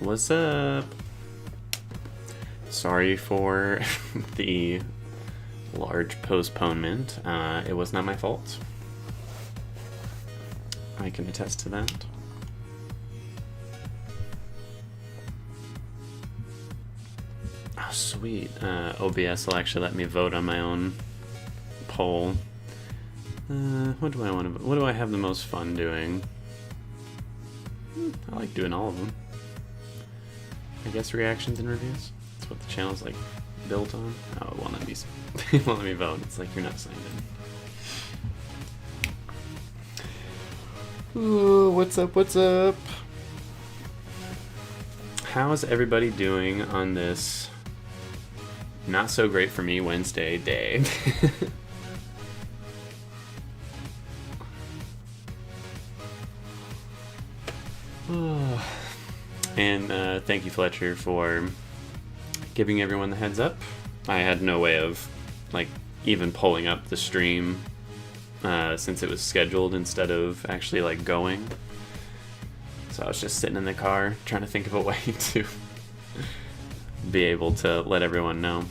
What's up? Sorry for the large postponement. It was not my fault. I can attest to that. Oh, sweet. OBS will actually let me vote on my own poll. What do I want to? What do I have the most fun doing? I like doing all of them. I guess reactions and reviews. That's what the channel's like built on. Oh, it won't let me. It won't let me vote. It's like you're not signed in. Ooh, what's up? What's up? How's everybody doing on this not so great for me Wednesday day? And thank you, Fletcher, for giving everyone the heads up. I had no way of, like, even pulling up the stream since it was scheduled instead of actually, like, going. So I was just sitting in the car trying to think of a way to be able to let everyone know.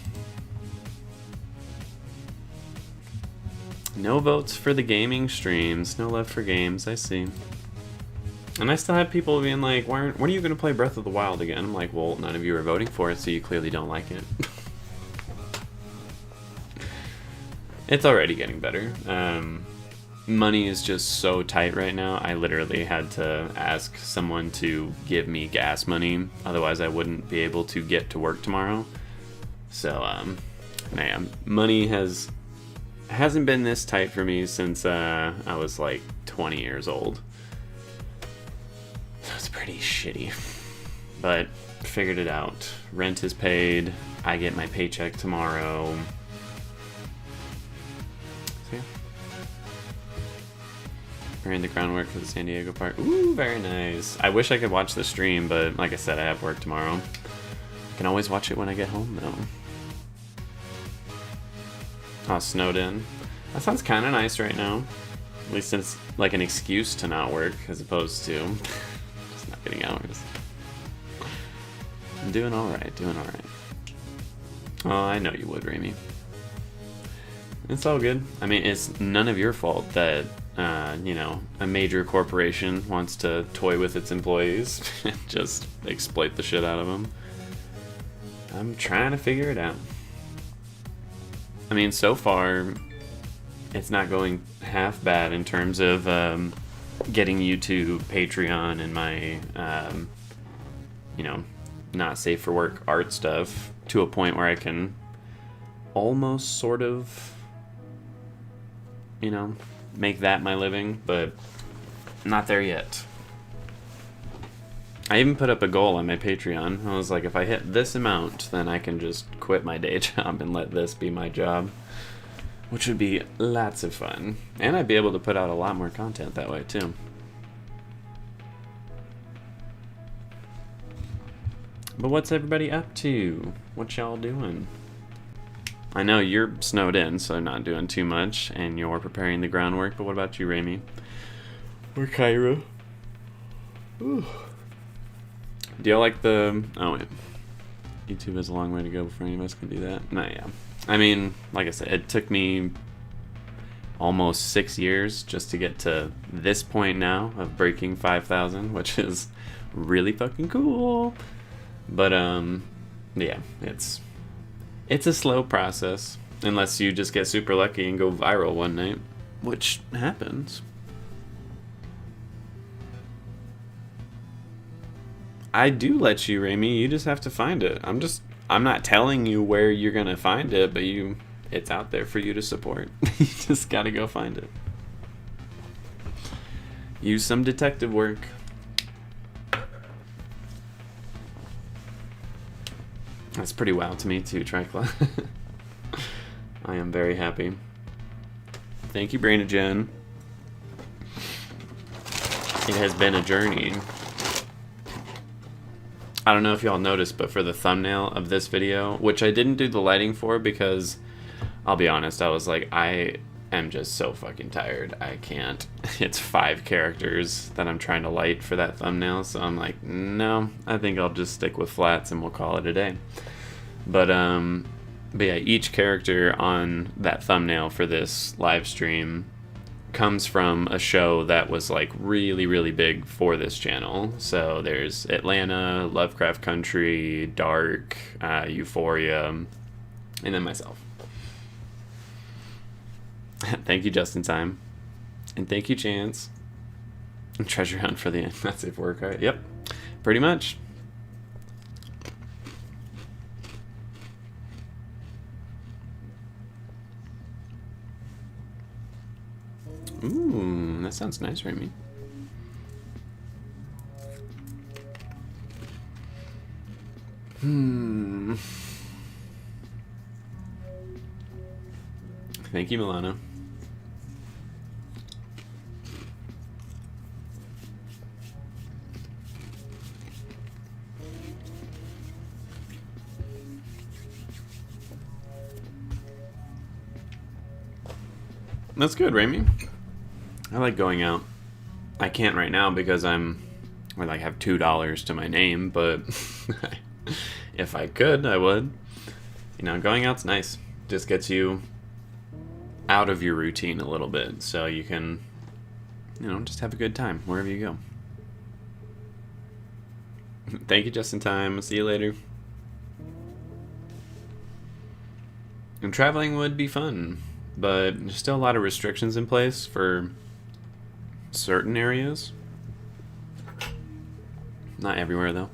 No votes for the gaming streams. No love for games, I see. And I still have people being like, when are you going to play Breath of the Wild again? I'm like, well, none of you are voting for it, so you clearly don't like it. It's already getting better. Money is just so tight right now. I literally had to ask someone to give me gas money. Otherwise, I wouldn't be able to get to work tomorrow. So, man, money hasn't been this tight for me since I was like 20 years old. So it's pretty shitty, but figured it out. Rent is paid. I get my paycheck tomorrow. So yeah. Preparing the groundwork for the San Diego part. Ooh, very nice. I wish I could watch the stream, but like I said, I have work tomorrow. I can always watch it when I get home, though. Oh, snowed in. That sounds kind of nice right now. At least it's like an excuse to not work as opposed to just not getting hours. I'm doing alright, doing alright. Oh, I know you would, Remy. It's all good. I mean, it's none of your fault that, you know, a major corporation wants to toy with its employees and just exploit the shit out of them. I'm trying to figure it out. I mean, so far, it's not going half bad in terms of getting YouTube, Patreon, and my, you know, not safe for work art stuff to a point where I can almost sort of, you know, make that my living, but not there yet. I even put up a goal on my Patreon. I was like, if I hit this amount, then I can just quit my day job and let this be my job, which would be lots of fun. And I'd be able to put out a lot more content that way, too. But what's everybody up to? What y'all doing? I know you're snowed in, so not doing too much, and you're preparing the groundwork, but what about you, Remy? Or Kyra? Ooh. Do y'all like the... Oh, wait. YouTube has a long way to go before any of us can do that. Nah, yeah. I mean, like I said, it took me almost 6 years just to get to this point now of breaking 5,000, which is really fucking cool. But, yeah, it's a slow process, unless you just get super lucky and go viral one night, which happens. I do let you, Remy. You just have to find it. I'm not telling you where you're gonna find it, but it's out there for you to support. You just gotta go find it. Use some detective work. That's pretty wild to me too, Tricla. I am very happy. Thank you, Brainogen. It has been a journey. I don't know if y'all noticed, but for the thumbnail of this video, which I didn't do the lighting for because, I'll be honest, I was like, I am just so fucking tired. I can't. It's 5 characters that I'm trying to light for that thumbnail, so I'm like, no, I think I'll just stick with flats and we'll call it a day. But yeah, each character on that thumbnail for this live stream comes from a show that was like really, really big for this channel. So there's Atlanta, Lovecraft Country, Dark, Euphoria, and then myself. Thank you, Just in Time. And thank you, Chance. And Treasure Hunt for the That's Safe Work, right? Yep, pretty much. Ooh, that sounds nice, Remy. Thank you, Milana. That's good, Remy. I like going out. I can't right now because I have $2 to my name, but if I could, I would. You know, going out's nice. Just gets you out of your routine a little bit, so you can, you know, just have a good time wherever you go. Thank you, Just in Time. I'll see you later. And traveling would be fun, but there's still a lot of restrictions in place for certain areas. Not everywhere, though.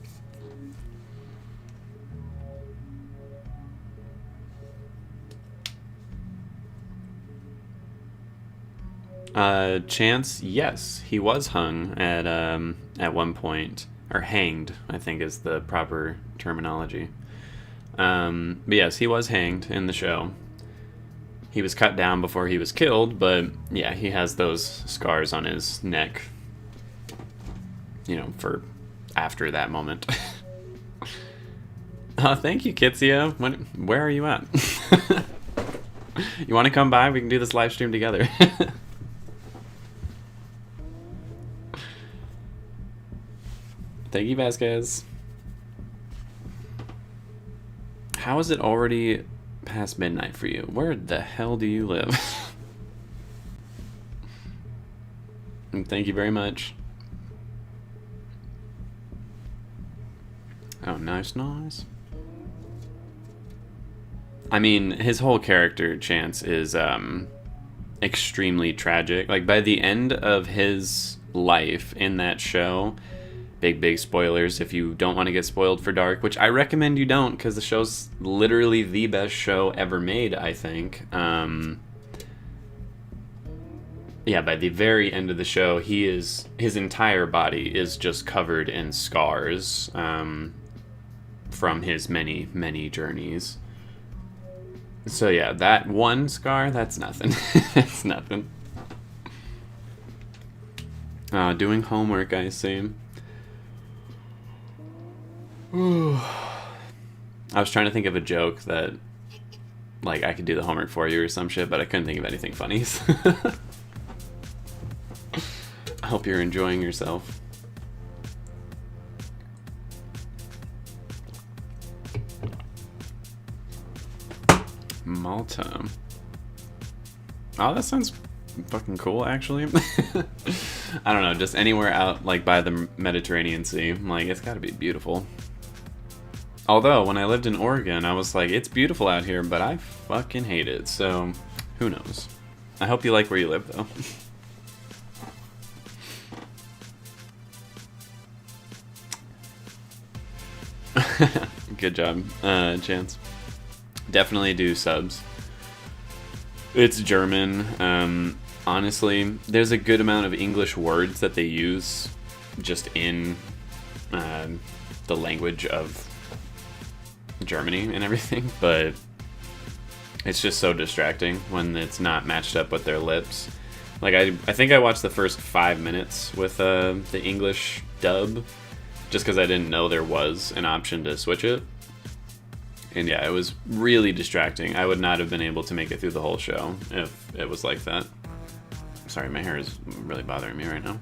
Chance, yes, he was hung at one point, or hanged, I think is the proper terminology. But yes, he was hanged in the show. He was cut down before he was killed, but yeah, he has those scars on his neck, you know, for after that moment. Thank you, Kitsia. Where are you at? You want to come by? We can do this live stream together. Thank you, Vasquez. How is it already past midnight for you? Where the hell do you live? And thank you very much. Oh, nice. I mean, his whole character, Chance, is extremely tragic. Like, by the end of his life in that show, big spoilers if you don't want to get spoiled for Dark, which I recommend you don't, because the show's literally the best show ever made, I think. Yeah, by the very end of the show, his entire body is just covered in scars from his many journeys. So yeah, that one scar, that's nothing. That's nothing. Doing homework, I see. I was trying to think of a joke that, like, I could do the homework for you or some shit, but I couldn't think of anything funny. I hope you're enjoying yourself. Malta. Oh, that sounds fucking cool, actually. I don't know, just anywhere out, like, by the Mediterranean Sea. Like, it's gotta be beautiful. Although, when I lived in Oregon, I was like, it's beautiful out here, but I fucking hate it, so who knows. I hope you like where you live, though. Good job, Chance. Definitely do subs. It's German. Honestly, there's a good amount of English words that they use just in the language of Germany and everything, but it's just so distracting when it's not matched up with their lips. Like, I think I watched the first 5 minutes with the English dub, just because I didn't know there was an option to switch it. And yeah, it was really distracting. I would not have been able to make it through the whole show if it was like that. Sorry, my hair is really bothering me right now.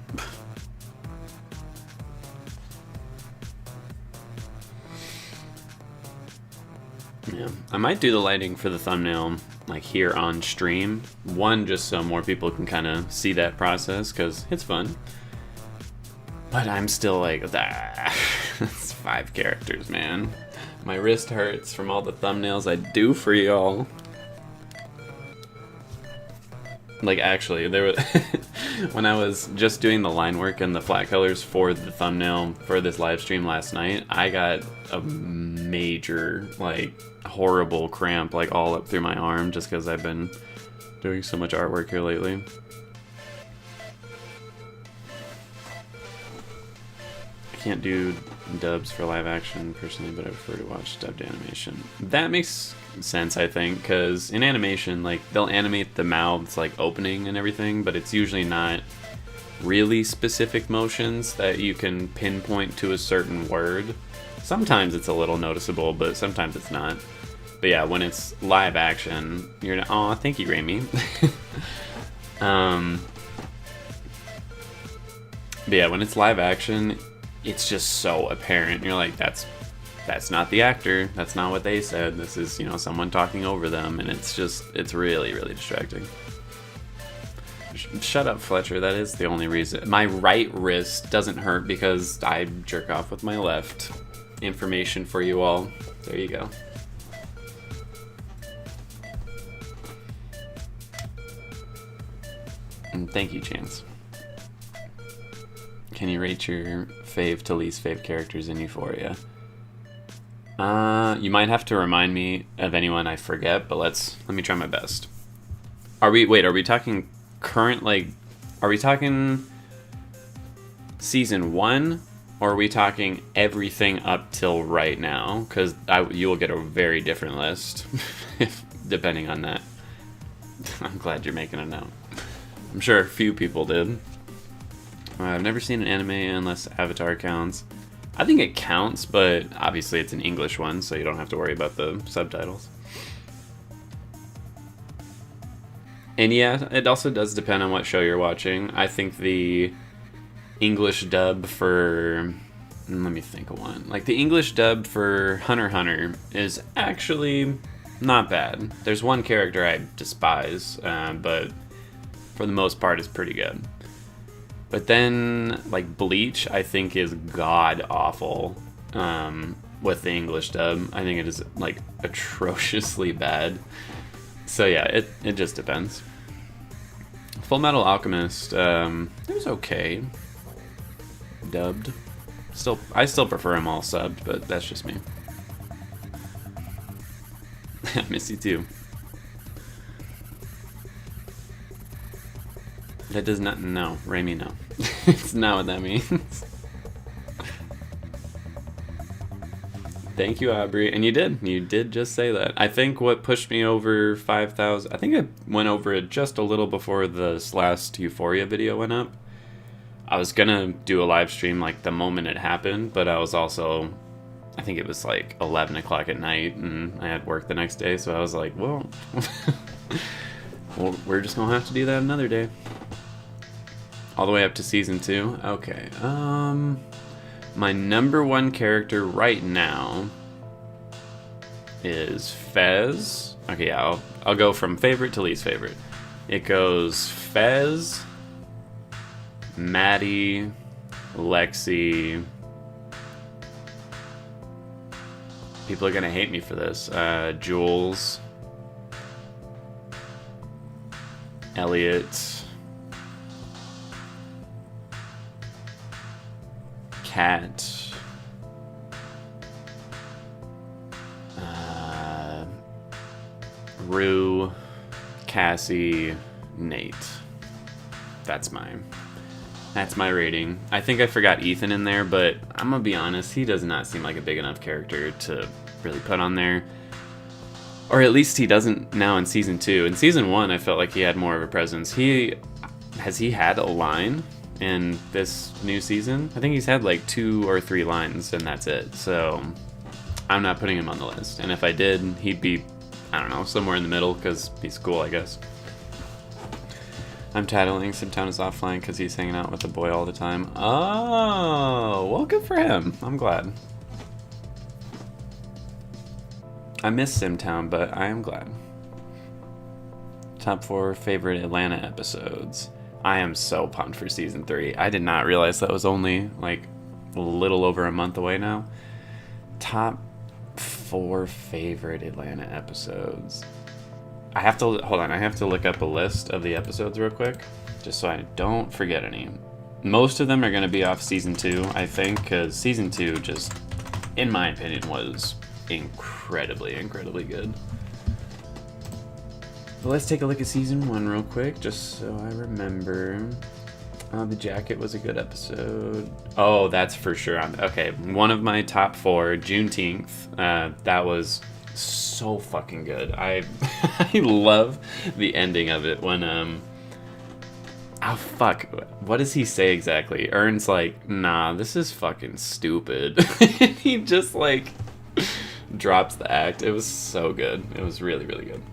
Yeah, I might do the lighting for the thumbnail like here on stream. One, just so more people can kind of see that process, because it's fun. But I'm still like, it's 5 characters, man. My wrist hurts from all the thumbnails I do for y'all. Like, actually, there was when I was just doing the line work and the flat colors for the thumbnail for this live stream last night, I got a major, like, horrible cramp, like, all up through my arm, just because I've been doing so much artwork here lately. I can't do dubs for live action personally, but I prefer to watch dubbed animation. That makes sense, I think, because in animation, like, they'll animate the mouths like opening and everything, but it's usually not really specific motions that you can pinpoint to a certain word. Sometimes it's a little noticeable, but sometimes it's not. But yeah, when it's live action, you're not, aw, thank you, Raimi. But yeah, when it's live action, it's just so apparent. You're like, that's not the actor. That's not what they said. This is, you know, someone talking over them, and it's really, really distracting. Shut up, Fletcher. That is the only reason. My right wrist doesn't hurt because I jerk off with my left. Information for you all. There you go. And thank you, Chance. Can you rate your fave to least fave characters in Euphoria? You might have to remind me of anyone I forget, but let me try my best. Are we talking current, like, are we talking season 1, or are we talking everything up till right now? Because you will get a very different list, depending on that. I'm glad you're making a note. I'm sure a few people did. I've never seen an anime unless Avatar counts. I think it counts, but obviously it's an English one, so you don't have to worry about the subtitles. And yeah, it also does depend on what show you're watching. I think the English dub for... let me think of one. Like, the English dub for Hunter x Hunter is actually not bad. There's one character I despise, but for the most part it's pretty good. But then, like, Bleach, I think, is god-awful with the English dub. I think it is, like, atrociously bad. So yeah, it just depends. Full Metal Alchemist, it was okay. Dubbed. I still prefer them all subbed, but that's just me. I miss you too. That does not, no, Raimi, no. It's not what that means. Thank you, Aubrey. And you did just say that. I think what pushed me over 5,000, I think I went over it just a little before this last Euphoria video went up. I was gonna do a live stream like the moment it happened, but I was also, I think it was like 11 o'clock at night and I had work the next day, so I was like, well, we're just gonna have to do that another day. All the way up to season 2. Okay. My number 1 character right now is Fez. Okay, yeah, I'll go from favorite to least favorite. It goes Fez, Maddie, Lexi. People are gonna hate me for this. Jules, Elliot, Cat, Rue, Cassie, Nate. That's my rating. I think I forgot Ethan in there, but I'm gonna be honest, he does not seem like a big enough character to really put on there. Or at least he doesn't now in season 2. In season 1, I felt like he had more of a presence. Has he had a line in this new season? I think he's had like 2 or 3 lines and that's it. So I'm not putting him on the list. And if I did, he'd be, I don't know, somewhere in the middle because he's cool, I guess. I'm titling Simtown is offline because he's hanging out with the boy all the time. Oh, well, good for him. I'm glad. I miss Simtown, but I am glad. Top 4 favorite Atlanta episodes. I am so pumped for season 3. I did not realize that was only like a little over a month away now. Top 4 favorite Atlanta episodes. I have to look up a list of the episodes real quick, just so I don't forget any. Most of them are going to be off season 2, I think, because season 2 just, in my opinion, was incredibly good. But let's take a look at season 1 real quick, just so I remember. The jacket was a good episode. Oh, that's for sure. Okay, one of my top 4, Juneteenth. That was so fucking good. I love the ending of it when oh fuck, what does he say exactly? Ern's like, nah, this is fucking stupid. He just like drops the act. It was so good. It was really good.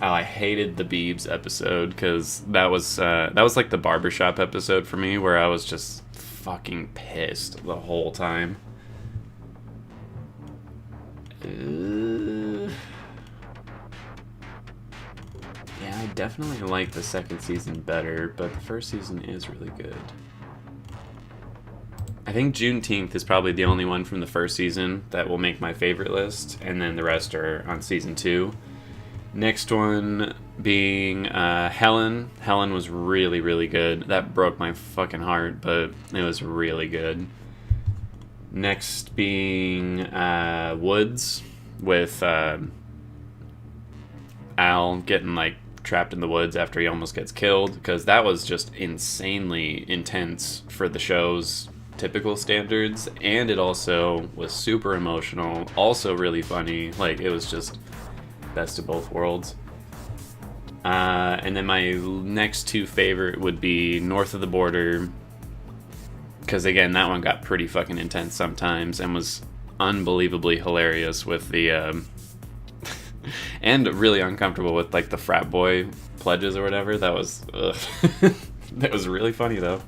Oh, I hated the Biebs episode because that was like the barbershop episode for me where I was just fucking pissed the whole time. Yeah, I definitely like the second season better, but the first season is really good. I think Juneteenth is probably the only one from the first season that will make my favorite list, and then the rest are on season 2. Next one being Helen. Helen was really good. That broke my fucking heart, but it was really good. Next being Woods with Al getting like trapped in the woods after he almost gets killed, because that was just insanely intense for the show's typical standards, and it also was super emotional, also really funny. Like, it was just best of both worlds. And then my next 2 favorite would be North of the Border, because again, that one got pretty fucking intense sometimes and was unbelievably hilarious with the and really uncomfortable with like the frat boy pledges or whatever. That was that was really funny though.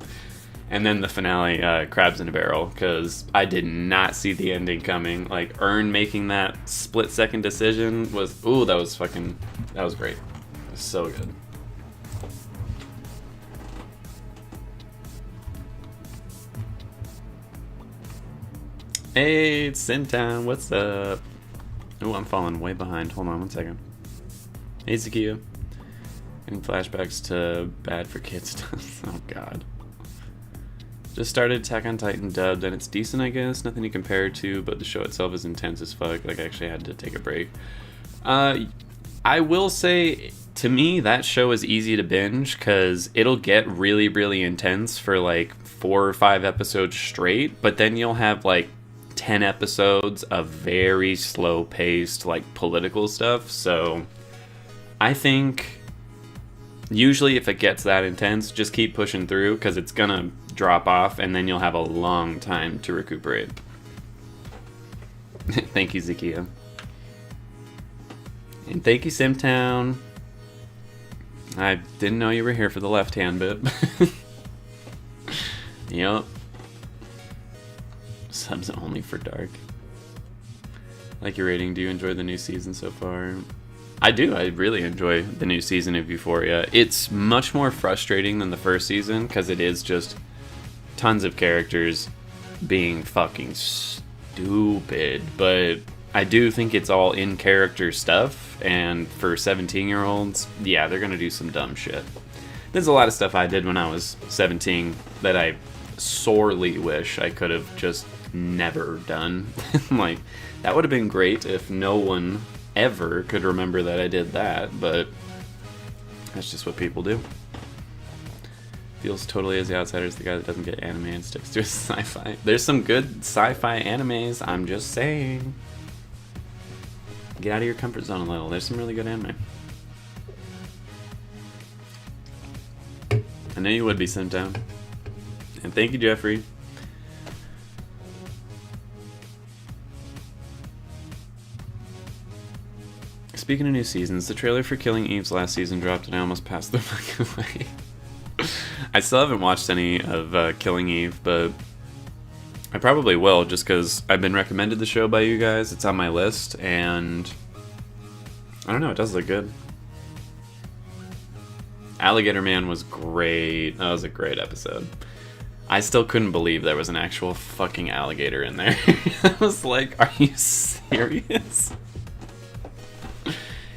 And then the finale, Crabs in a Barrel, because I did not see the ending coming. Like, Ern making that split-second decision was, that was great. It was so good. Hey, it's Simtown, what's up? Ooh, I'm falling way behind. Hold on one second. Hey, Zakia. Getting flashbacks to Bad for Kids stuff. Oh, God. Just started Attack on Titan dubbed, and it's decent, I guess. Nothing to compare to, but the show itself is intense as fuck. Like, I actually had to take a break. I will say, to me, that show is easy to binge, because it'll get really intense for, like, 4 or 5 episodes straight, but then you'll have, like, 10 episodes of very slow-paced, like, political stuff. So, I think, usually if it gets that intense, just keep pushing through, because it's gonna drop off, and then you'll have a long time to recuperate. Thank you, Zakia. And thank you, Simtown. I didn't know you were here for the left-hand bit. Yep. Subs only for Dark. Like your rating, do you enjoy the new season so far? I do. I really enjoy the new season of Euphoria. It's much more frustrating than the first season, because it is just tons of characters being fucking stupid, but I do think it's all in character stuff, and for 17-year-olds, yeah, they're gonna do some dumb shit. There's a lot of stuff I did when I was 17 that I sorely wish I could have just never done. Like, that would have been great if no one ever could remember that I did that, but that's just what people do. Feels totally as the outsider as the guy that doesn't get anime and sticks to his sci-fi. There's some good sci-fi animes, I'm just saying. Get out of your comfort zone a little. There's some really good anime. I knew you would be, Simtown. And thank you, Jeffrey. speaking of new seasons, the trailer for Killing Eve's last season dropped and I almost passed the fuck away. I still haven't watched any of Killing Eve, but I probably will just because I've been recommended the show by you guys. It's on my list, and I don't know, it does look good. Alligator Man was great. That was a great episode. I still couldn't believe there was an actual fucking alligator in there. I was like, are you serious?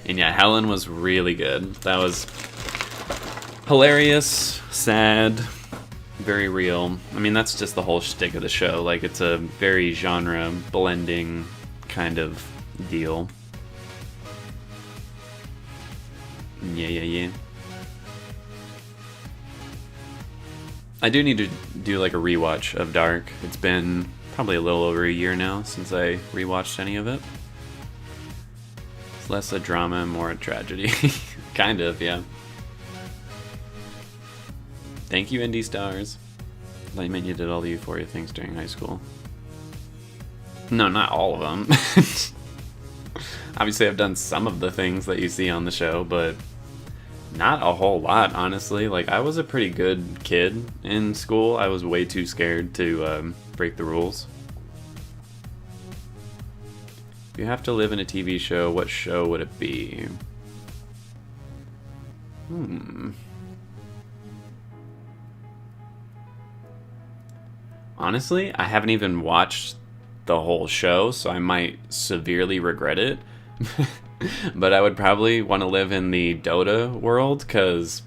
And yeah, Helen was really good. That was hilarious, sad, very real. I mean, that's just the whole shtick of the show. Like, it's a very genre blending kind of deal. Yeah. I do need to do like a rewatch of Dark. It's been probably a little over a year now since I rewatched any of it. It's less a drama and more a tragedy. Kind of, yeah. Thank you, Indie Stars. I meant you did all the Euphoria things during high school. No, not all of them. Obviously, I've done some of the things that you see on the show, but not a whole lot, honestly. Like, I was a pretty good kid in school. I was way too scared to break the rules. If you have to live in a TV show, what show would it be? Honestly, I haven't even watched the whole show, so I might severely regret it. But I would probably want to live in the Dota world, because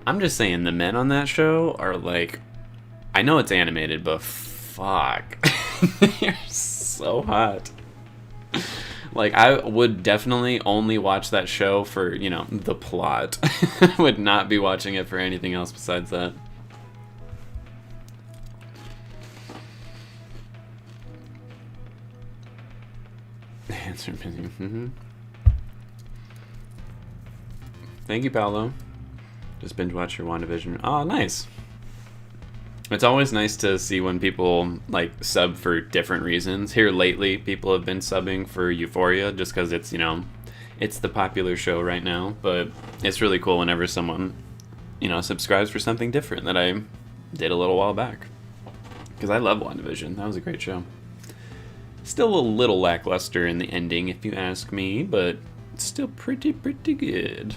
I'm just saying the men on that show are like, I know it's animated, but fuck. They're so hot. Like, I would definitely only watch that show for, you know, the plot. I would not be watching it for anything else besides that. Answer busy. Thank you, Paolo. Just binge watch your WandaVision. Oh, nice. It's always nice to see when people like sub for different reasons. Here lately, people have been subbing for Euphoria just because it's, you know, it's the popular show right now. But it's really cool whenever someone, you know, subscribes for something different that I did a little while back. Because I love WandaVision. That was a great show. Still a little lackluster in the ending, if you ask me, but still pretty good.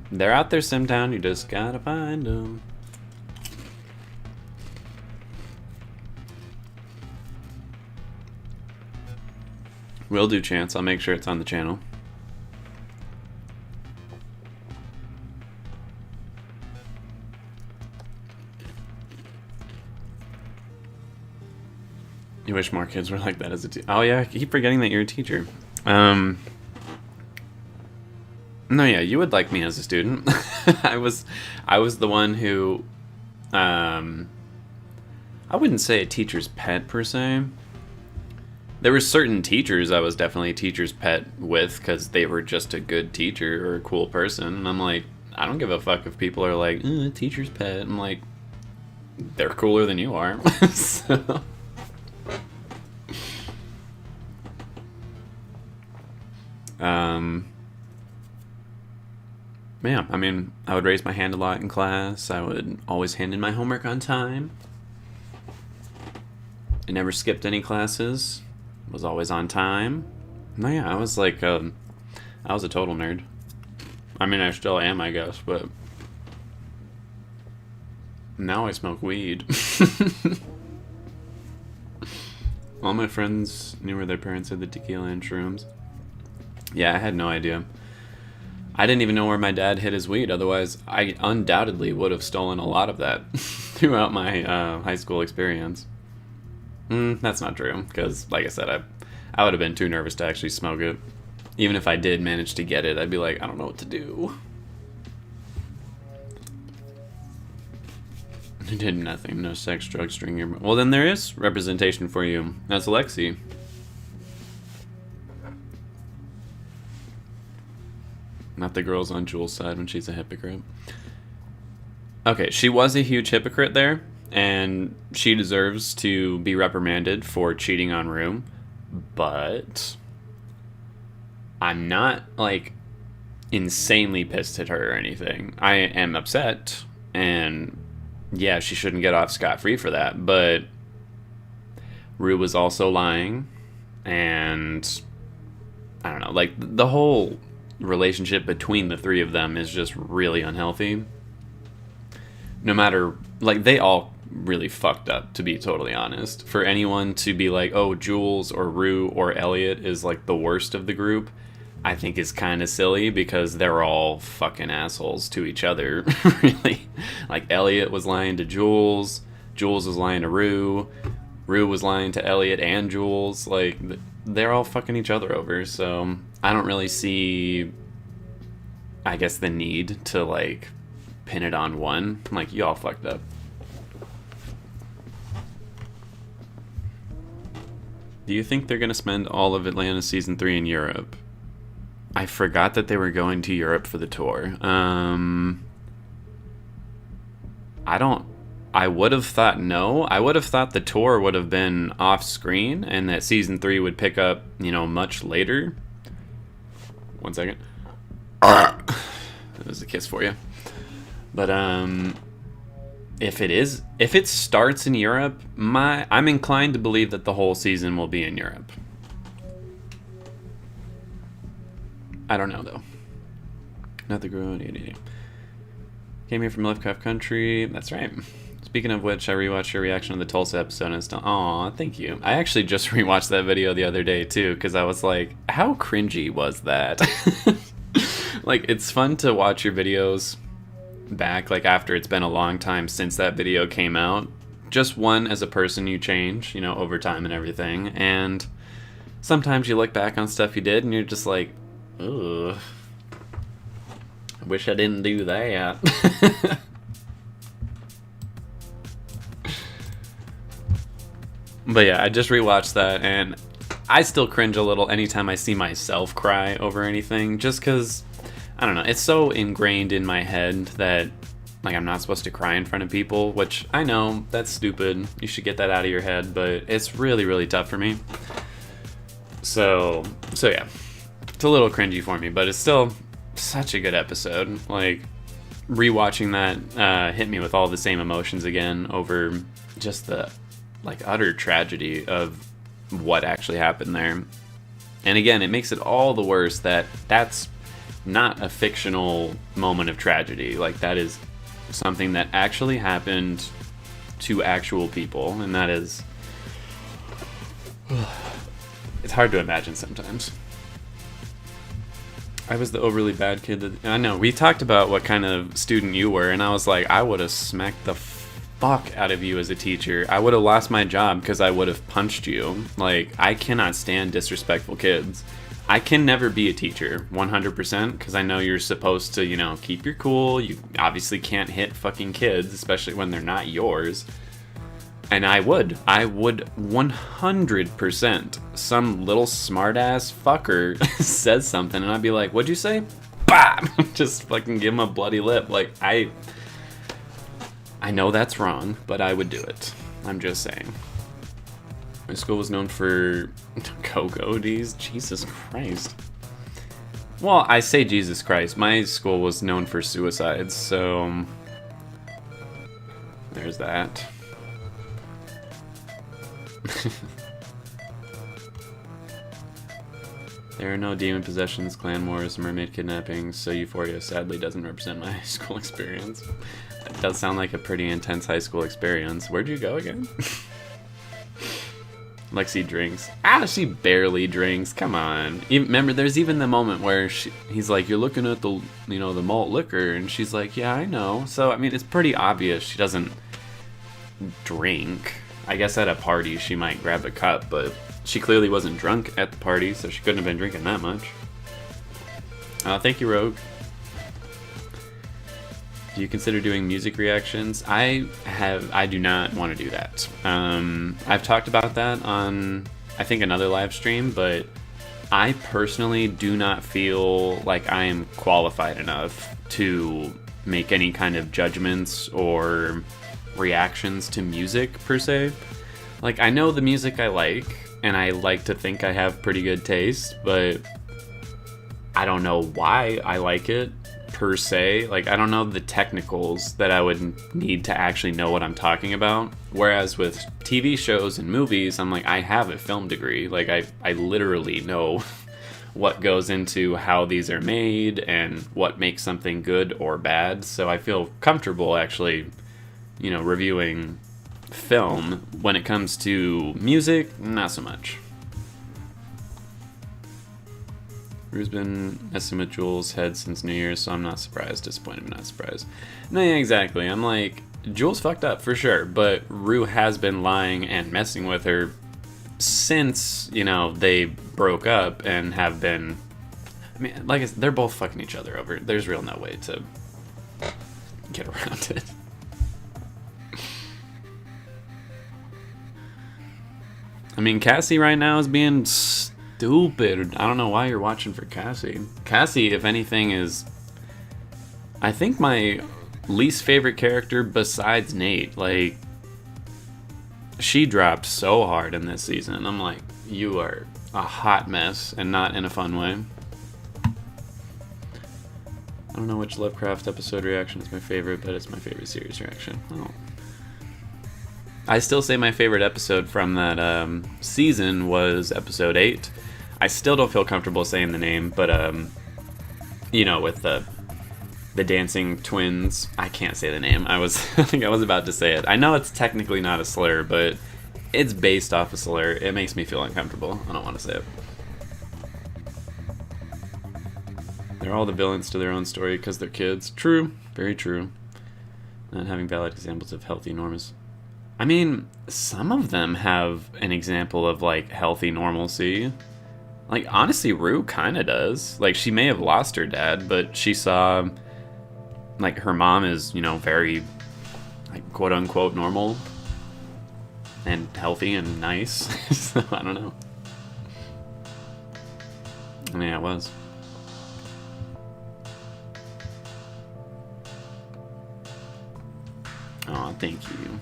They're out there, Simtown. You just gotta find them. Will do, Chance. I'll make sure it's on the channel. You wish more kids were like that as a teacher. Oh yeah, I keep forgetting that you're a teacher. No, yeah, you would like me as a student. I was the one who, I wouldn't say a teacher's pet per se. There were certain teachers I was definitely a teacher's pet with because they were just a good teacher or a cool person. And I'm like, I don't give a fuck if people are like, teacher's pet. I'm like, they're cooler than you are. So. Yeah, I mean, I would raise my hand a lot in class. I would always hand in my homework on time. I never skipped any classes. Was always on time. No, yeah, I was like, I was a total nerd. I mean, I still am, I guess, but now I smoke weed. All my friends knew where their parents had the tequila and shrooms. Yeah, I had no idea. I didn't even know where my dad hid his weed. Otherwise, I undoubtedly would have stolen a lot of that throughout my high school experience. That's not true, because, like I said, I would have been too nervous to actually smoke it. Even if I did manage to get it, I'd be like, I don't know what to do. You did nothing. No sex, drugs, string. Well, then there is representation for you. That's Alexi. Not the girls on Jules' side when she's a hypocrite. Okay, she was a huge hypocrite there, and she deserves to be reprimanded for cheating on Rue. but I'm not, like, insanely pissed at her or anything. I am upset, and yeah, she shouldn't get off scot-free for that, but Rue was also lying, and I don't know, like, the whole relationship between the three of them is just really unhealthy. No matter, like, they all really fucked up, to be totally honest. For anyone to be like, oh, Jules or Rue or Elliot is, like, the worst of the group, I think is kind of silly, because they're all fucking assholes to each other, really. Like, Elliot was lying to Jules, Jules was lying to Rue, Rue was lying to Elliot and Jules. Like, they're all fucking each other over, so I don't really see, I guess, the need to, like, pin it on one. Like, you all fucked up. Do you think they're gonna spend all of Atlanta Season 3 in Europe? I forgot that they were going to Europe for the tour. I would have thought no. I would have thought the tour would have been off screen and that Season 3 would pick up, much later. 1 second. That was a kiss for you. But, if it starts in Europe, I'm inclined to believe that the whole season will be in Europe. I don't know, though. Not the girl. Came here from Lovecraft Country. That's right. Speaking of which, I rewatched your reaction to the Tulsa episode and it's still... Aw, thank you. I actually just rewatched that video the other day, too, because I was like, how cringy was that? Like, it's fun to watch your videos back, like, after it's been a long time since that video came out. Just one, as a person, you change, over time and everything. And sometimes you look back on stuff you did and you're just like, ugh, I wish I didn't do that. But yeah, I just rewatched that and I still cringe a little anytime I see myself cry over anything, just because, I don't know, it's so ingrained in my head that, like, I'm not supposed to cry in front of people, which I know, that's stupid. You should get that out of your head, but it's really, really tough for me. So yeah, it's a little cringy for me, but it's still such a good episode. Like, rewatching that hit me with all the same emotions again over just the, like, utter tragedy of what actually happened there. And again, it makes it all the worse that that's not a fictional moment of tragedy. Like, that is something that actually happened to actual people, and that is... it's hard to imagine sometimes. I was the overly bad kid that... I know, we talked about what kind of student you were, and I was like, I would have smacked the fuck out of you as a teacher. I would have lost my job because I would have punched you. Like, I cannot stand disrespectful kids. I can never be a teacher, 100%, because I know you're supposed to, keep your cool. You obviously can't hit fucking kids, especially when they're not yours. And I would 100%. Some little smartass fucker says something, and I'd be like, what'd you say? Bah! Just fucking give him a bloody lip. Like, I know that's wrong, but I would do it. I'm just saying. My school was known for go-go-dees. Jesus Christ. Well, I say Jesus Christ. My school was known for suicides, so there's that. There are no demon possessions, clan wars, mermaid kidnappings, so Euphoria sadly doesn't represent my high school experience. It does sound like a pretty intense high school experience. Where'd you go again? Lexi drinks. She barely drinks. Come on. Remember, there's even the moment where he's like, you're looking at the, the malt liquor, and she's like, yeah, I know. So, I mean, it's pretty obvious she doesn't drink. I guess at a party she might grab a cup, but she clearly wasn't drunk at the party, so she couldn't have been drinking that much. Thank you, Rogue. Do you consider doing music reactions? I do not want to do that. I've talked about that on, I think, another live stream, but I personally do not feel like I am qualified enough to make any kind of judgments or reactions to music, per se. Like, I know the music I like, and I like to think I have pretty good taste, but I don't know why I like it per se. Like, I don't know the technicals that I would need to actually know what I'm talking about. Whereas with TV shows and movies, I'm like, I have a film degree. Like, I literally know what goes into how these are made and what makes something good or bad. So I feel comfortable actually, reviewing film. When it comes to music, not so much. Rue's been messing with Jules' head since New Year's, so I'm not surprised. Disappointed, but not surprised. No, yeah, exactly. I'm like, Jules fucked up for sure, but Rue has been lying and messing with her since, they broke up and have been... I mean, like I said, they're both fucking each other over. There's real no way to get around it. I mean, Cassie right now is being stupid. I don't know why you're watching for Cassie. Cassie, if anything, is, I think, my least favorite character besides Nate. Like, she dropped so hard in this season. I'm like, you are a hot mess, and not in a fun way. I don't know which Lovecraft episode reaction is my favorite, but it's my favorite series reaction. Oh. I still say my favorite episode from that season was episode 8. I still don't feel comfortable saying the name, but with the dancing twins, I can't say the name. I think I was about to say it. I know it's technically not a slur, but it's based off a slur. It makes me feel uncomfortable. I don't want to say it. They're all the villains to their own story because they're kids. True, very true. Not having valid examples of healthy norms. I mean, some of them have an example of, like, healthy normalcy. Like, honestly, Rue kind of does. Like, she may have lost her dad, but she saw, like, her mom is, very, like, quote-unquote normal and healthy and nice. So, I don't know. Yeah, it was. Oh, thank you.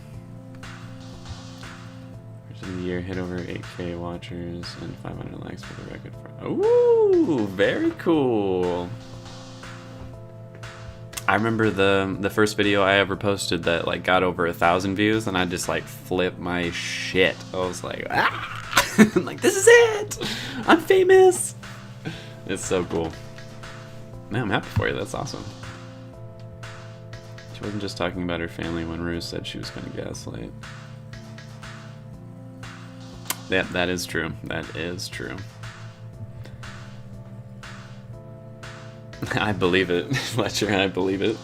Of the year hit over 8K watchers and 500 likes for the record. Ooh, very cool. I remember the first video I ever posted that like got over 1,000 views, and I just like flipped my shit. I was like, ah! I'm like, this is it! I'm famous! It's so cool. Man, I'm happy for you. That's awesome. She wasn't just talking about her family when Rue said she was going to gaslight. That is true. That is true. I believe it, Fletcher. I believe it.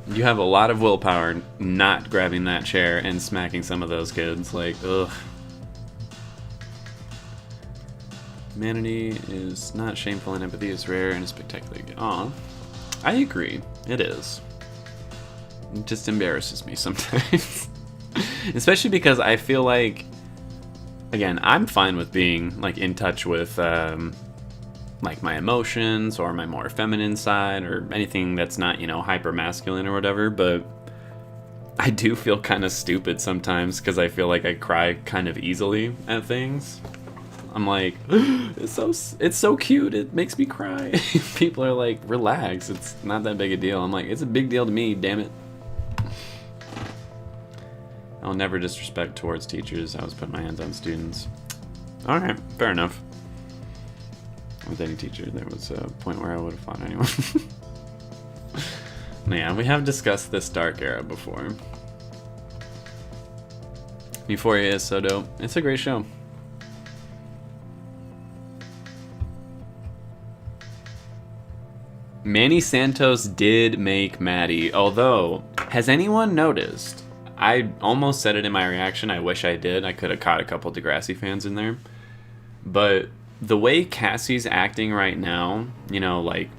You have a lot of willpower not grabbing that chair and smacking some of those kids. Like, ugh. Humanity is not shameful and empathy is rare and spectacularly good. Aw. I agree. It is. It just embarrasses me sometimes. Especially because I feel like, again, I'm fine with being like in touch with like my emotions or my more feminine side or anything that's not, hyper masculine or whatever, but I do feel kind of stupid sometimes because I feel like I cry kind of easily at things. I'm like, it's so cute, it makes me cry. People are like, relax, it's not that big a deal. I'm like, it's a big deal to me, damn it. I'll never disrespect towards teachers. I always put my hands on students. Alright, fair enough. With any teacher, there was a point where I would have fought anyone. Yeah, we have discussed this dark era before. Euphoria is so dope. It's a great show. Manny Santos did make Maddie, although, has anyone noticed? I almost said it in my reaction. I wish I did. I could have caught a couple Degrassi fans in there. But the way Cassie's acting right now, like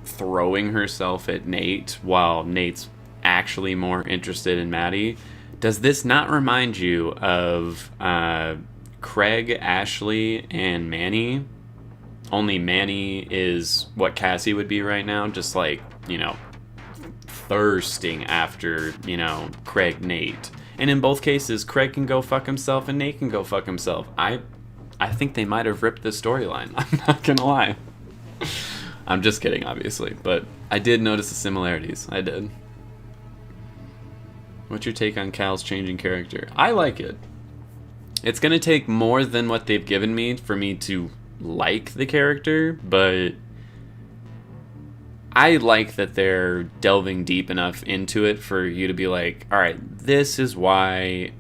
throwing herself at Nate while Nate's actually more interested in Maddie, does this not remind you of Craig, Ashley, and Manny? Only Manny is what Cassie would be right now, just like, thirsting after, Craig, Nate. And in both cases, Craig can go fuck himself and Nate can go fuck himself. I think they might have ripped the storyline. I'm not gonna lie. I'm just kidding, obviously, but I did notice the similarities. I did. What's your take on Cal's changing character? I like it. It's gonna take more than what they've given me for me to like the character, but I like that they're delving deep enough into it for you to be like, all right, this is why,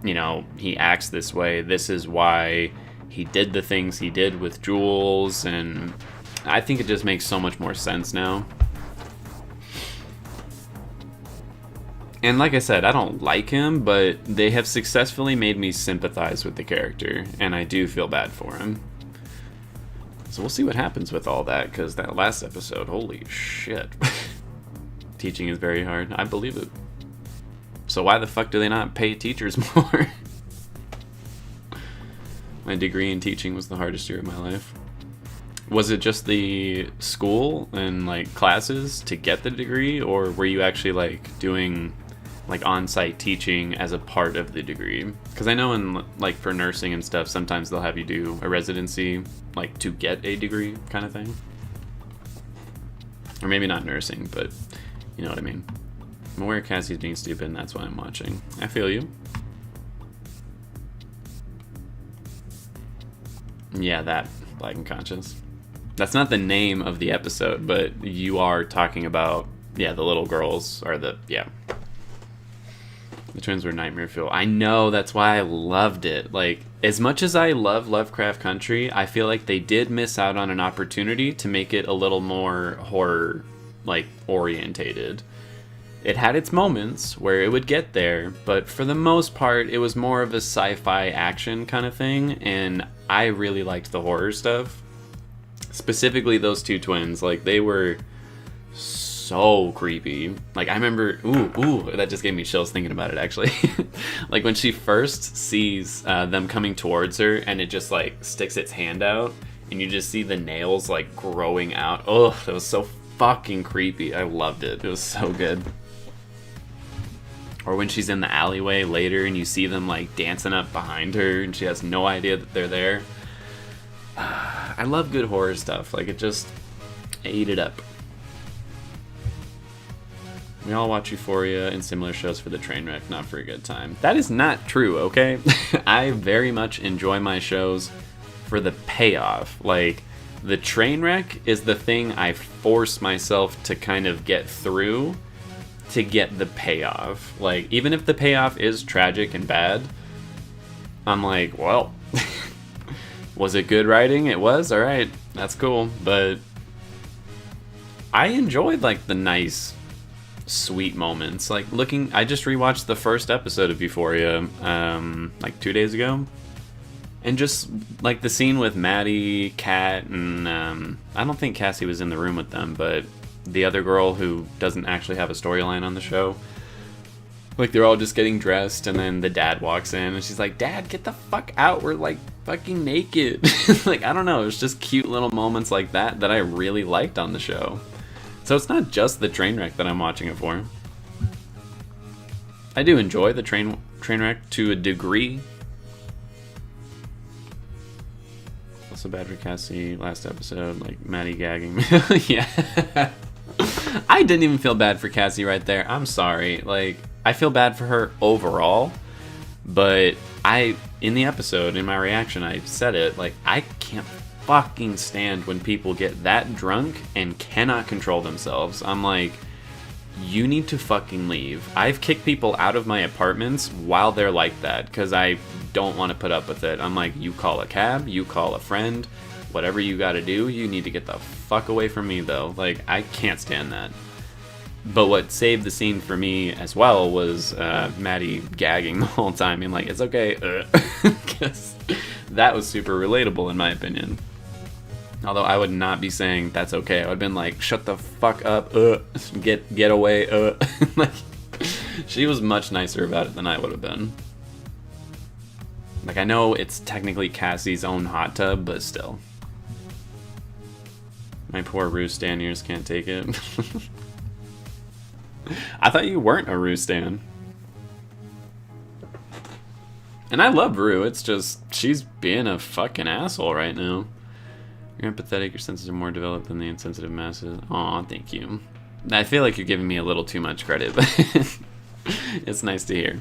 you know, he acts this way. This is why he did the things he did with Jules, and I think it just makes so much more sense now. And like I said, I don't like him, but they have successfully made me sympathize with the character, and I do feel bad for him. So we'll see what happens with all that, because that last episode, holy shit. Teaching is very hard. I believe it. So why the fuck do they not pay teachers more? My degree in teaching was the hardest year of my life. Was it just the school and like classes to get the degree, or were you actually like doing like on-site teaching as a part of the degree? Because I know in like for nursing and stuff, sometimes they'll have you do a residency like to get a degree kind of thing. Or maybe not nursing, but you know what I mean. I'm aware Cassie's being stupid and that's why I'm watching. I feel you. Yeah, that Black and Conscious. That's not the name of the episode, but you are talking about, yeah, the little girls are the, yeah. The twins were nightmare fuel. I know, that's why I loved it. Like, as much as I love Lovecraft Country, I feel like they did miss out on an opportunity to make it a little more horror, like, orientated. It had its moments where it would get there, but for the most part, it was more of a sci-fi action kind of thing, and I really liked the horror stuff. Specifically those two twins, like, they were so creepy. Like, I remember, ooh, that just gave me chills thinking about it, actually. Like, when she first sees them coming towards her, and it just, like, sticks its hand out, and you just see the nails, like, growing out. Oh, that was so fucking creepy. I loved it. It was so good. Or when she's in the alleyway later, and you see them, like, dancing up behind her, and she has no idea that they're there. I love good horror stuff. Like, it just ate it up. We all watch Euphoria and similar shows for the train wreck, not for a good time. That is not true, okay? I very much enjoy my shows for the payoff. Like, the train wreck is the thing I force myself to kind of get through to get the payoff. Like, even if the payoff is tragic and bad, I'm like, well, was it good writing? It was? Alright, that's cool. But I enjoyed, like, the nice, sweet moments. Like, I just rewatched the first episode of Euphoria, like 2 days ago. And just, like, the scene with Maddie, Kat, and, I don't think Cassie was in the room with them, but the other girl who doesn't actually have a storyline on the show. Like, they're all just getting dressed, and then the dad walks in, and she's like, Dad, get the fuck out, we're, like, fucking naked. Like, I don't know, it was just cute little moments like that I really liked on the show. So it's not just the train wreck that I'm watching it for. I do enjoy the train wreck to a degree. Also bad for Cassie last episode, like Maddie gagging. Yeah. I didn't even feel bad for Cassie right there. I'm sorry. Like, I feel bad for her overall, but in the episode, in my reaction, I said it, like, I can't fucking stand when people get that drunk and cannot control themselves. I'm like, you need to fucking leave. I've kicked people out of my apartments while they're like that, because I don't want to put up with it. I'm like, you call a cab, you call a friend, whatever you gotta do, you need to get the fuck away from me, though. Like, I can't stand that. But what saved the scene for me as well was Maddie gagging the whole time and like, it's okay, because that was super relatable in my opinion. Although I would not be saying that's okay. I would have been like, shut the fuck up, get away, Like, she was much nicer about it than I would have been. Like, I know it's technically Cassie's own hot tub, but still. My poor Rue Stan ears can't take it. I thought you weren't a Rue Stan. And I love Rue. It's just, she's being a fucking asshole right now. You're empathetic, your senses are more developed than the insensitive masses. Aw, thank you. I feel like you're giving me a little too much credit, but it's nice to hear.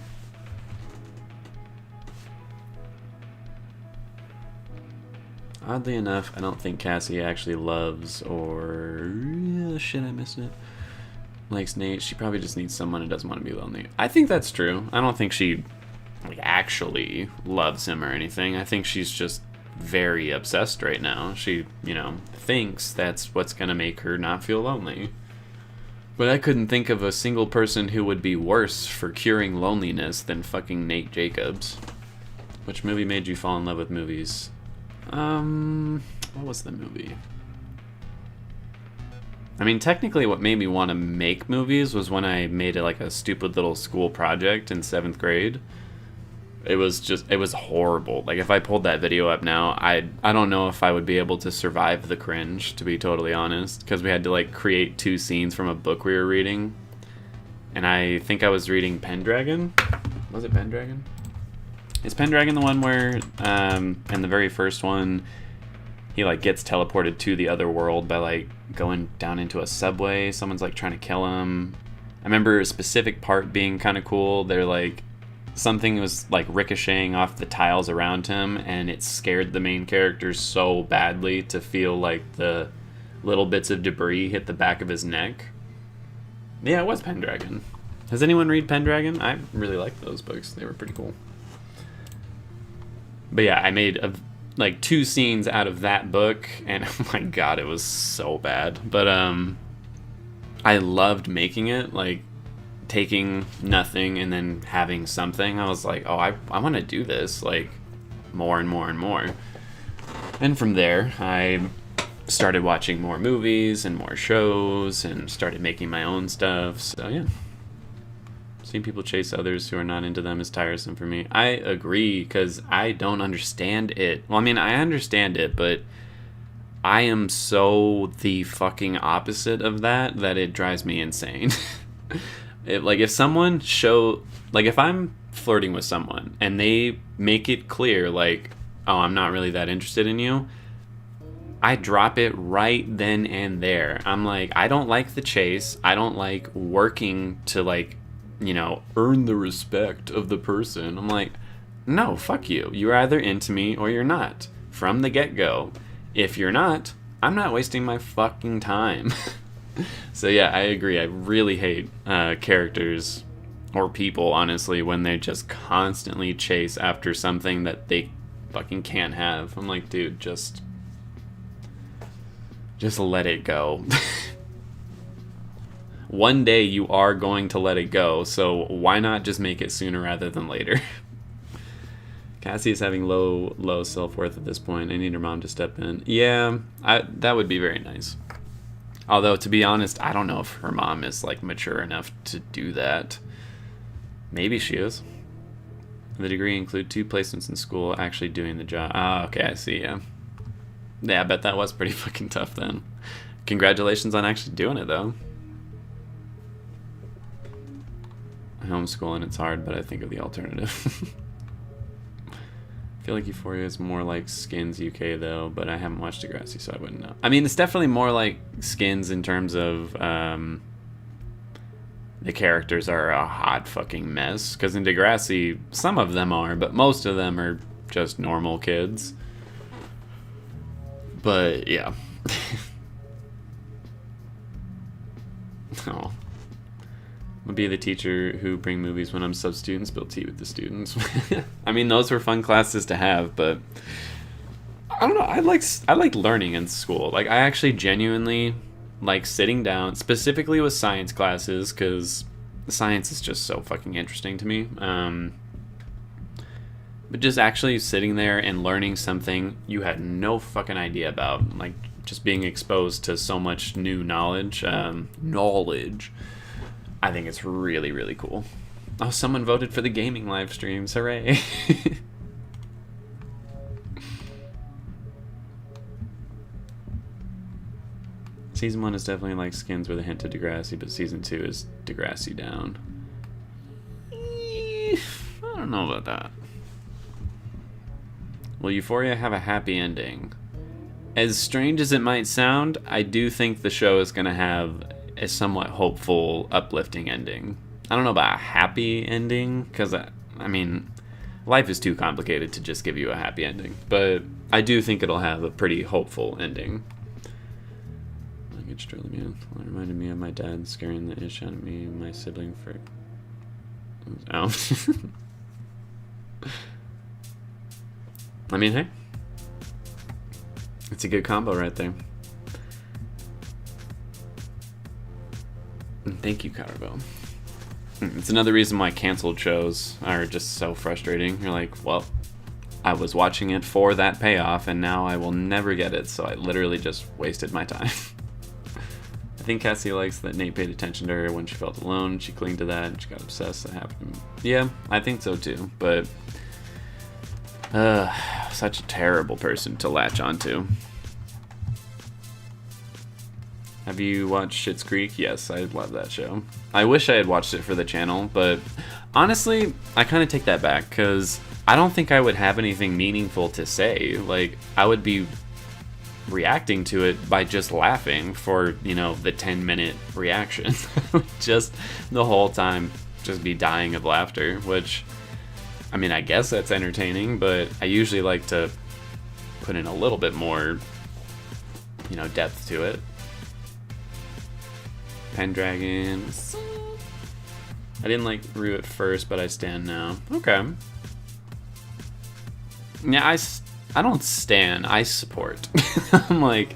Oddly enough, I don't think Cassie actually loves or... shit, I missed it. Likes Nate. She probably just needs someone who doesn't want to be lonely. I think that's true. I don't think she like actually loves him or anything. I think she's just very obsessed right now. She, you know, thinks that's what's gonna make her not feel lonely. But I couldn't think of a single person who would be worse for curing loneliness than fucking Nate Jacobs. Which movie made you fall in love with movies? What was the movie? I mean, technically what made me want to make movies was when I made it like a stupid little school project in 7th grade. It was horrible. Like, if I pulled that video up now, I don't know if I would be able to survive the cringe, to be totally honest, because we had to like create 2 scenes from a book we were reading. And I think I was reading Pendragon. Was it Pendragon? Is Pendragon the one where, in the very first one, he like gets teleported to the other world by like going down into a subway? Someone's like trying to kill him. I remember a specific part being kind of cool. They're like, something was like ricocheting off the tiles around him, and it scared the main character so badly to feel like the little bits of debris hit the back of his neck. Yeah, it was Pendragon. Has anyone read Pendragon? I really liked those books. They were pretty cool. But yeah, I made like 2 scenes out of that book, and oh my god, it was so bad. But I loved making it, like taking nothing and then having something. I was like, oh, I want to do this, like, more and more and more. And from there, I started watching more movies and more shows and started making my own stuff. So yeah. Seeing people chase others who are not into them is tiresome for me. I agree, because I don't understand it. Well, I mean, I understand it, but I am so the fucking opposite of that it drives me insane. Like, if someone like, if I'm flirting with someone and they make it clear, like, oh, I'm not really that interested in you, I drop it right then and there. I'm like, I don't like the chase. I don't like working to, like, you know, earn the respect of the person. I'm like, no, fuck you. You're either into me or you're not. From the get-go. If you're not, I'm not wasting my fucking time. So yeah, I agree. I really hate characters or people, honestly, when they just constantly chase after something that they fucking can't have. I'm like, dude, just let it go. One day you are going to let it go, so why not just make it sooner rather than later? Cassie is having low self-worth at this point. I need her mom to step in. Yeah, that would be very nice. Although, to be honest, I don't know if her mom is, like, mature enough to do that. Maybe she is. The degree include 2 placements in school, actually doing the job. Ah, okay, I see, yeah. Yeah, I bet that was pretty fucking tough then. Congratulations on actually doing it, though. I homeschool and it's hard, but I think of the alternative. I feel like Euphoria is more like Skins UK, though, but I haven't watched Degrassi, so I wouldn't know. I mean, it's definitely more like Skins in terms of the characters are a hot fucking mess. Because in Degrassi, some of them are, but most of them are just normal kids. But, yeah. Oh. I'll be the teacher who bring movies when I'm sub-students, spill tea with the students. I mean, those were fun classes to have, but I don't know. I like learning in school. Like, I actually genuinely like sitting down, specifically with science classes, because science is just so fucking interesting to me. But just actually sitting there and learning something you had no fucking idea about, like just being exposed to so much new knowledge. I think it's really, really cool. Oh, someone voted for the gaming live streams. Hooray. Season 1 is definitely like Skins with a hint of Degrassi, but Season 2 is Degrassi down. I don't know about that. Will Euphoria have a happy ending? As strange as it might sound, I do think the show is going to have a somewhat hopeful, uplifting ending. I don't know about a happy ending, because, I mean, life is too complicated to just give you a happy ending. But I do think it'll have a pretty hopeful ending. Language truly man. Well, it reminded me of my dad scaring the ish out of me and my sibling for... Oh. I mean, hey. It's a good combo right there. And thank you, Carbo. It's another reason why canceled shows are just so frustrating. You're like, well, I was watching it for that payoff, and now I will never get it, so I literally just wasted my time. I think Cassie likes that Nate paid attention to her when she felt alone. She clung to that, and she got obsessed. That happened. Yeah, I think so too, but... such a terrible person to latch onto. Have you watched Schitt's Creek? Yes, I love that show. I wish I had watched it for the channel, but honestly, I kind of take that back, because I don't think I would have anything meaningful to say. Like, I would be reacting to it by just laughing for, you know, the 10-minute reaction. Just the whole time, just be dying of laughter, which... I mean, I guess that's entertaining, but I usually like to put in a little bit more, you know, depth to it. Pendragon. I didn't like Rue at first, but I stand now. Okay. Yeah, I don't stand. I support. I'm like,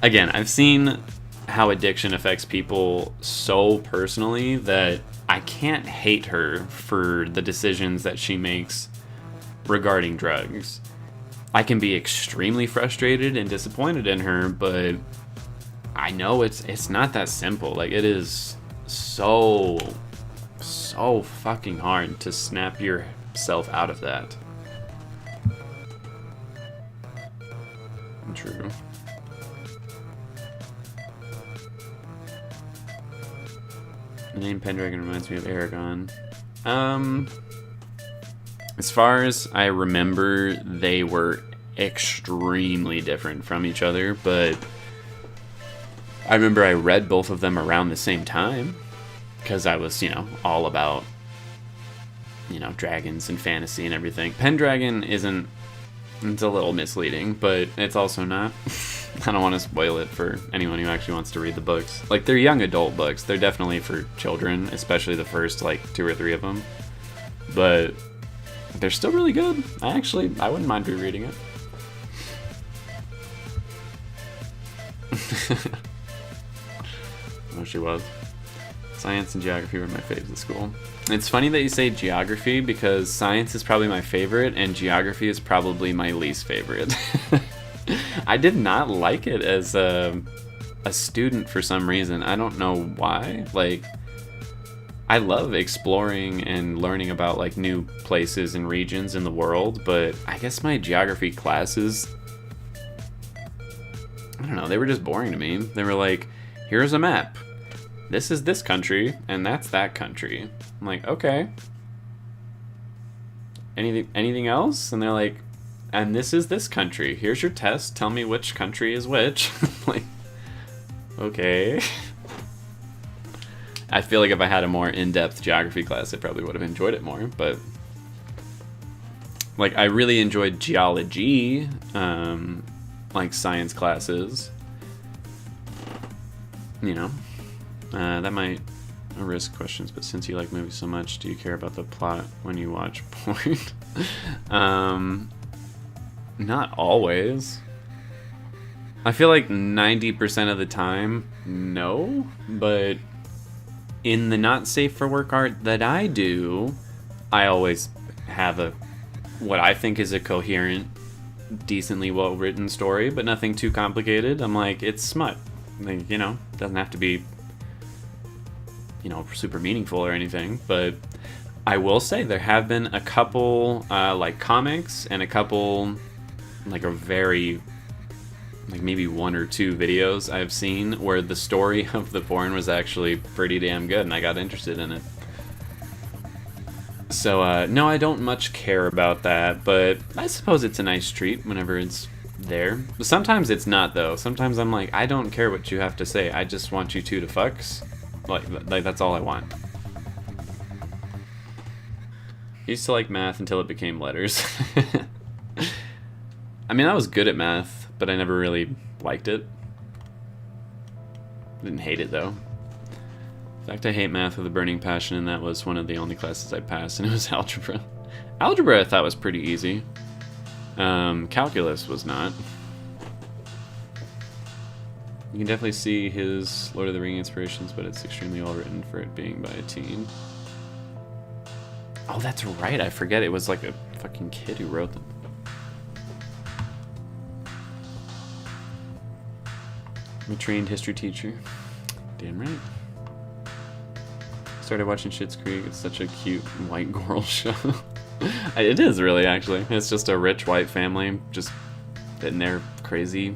again, I've seen how addiction affects people so personally that I can't hate her for the decisions that she makes regarding drugs. I can be extremely frustrated and disappointed in her, but I know it's not that simple. Like, it is so fucking hard to snap yourself out of that. True. The name Pendragon reminds me of Aragon. As far as I remember, they were extremely different from each other, but I remember I read both of them around the same time, because I was, you know, all about, you know, dragons and fantasy and everything. Pendragon isn't, it's a little misleading, but it's also not. I don't want to spoil it for anyone who actually wants to read the books. Like, they're young adult books. They're definitely for children, especially the first, like, 2 or 3 of them. But they're still really good. I wouldn't mind rereading it. Oh, she was. Science and geography were my faves at school. It's funny that you say geography, because science is probably my favorite, and geography is probably my least favorite. I did not like it as a student for some reason. I don't know why. Like, I love exploring and learning about, like, new places and regions in the world, but I guess my geography classes, I don't know, they were just boring to me. They were like, here's a map. This is this country, and that's that country. I'm like, okay. Anything else? And they're like, and this is this country. Here's your test. Tell me which country is which. Like, okay. I feel like if I had a more in-depth geography class, I probably would have enjoyed it more. But, like, I really enjoyed geology, like science classes. You know, that might risk questions, but since you like movies so much, do you care about the plot when you watch porn? Not always. I feel like 90% of the time, no. But in the not safe for work art that I do, I always have what I think is a coherent, decently well written story, but nothing too complicated. I'm like, it's smut. Like, you know, it doesn't have to be, you know, super meaningful or anything. But I will say there have been a couple like comics and a couple, like, a very, like, maybe 1 or 2 videos I've seen where the story of the porn was actually pretty damn good, and I got interested in it. So, no, I don't much care about that, but I suppose it's a nice treat whenever it's there. But sometimes it's not, though. Sometimes I'm like, I don't care what you have to say. I just want you two to fucks. Like that's all I want. I used to like math until it became letters. I mean, I was good at math, but I never really liked it. Didn't hate it, though. In fact, I hate math with a burning passion, and that was one of the only classes I passed, and it was algebra. Algebra I thought was pretty easy. Calculus was not. You can definitely see his Lord of the Rings inspirations, but it's extremely well written for it being by a teen. Oh, that's right, I forget it was like a fucking kid who wrote them. I'm a trained history teacher. Damn right. Started watching Schitt's Creek. It's such a cute white girl show. It is really, actually. It's just a rich white family just in their crazy,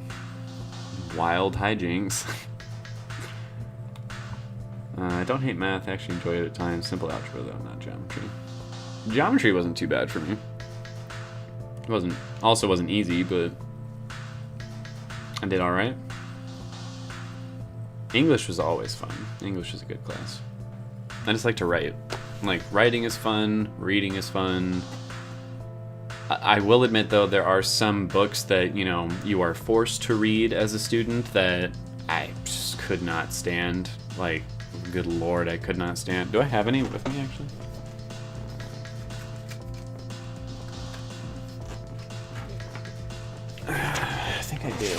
wild hijinks. I don't hate math. I actually enjoy it at times. Simple algebra, though, not geometry. Geometry wasn't too bad for me. It wasn't easy, but I did all right. English was always fun. English is a good class. I just like to write. Like, writing is fun, reading is fun. I will admit, though, there are some books that, you know, you are forced to read as a student that I just could not stand. Like, good lord, I could not stand. Do I have any with me, actually? I think I do.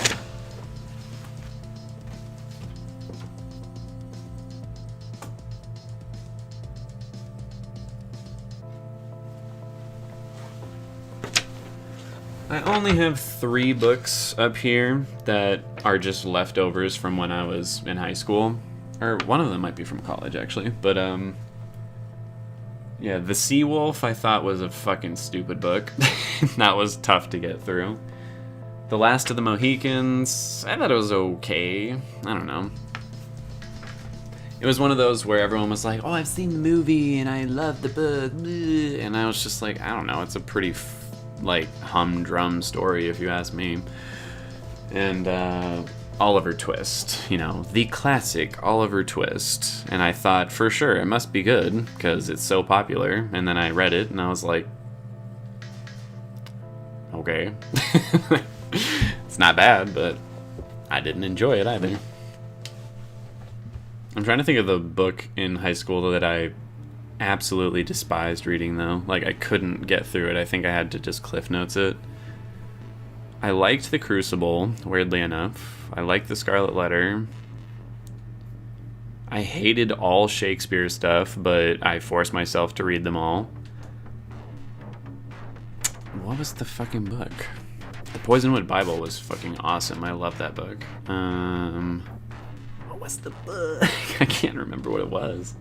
I only have 3 books up here that are just leftovers from when I was in high school. Or one of them might be from college, actually. But, yeah, The Sea Wolf I thought was a fucking stupid book. That was tough to get through. The Last of the Mohicans, I thought it was okay. I don't know. It was one of those where everyone was like, oh, I've seen the movie and I love the book. And I was just like, I don't know, it's a pretty like humdrum story if you ask me. And Oliver Twist, you know, the classic Oliver Twist, and I thought for sure it must be good because it's so popular, and then I read it and I was like, okay. It's not bad, but I didn't enjoy it either. I'm trying to think of the book in high school that I absolutely despised reading, though. Like, I couldn't get through it. I think I had to just Cliff Notes it. I liked The Crucible, weirdly enough. I liked The Scarlet Letter. I hated all Shakespeare stuff, but I forced myself to read them all. What was the fucking book? The Poisonwood Bible was fucking awesome. I love that book. What was the book? I can't remember what it was.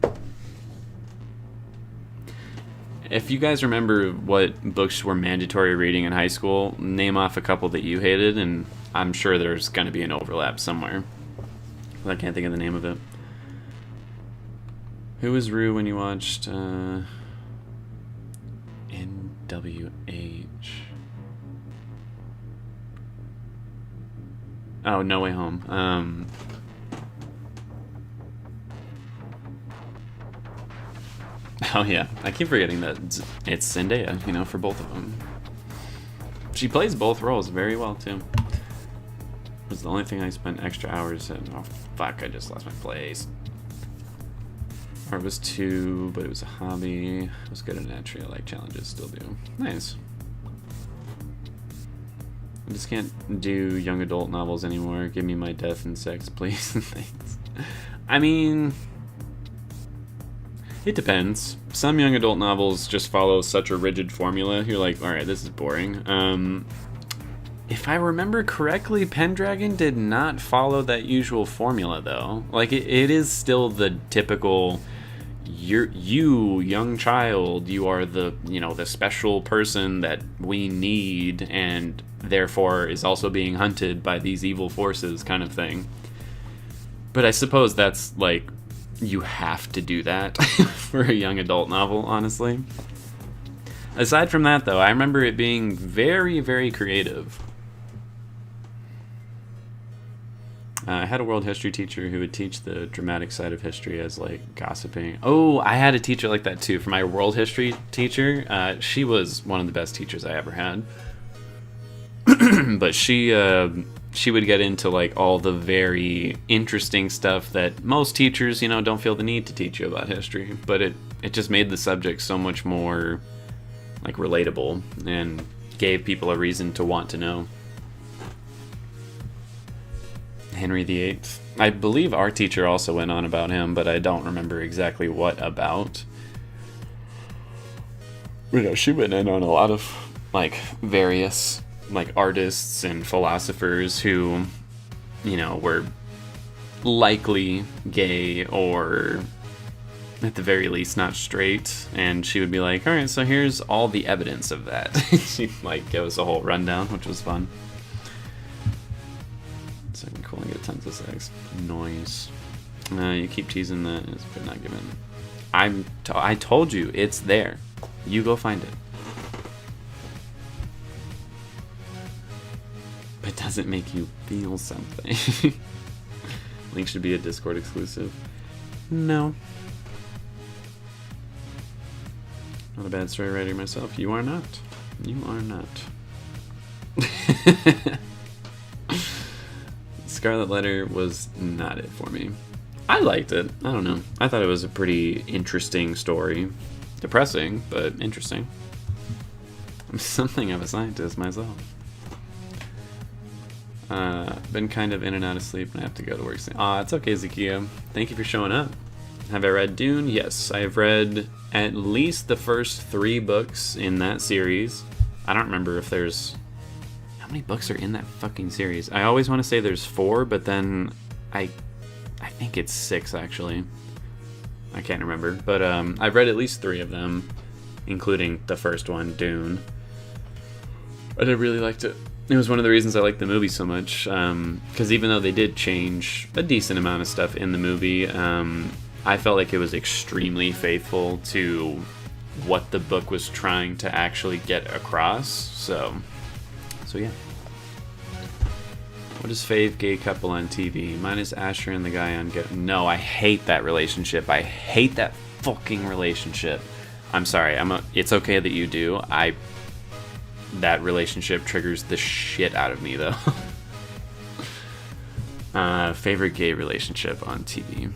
If you guys remember what books were mandatory reading in high school, name off a couple that you hated, and I'm sure there's going to be an overlap somewhere. But I can't think of the name of it. Who was Rue when you watched NWH? Oh, No Way Home. Oh yeah, I keep forgetting that it's Zendaya, you know, for both of them. She plays both roles very well, too. It was the only thing I spent extra hours in. Oh fuck, I just lost my place. Or it was 2, but it was a hobby. I was good at entry, I like challenges, still do. Nice. I just can't do young adult novels anymore. Give me my death and sex, please. Thanks. I mean, it depends. Some young adult novels just follow such a rigid formula. You're like, alright, this is boring. If I remember correctly, Pendragon did not follow that usual formula, though. Like, it is still the typical, you, young child, you are the, you know, the special person that we need, and therefore is also being hunted by these evil forces kind of thing. But I suppose that's, like, you have to do that for a young adult novel, honestly. Aside from that, though, I remember it being very, very creative. I had a world history teacher who would teach the dramatic side of history as, like, gossiping. Oh, I had a teacher like that, too. For my world history teacher, she was one of the best teachers I ever had. But she would get into, like, all the very interesting stuff that most teachers, you know, don't feel the need to teach you about history. But it just made the subject so much more, like, relatable and gave people a reason to want to know. Henry VIII. I believe our teacher also went on about him, but I don't remember exactly what about. You know, she went in on a lot of, like, various, like, artists and philosophers who, you know, were likely gay or at the very least not straight, and she would be like, all right, so here's all the evidence of that. She'd, like, give us a whole rundown, which was fun. Second cool, I get tons of sex. Noise. You keep teasing that, but not given. I told you, it's there. You go find it. But does it make you feel something? Link should be a Discord exclusive. No. Not a bad story writer myself. You are not. You are not. Scarlet Letter was not it for me. I liked it. I don't know. I thought it was a pretty interesting story. Depressing, but interesting. I'm something of a scientist myself. Been kind of in and out of sleep and I have to go to work soon. It's okay, Zakia. Thank you for showing up. Have I read Dune? Yes, I have read at least the first 3 books in that series. I don't remember if there's... How many books are in that fucking series? I always want to say there's 4, but then I think it's 6, actually. I can't remember. But I've read at least 3 of them, including the first one, Dune. And I really liked it. It was one of the reasons I liked the movie so much, because even though they did change a decent amount of stuff in the movie, I felt like it was extremely faithful to what the book was trying to actually get across. So yeah. What is fave gay couple on TV? Mine is Asher and the guy on No, I hate that relationship. I hate that fucking relationship. I'm sorry. It's okay that you do. That relationship triggers the shit out of me, though. Favorite gay relationship on TV?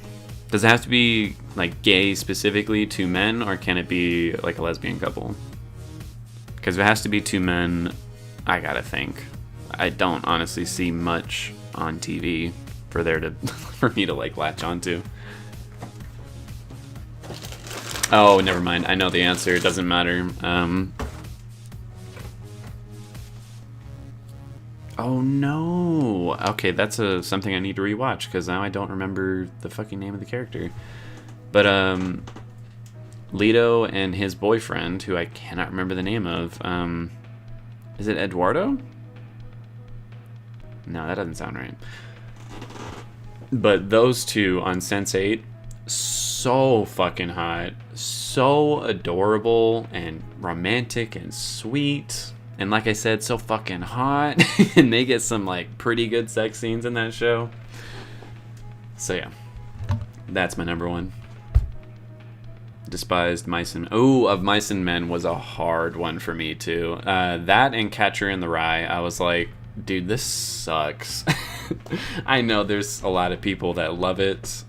Does it have to be, like, gay specifically to men, or can it be, like, a lesbian couple? Because if it has to be 2 men, I gotta think. I don't honestly see much on TV for me to, like, latch onto. Oh, never mind. I know the answer. It doesn't matter. Oh no! Okay, that's something I need to rewatch, because now I don't remember the fucking name of the character. But, Leto and his boyfriend, who I cannot remember the name of, is it Eduardo? No, that doesn't sound right. But those two on Sense8, so fucking hot, so adorable, and romantic, and sweet. And like I said, so fucking hot. And they get some, like, pretty good sex scenes in that show. So yeah, that's my number 1. Despised Mice and... Oh, of Mice and Men was a hard one for me, too. That and Catcher in the Rye, I was like, dude, this sucks. I know there's a lot of people that love it.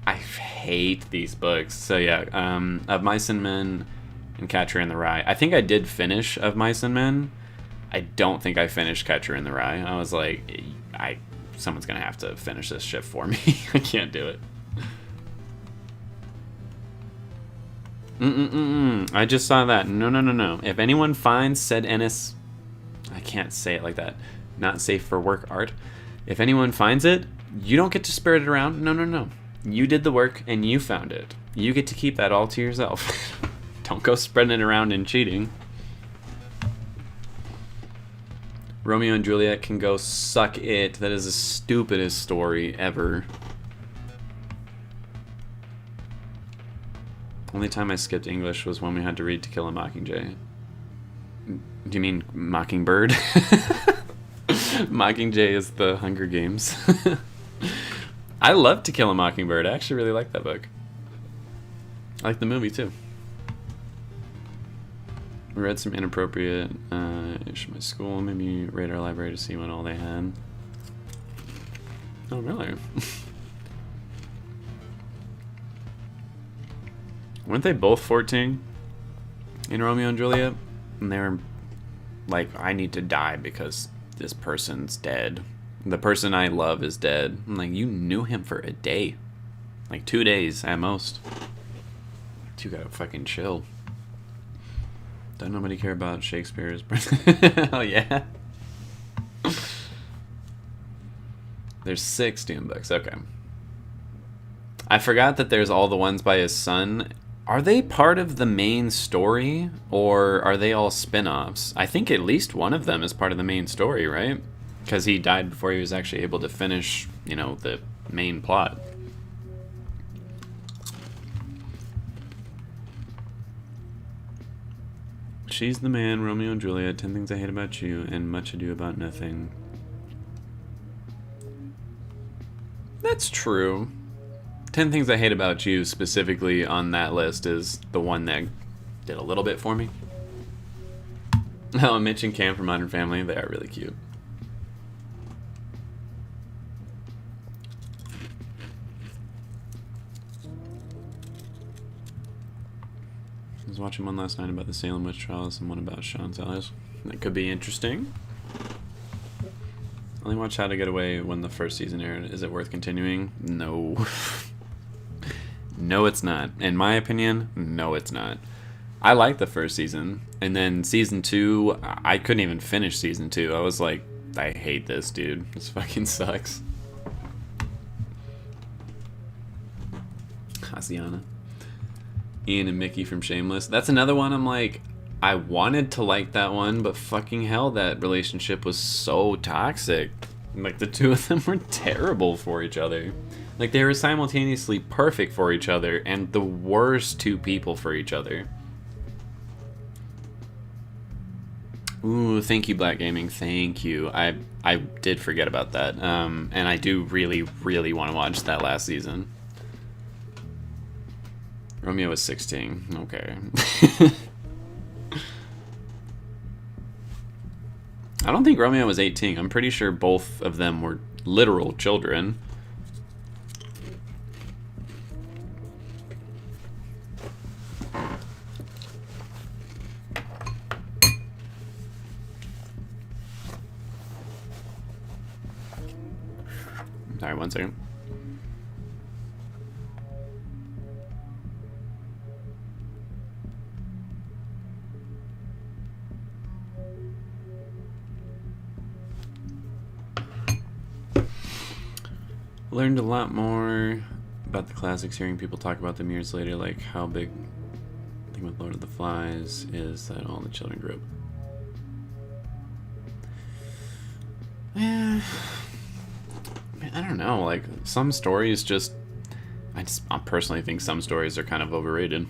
I hate these books. So yeah, of Mice and Men... and Catcher in the Rye. I think I did finish Of Mice and Men. I don't think I finished Catcher in the Rye. I was like, someone's gonna have to finish this shit for me. I can't do it. I just saw that. No. If anyone finds said NS... I can't say it like that. Not safe for work art. If anyone finds it, you don't get to spread it around. No. You did the work and you found it. You get to keep that all to yourself. Don't go spreading it around and cheating. Romeo and Juliet can go suck it. That is the stupidest story ever. Only time I skipped English was when we had to read To Kill a Mockingjay. Do you mean Mockingbird? Mockingjay is the Hunger Games. I love To Kill a Mockingbird. I actually really like that book. I like the movie too. We read some inappropriate ish at my school. Maybe raid our library to see what all they had. Oh, really? Weren't they both 14 in Romeo and Juliet? And they were like, I need to die because this person's dead. The person I love is dead. I'm like, you knew him for a day. Like 2 days at most. You gotta fucking chill. Don't nobody care about Shakespeare's... Oh, yeah? There's 6 Dune books. Okay. I forgot that there's all the ones by his son. Are they part of the main story, or are they all spin-offs? I think at least one of them is part of the main story, right? Because he died before he was actually able to finish, you know, the main plot. She's the Man, Romeo and Juliet, 10 Things I Hate About You, and Much Ado About Nothing. That's true. 10 Things I Hate About You specifically on that list is the one that did a little bit for me. Oh, Mitch and Cam from Modern Family, they are really cute. I was watching one last night about the Salem witch trials and one about Sean Sellers. That could be interesting. Only watched How to Get Away when the first season aired. Is it worth continuing? No. No, it's not. In my opinion, no, it's not. I liked the first season, and then season 2, I couldn't even finish season 2. I was like, I hate this, dude. This fucking sucks. Hasiana. Ian and Mickey from Shameless. That's another one I'm like, I wanted to like that one, but fucking hell, that relationship was so toxic. Like, the two of them were terrible for each other. Like, they were simultaneously perfect for each other and the worst two people for each other. Ooh, thank you, Black Gaming. Thank you. I did forget about that. And I do really, really want to watch that last season. Romeo was 16. Okay. I don't think Romeo was 18. I'm pretty sure both of them were literal children. Sorry, 1 second. Learned a lot more about the classics hearing people talk about them years later, like how big the thing with Lord of the Flies is that all the children grew up. Yeah. I don't know, like, some stories just... I personally think some stories are kind of overrated.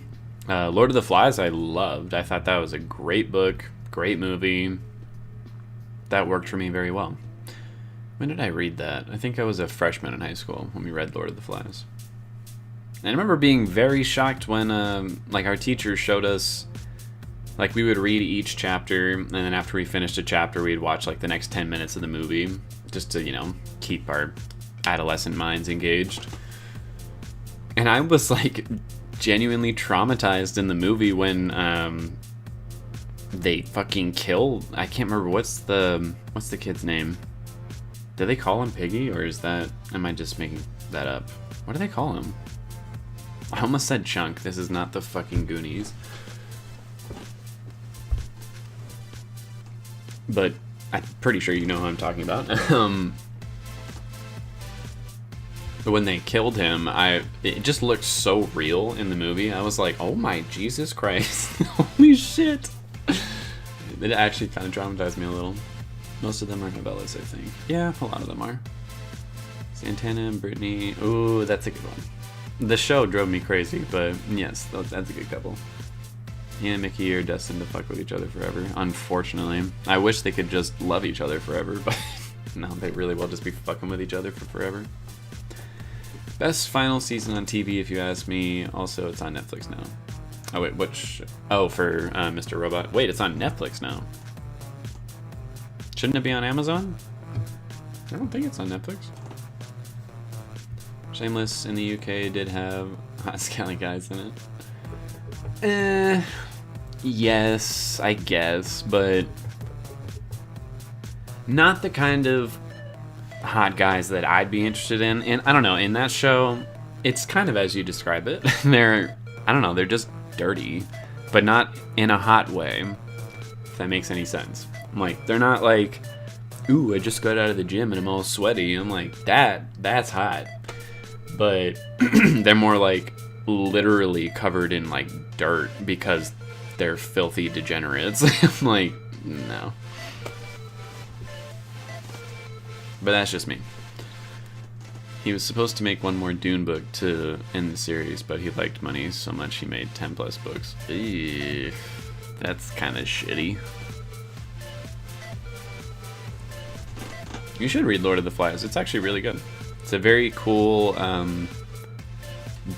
Lord of the Flies I loved. I thought that was a great book, great movie. That worked for me very well. When did I read that? I think I was a freshman in high school when we read Lord of the Flies. And I remember being very shocked when, like, our teacher showed us... Like, we would read each chapter, and then after we finished a chapter, we'd watch, like, the next 10 minutes of the movie. Just to, you know, keep our adolescent minds engaged. And I was, like, genuinely traumatized in the movie when they fucking kill... I can't remember, what's the kid's name? Do they call him Piggy, or is that... Am I just making that up? What do they call him? I almost said Chunk. This is not the fucking Goonies. But I'm pretty sure you know who I'm talking about. But when they killed him, it just looked so real in the movie. I was like, oh my Jesus Christ. Holy shit. It actually kind of traumatized me a little. Most of them are novellas, I think. Yeah, a lot of them are. Santana and Brittany. Ooh, that's a good one. The show drove me crazy, but yes, that's a good couple. He and Mickey are destined to fuck with each other forever, unfortunately. I wish they could just love each other forever, but no, they really will just be fucking with each other for forever. Best final season on TV, if you ask me. Also, it's on Netflix now. Oh, wait, which... Oh, for Mr. Robot. Wait, it's on Netflix now. Shouldn't it be on Amazon? I don't think it's on Netflix. Shameless in the UK did have Hot Scally Guys in it. Yes, I guess, but not the kind of hot guys that I'd be interested in. And I don't know, in that show, it's kind of as you describe it. They're, I don't know, they're just dirty, but not in a hot way, if that makes any sense. Like, they're not like, ooh, I just got out of the gym and I'm all sweaty. I'm like, that's hot. But they're more like literally covered in like dirt because they're filthy degenerates. I'm like, no. But that's just me. He was supposed to make one more Dune book to end the series, but he liked money so much he made 10 plus books. Eesh, that's kind of shitty. You should read Lord of the Flies. It's actually really good. It's a very cool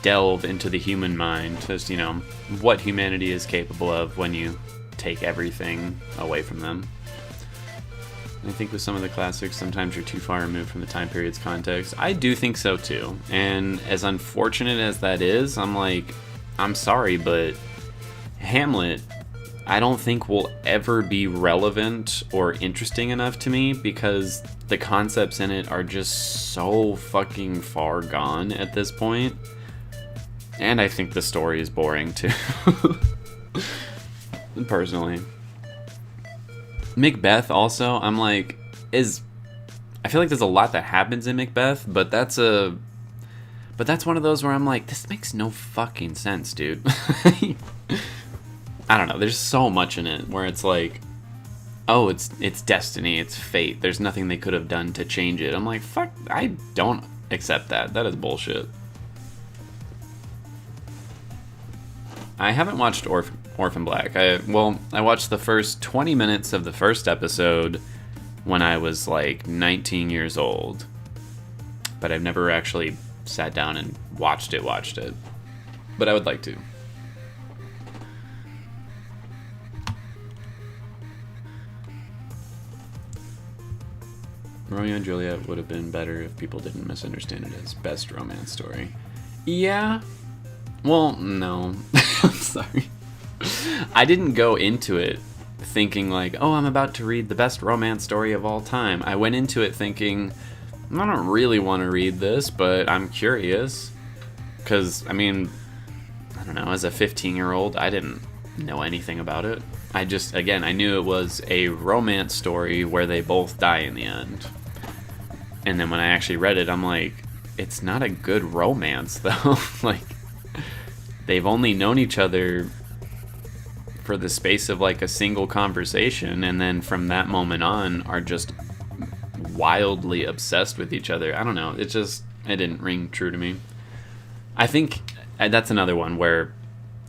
delve into the human mind, just, you know, what humanity is capable of when you take everything away from them. I think with some of the classics, sometimes you're too far removed from the time period's context. I do think so too. And as unfortunate as that is, I'm like, I'm sorry, but Hamlet, I don't think will ever be relevant or interesting enough to me because the concepts in it are just so fucking far gone at this point. And I think the story is boring too. Personally. Macbeth also, I'm like, I feel like there's a lot that happens in Macbeth, but that's one of those where I'm like, this makes no fucking sense, dude. I don't know, there's so much in it where it's like, oh, it's destiny, it's fate, there's nothing they could have done to change it. I'm like, fuck, I don't accept that. That is bullshit. I haven't watched Orphan Black. I watched the first 20 minutes of the first episode when I was like 19 years old. But I've never actually sat down and watched it. But I would like to. Romeo and Juliet would have been better if people didn't misunderstand it as best romance story. Yeah. Well, no. I'm sorry. I didn't go into it thinking like, oh, I'm about to read the best romance story of all time. I went into it thinking, I don't really want to read this, but I'm curious. Because, I mean, I don't know, as a 15-year-old, I didn't know anything about it. I just, again, I knew it was a romance story where they both die in the end. And then when I actually read it, I'm like, it's not a good romance, though. Like, they've only known each other for the space of like a single conversation, and then from that moment on are just wildly obsessed with each other. I don't know, it didn't ring true to me. I think that's another one where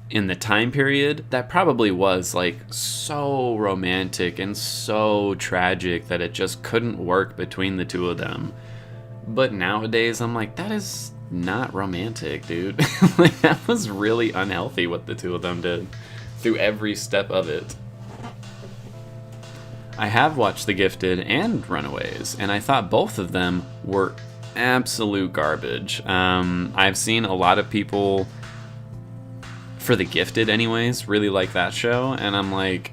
in the time period that probably was like so romantic and so tragic that it just couldn't work between the two of them. But nowadays I'm like, that is not romantic, dude. Like, that was really unhealthy what the two of them did through every step of it. I have watched The Gifted and Runaways, and I thought both of them were absolute garbage. I've seen a lot of people, for The Gifted anyways, really like that show, and I'm like,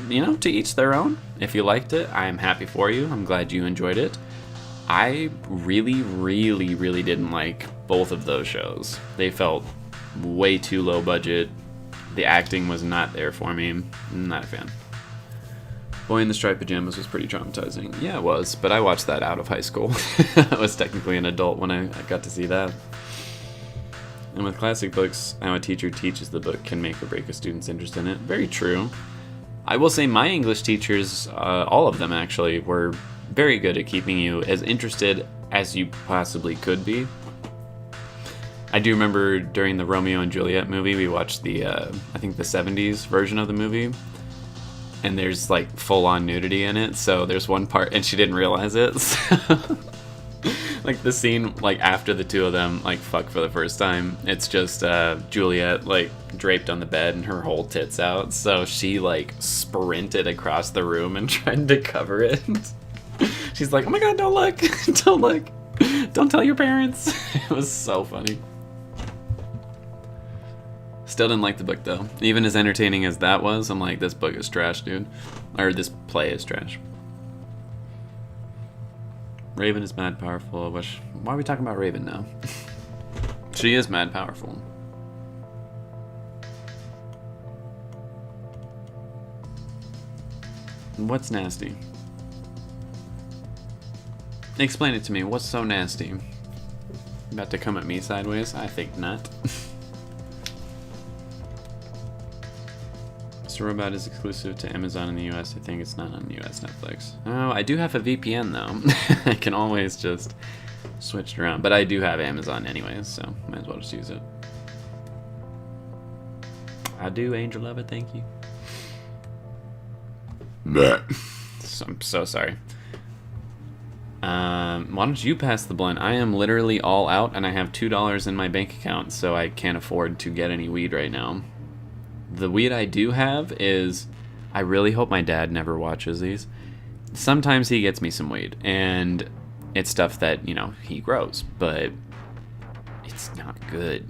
you know, to each their own. If you liked it, I am happy for you. I'm glad you enjoyed it. I really, really, really didn't like both of those shows. They felt way too low budget. The acting was not there for me. I'm not a fan. Boy in the Striped Pajamas was pretty traumatizing. Yeah, it was, but I watched that out of high school. I was technically an adult when I got to see that. And with classic books, how a teacher teaches the book can make or break a student's interest in it. Very true. I will say my English teachers, all of them actually, were very good at keeping you as interested as you possibly could be. I do remember during the Romeo and Juliet movie, we watched the, I think the 70s version of the movie. And there's like full-on nudity in it, so there's one part, and she didn't realize it. So, like the scene, like after the two of them like fuck for the first time, it's just Juliet like draped on the bed and her whole tits out. So she like sprinted across the room and tried to cover it. She's like, "Oh my god, don't look, don't look, don't tell your parents." It was so funny. Still didn't like the book though. Even as entertaining as that was, I'm like, this book is trash, dude. Or this play is trash. Raven is mad powerful. Why are we talking about Raven now? She is mad powerful. What's nasty? Explain it to me. What's so nasty? About to come at me sideways? I think not. Mr. Robot is exclusive to Amazon in the US. I think it's not on US Netflix. Oh, I do have a VPN though. I can always just switch it around. But I do have Amazon anyways, so might as well just use it. I do, Angel Lover, thank you. So, I'm so sorry. Why don't you pass the blunt? I am literally all out and I have $2 in my bank account, so I can't afford to get any weed right now. The weed I do have is, I really hope my dad never watches these. Sometimes he gets me some weed, and it's stuff that, you know, he grows, but it's not good.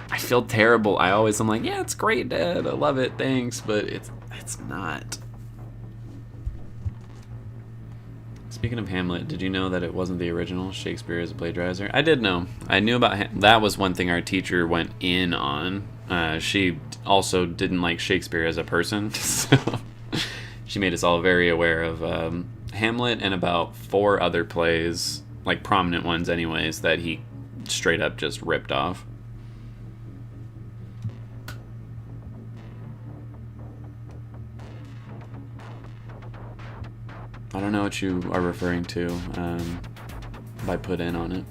I feel terrible. I'm like, yeah, it's great, Dad. I love it, thanks, but it's not. Speaking of Hamlet, did you know that it wasn't the original? Shakespeare is a plagiarizer. I did know. I knew about that. Was one thing our teacher went in on. She also didn't like Shakespeare as a person, so she made us all very aware of Hamlet and about 4 other plays, like prominent ones anyways, that he straight up just ripped off. I don't know what you are referring to by put in on it.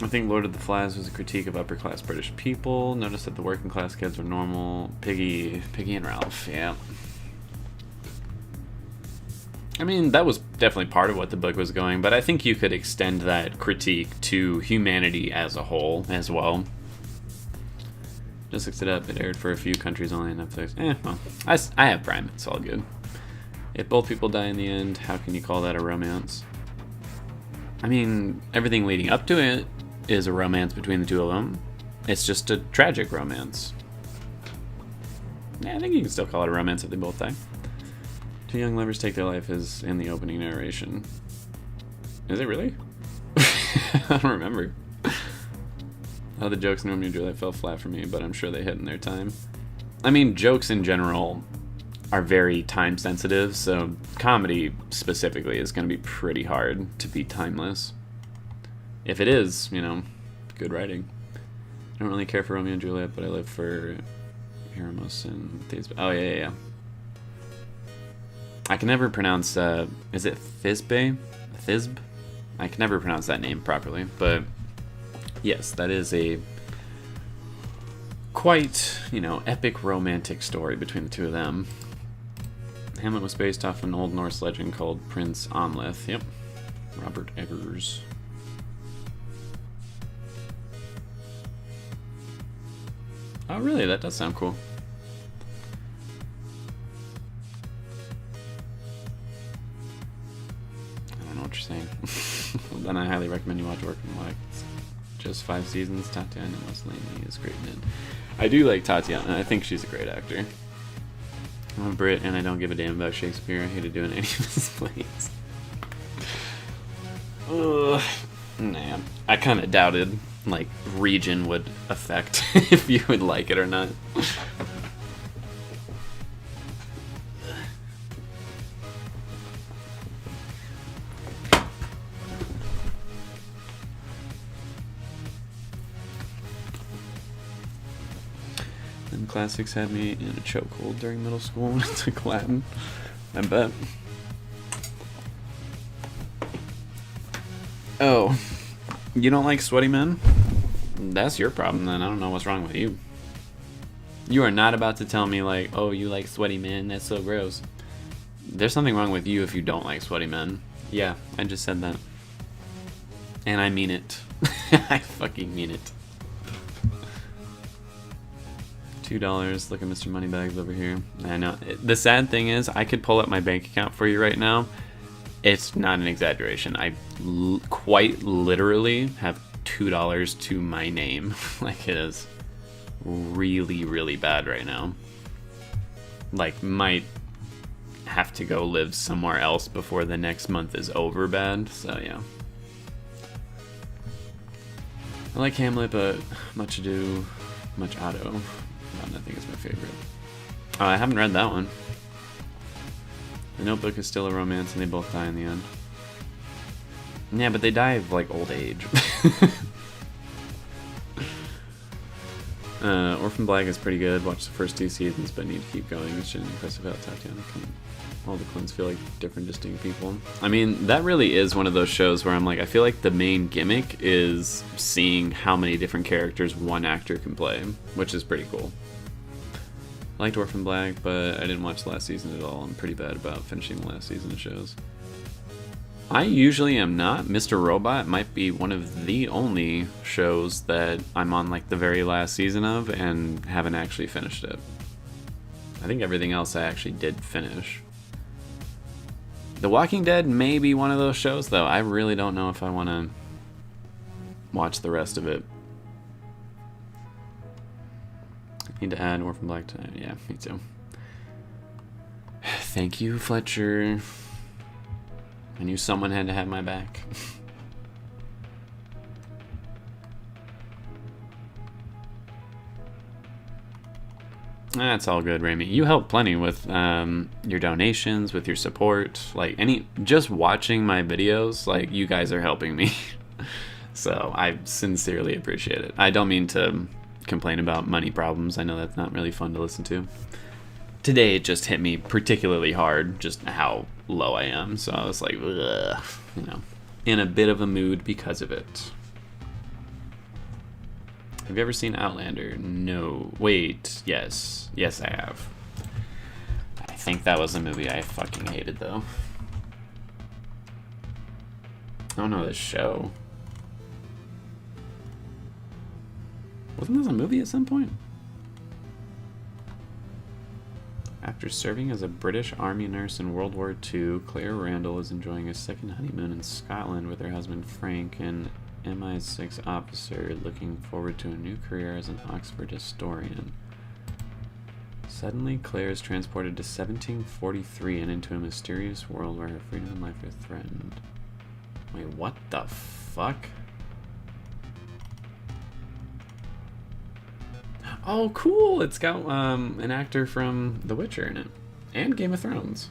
I think Lord of the Flies was a critique of upper-class British people. Notice that the working-class kids were normal. Piggy and Ralph, yeah. I mean, that was definitely part of what the book was going, but I think you could extend that critique to humanity as a whole as well. Just looked it up. It aired for a few countries only on Netflix. Well, I have Prime. It's all good. If both people die in the end, how can you call that a romance? I mean, everything leading up to it is a romance between the two of them. It's just a tragic romance. Yeah, I think you can still call it a romance if they both die. 2 young lovers take their life as in the opening narration. Is it really? I don't remember. The jokes in Romeo and Juliet fell flat for me, but I'm sure they hit in their time. I mean, jokes in general are very time sensitive, so comedy specifically is going to be pretty hard to be timeless. If it is, you know, good writing. I don't really care for Romeo and Juliet, but I live for Erasmus and Thisbe. Oh, yeah. I can never pronounce, is it Thisbe? Thisbe? I can never pronounce that name properly, but yes, that is a quite, you know, epic romantic story between the two of them. Hamlet was based off an Old Norse legend called Prince Onlith. Yep. Robert Eggers. Oh, really? That does sound cool. I don't know what you're saying. Then I highly recommend you watch Orphan Black. It's just 5 seasons. Tatiana Maslany is great in it. I do like Tatiana. I think she's a great actor. I'm a Brit and I don't give a damn about Shakespeare. I hated doing any of his plays. Man, I kind of doubted like region would affect if you would like it or not. And classics had me in a chokehold during middle school when I took Latin. I bet. Oh, you don't like sweaty men? That's your problem then. I don't know what's wrong with you. You are not about to tell me like, oh, you like sweaty men, that's so gross. There's something wrong with you if you don't like sweaty men. Yeah, I just said that. And I mean it. I fucking mean it. $2. Look at Mr. Moneybags over here. I know. The sad thing is, I could pull up my bank account for you right now. It's not an exaggeration. I quite literally have $2 to my name. Like, it is really, really bad right now. Like, might have to go live somewhere else before the next month is over bad. So, yeah. I like Hamlet, but Much Ado, Much Ado. I think it's my favorite. Oh, I haven't read that one. The Notebook is still a romance, and they both die in the end. Yeah, but they die of, like, old age. Orphan Black is pretty good. Watch the first 2 seasons, but need to keep going. It's just impressive how Titanic and all the clones feel like different, distinct people. I mean, that really is one of those shows where I'm like, I feel like the main gimmick is seeing how many different characters one actor can play, which is pretty cool. I liked Orphan Black, but I didn't watch the last season at all. I'm pretty bad about finishing the last season of shows. I usually am not. Mr. Robot might be one of the only shows that I'm on like the very last season of and haven't actually finished it. I think everything else I actually did finish. The Walking Dead may be one of those shows, though. I really don't know if I want to watch the rest of it. Need to add Orphan Black to... Yeah, me too. Thank you, Fletcher. I knew someone had to have my back. That's all good, Rami. You help plenty with your donations, with your support. Like, just watching my videos, like, you guys are helping me. So I sincerely appreciate it. I don't mean to complain about money problems. I know that's not really fun to listen to. Today it just hit me particularly hard, just how low I am. So I was like, ugh, you know, in a bit of a mood because of it. Have you ever seen Outlander? No. Wait. Yes. Yes, I have. I think that was a movie I fucking hated, though. Oh no, this show. Wasn't this a movie at some point? After serving as a British Army nurse in World War II, Claire Randall is enjoying a second honeymoon in Scotland with her husband Frank, an MI6 officer looking forward to a new career as an Oxford historian. Suddenly, Claire is transported to 1743 and into a mysterious world where her freedom and life are threatened. Wait, what the fuck? Oh, cool! It's got an actor from The Witcher in it. And Game of Thrones.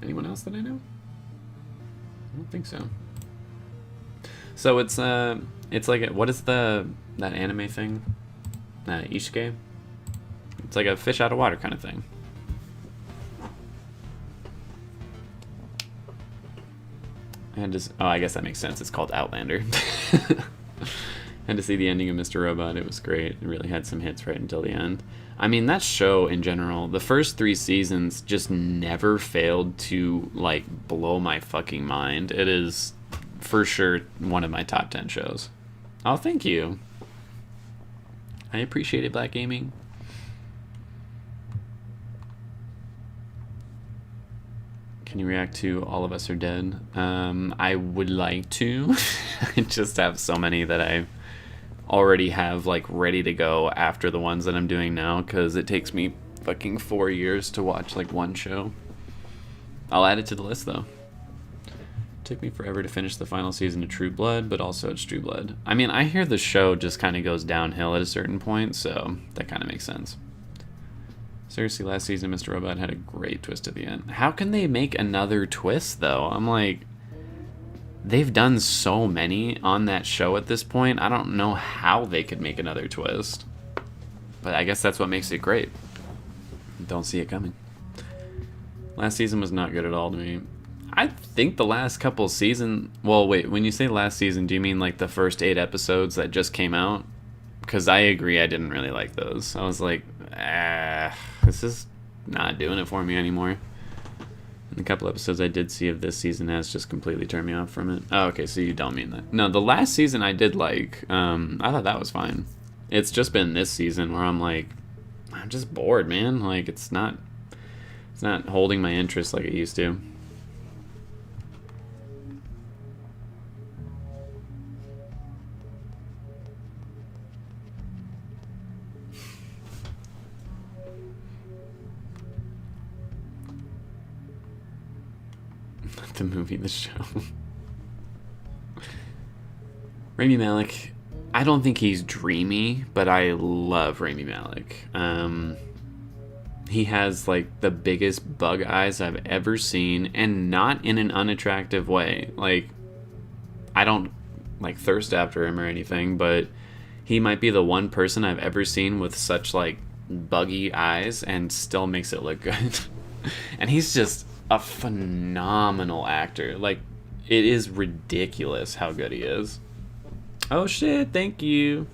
Anyone else that I know? I don't think so. So it's like what is that anime thing? Ishike? It's like a fish out of water kind of thing. I guess that makes sense. It's called Outlander. Had to see the ending of Mr. Robot. It was great. It really had some hits right until the end. I mean, that show in general, the first 3 seasons just never failed to, like, blow my fucking mind. It is, for sure, one of my top 10 shows. Oh, thank you. I appreciate it, Black Gaming. Can you react to All of Us Are Dead? I would like to. I just have so many that I already have like ready to go after the ones that I'm doing now, because it takes me fucking 4 years to watch like one show. I'll add it to the list though. Took me forever to finish the final season of True Blood, but also it's True Blood. I mean, I hear the show just kind of goes downhill at a certain point, so that kind of makes sense. Seriously, last season Mr. Robot had a great twist at the end. How can they make another twist though? I'm like, they've done so many on that show at this point. I don't know how they could make another twist. But I guess that's what makes it great. Don't see it coming. Last season was not good at all to me. I think the last couple season. Well, wait. When you say last season, do you mean like the first 8 episodes that just came out? Because I agree, I didn't really like those. I was like, this is not doing it for me anymore. And a couple episodes I did see of this season has just completely turned me off from it. Oh, okay, so you don't mean that. No, the last season I did like. I thought that was fine. It's just been this season where I'm like, I'm just bored, man. Like it's not holding my interest like it used to. The movie, the show. Rami Malek, I don't think he's dreamy, but I love Rami Malek. He has like the biggest bug eyes I've ever seen, and not in an unattractive way. Like, I don't like thirst after him or anything, but he might be the one person I've ever seen with such like buggy eyes and still makes it look good. And he's just a phenomenal actor. Like, it is ridiculous how good he is. Oh shit, thank you.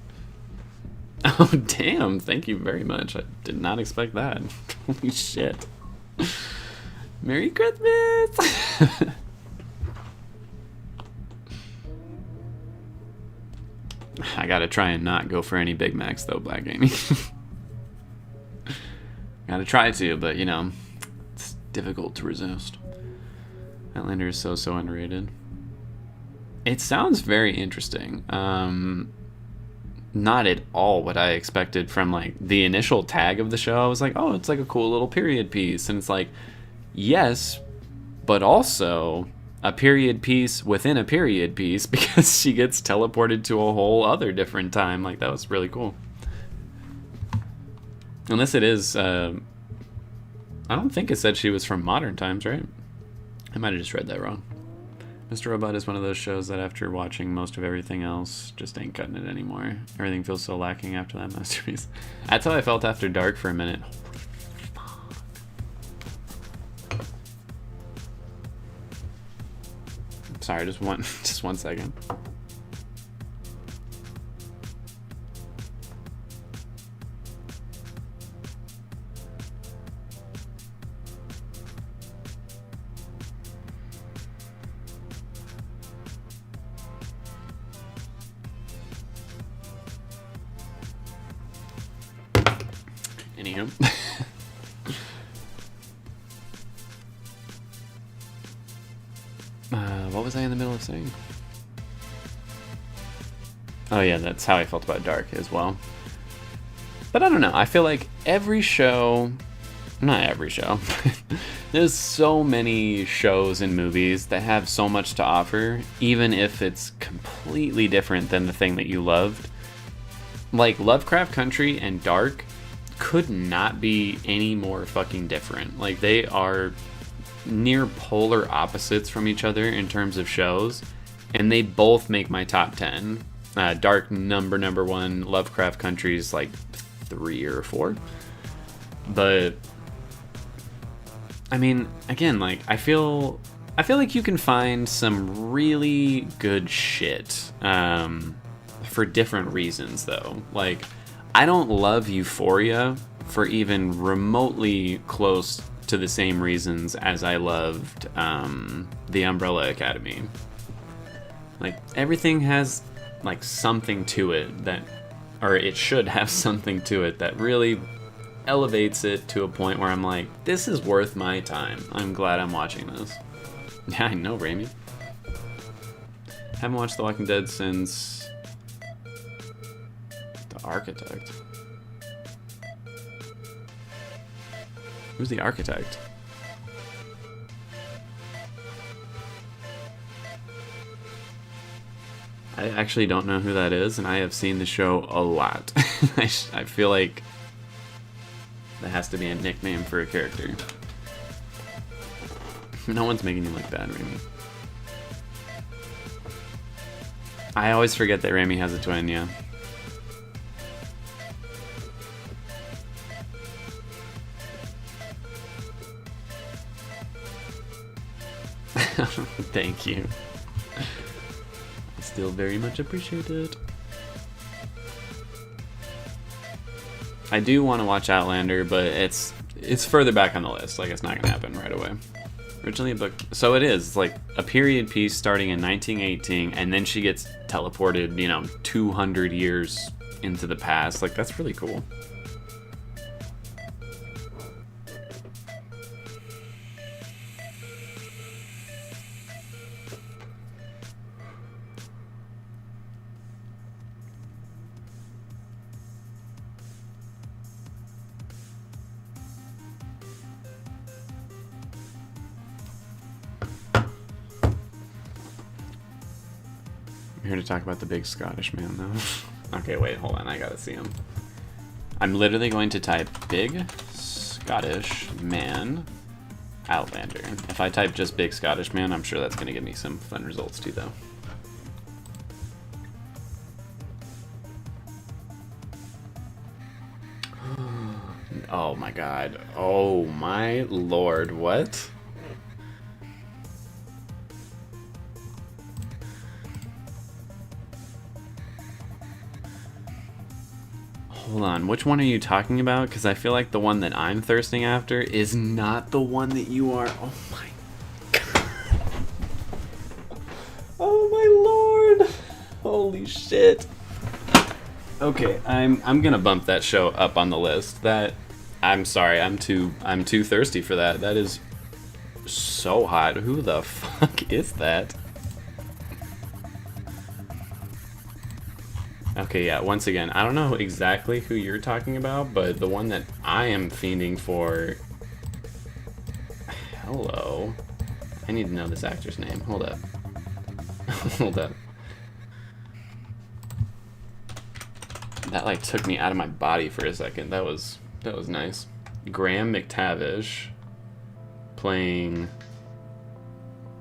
Oh damn, thank you very much. I did not expect that. Holy shit. Merry Christmas. I gotta try and not go for any Big Macs though, Black Gaming. Gotta try to, but you know, it's difficult to resist. Outlander is so underrated. It sounds very interesting. Not at all what I expected from like the initial tag of the show. I was like, oh, it's like a cool little period piece, and it's like, yes, but also a period piece within a period piece, because she gets teleported to a whole other different time. Like, that was really cool. Unless it is, I don't think it said she was from modern times, right? I might have just read that wrong. Mr. Robot is one of those shows that after watching most of everything else, just ain't cutting it anymore. Everything feels so lacking after that masterpiece. That's how I felt after Dark for a minute. Sorry, just one second. Anywho. What was I in the middle of saying? Oh yeah, that's how I felt about Dark as well. But I don't know, I feel like every show, not every show, there's so many shows and movies that have so much to offer, even if it's completely different than the thing that you loved. Like, Lovecraft Country and Dark could not be any more fucking different. Like, they are near polar opposites from each other in terms of shows, and they both make my top 10. Dark number 1, Lovecraft Country's like 3 or 4. But I mean, again, like, I feel like you can find some really good shit for different reasons though. Like, I don't love Euphoria for even remotely close to the same reasons as I loved The Umbrella Academy. Like, everything has like something to it that, or it should have something to it that really elevates it to a point where I'm like, this is worth my time. I'm glad I'm watching this. Yeah, I know, Rami. Haven't watched The Walking Dead since The Architect. Who's the Architect? I actually don't know who that is, and I have seen the show a lot. I feel like that has to be a nickname for a character. No one's making you look bad, Rami. I always forget that Rami has a twin, yeah. Thank you. I still very much appreciate it. I do want to watch Outlander, but it's further back on the list. Like, it's not gonna happen right away. Originally a book, so it is like a period piece starting in 1918, and then she gets teleported, you know, 200 years into the past. Like, that's really cool. Here to talk about the big Scottish man, though. Okay, wait, hold on, I gotta see him. I'm literally going to type big Scottish man Outlander. If I type just big Scottish man, I'm sure that's gonna give me some fun results too, though. Oh my god. Oh my lord, what? Hold on, which one are you talking about? Because I feel like the one that I'm thirsting after is not the one that you are. Oh my god. Oh my lord. Holy shit. Okay, I'm gonna bump that show up on the list. That, I'm sorry, I'm too thirsty for that. That is so hot. Who the fuck is that? Okay, yeah, once again, I don't know exactly who you're talking about, but the one that I am fiending for... Hello. I need to know this actor's name. Hold up. Hold up. That, like, took me out of my body for a second. That was nice. Graham McTavish playing...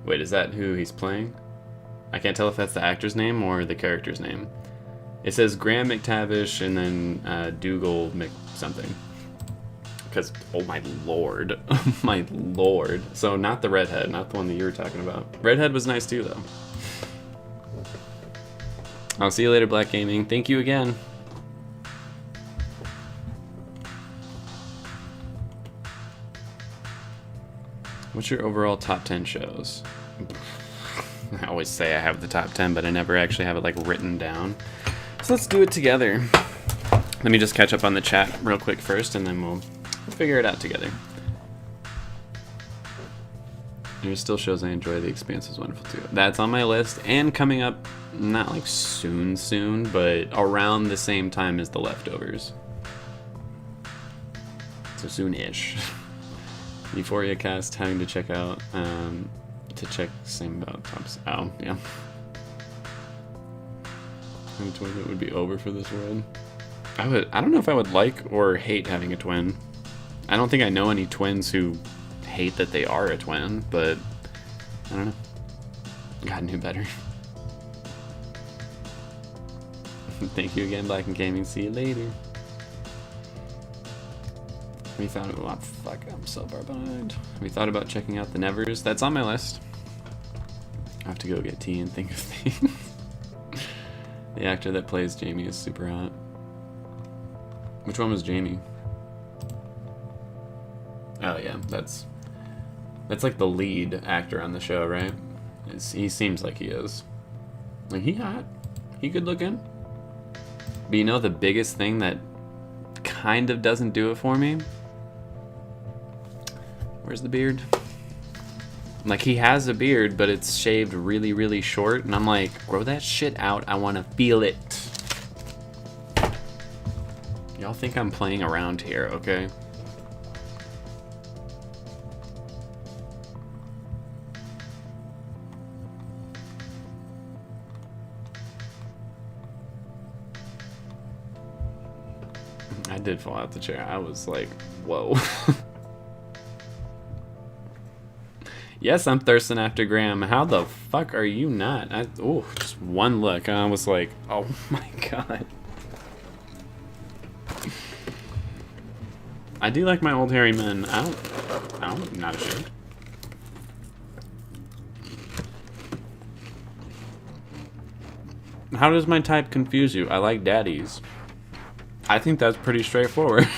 Wait, is that who he's playing? I can't tell if that's the actor's name or the character's name. It says Graham McTavish and then Dougal Mc something. Because, oh my lord. Oh my lord. So not the redhead, not the one that you were talking about. Redhead was nice too, though. I'll see you later, Black Gaming. Thank you again. What's your overall top 10 shows? I always say I have the top 10, but I never actually have it, like, written down. So let's do it together. Let me just catch up on the chat real quick first, and then we'll figure it out together. There's still shows I enjoy. The Expanse is wonderful too. That's on my list, and coming up, not like soon, but around the same time as The Leftovers. So soon-ish. Euphoria cast, having to check out, same about tops. Oh, yeah. A twin that would be over for this world. I don't know if I would like or hate having a twin. I don't think I know any twins who hate that they are a twin, but I don't know. God knew better. Thank you again, Black and Gaming. See you later. We thought of, oh, fuck, I'm so far behind. We thought about checking out the Nevers. That's on my list. I have to go get tea and think of things. The actor that plays Jamie is super hot. Which one was Jamie? Oh yeah, that's like the lead actor on the show, right? He seems like he is. Like, he hot. He good looking. But you know the biggest thing that kind of doesn't do it for me? Where's the beard? Like, he has a beard, but it's shaved really, really short, and I'm like, grow that shit out. I want to feel it. Y'all think I'm playing around here, okay? I did fall out the chair. I was like, whoa. Yes, I'm thirsting after Graham. How the fuck are you not? Oh, just one look. I was like, oh my god. I do like my old hairy men. I'm not ashamed. How does my type confuse you? I like daddies. I think that's pretty straightforward.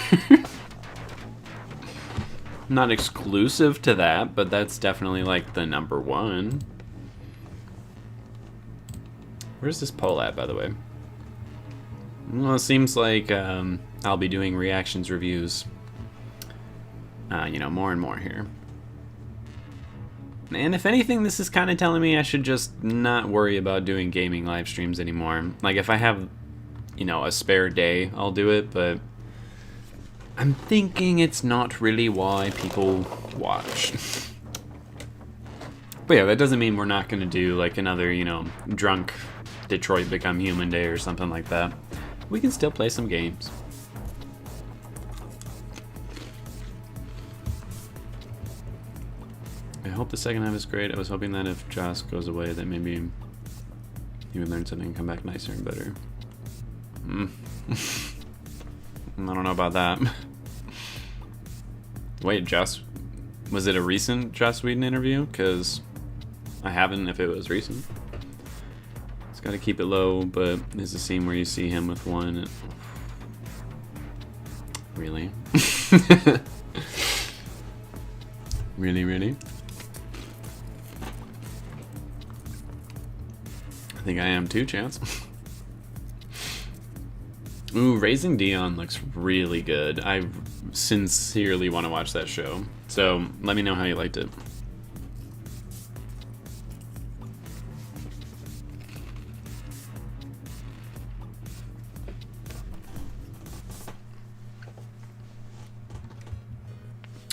Not exclusive to that, but that's definitely like the number one. Where's this poll at, by the way? Well, it seems like I'll be doing reactions reviews, more and more here. And if anything, this is kind of telling me I should just not worry about doing gaming live streams anymore. Like, if I have, a spare day, I'll do it, but I'm thinking it's not really why people watch. But yeah, that doesn't mean we're not going to do, like, another, drunk Detroit Become Human Day or something like that. We can still play some games. I hope the second half is great. I was hoping that if Joss goes away, that maybe he would learn something and come back nicer and better. I don't know about that. Wait, Joss... Was it a recent Joss Whedon interview? Because I haven't if it was recent. It's got to keep it low, but there's a scene where you see him with one. Really? Really? I think I am too, Chance. Ooh, Raising Dion looks really good. I sincerely want to watch that show. So let me know how you liked it.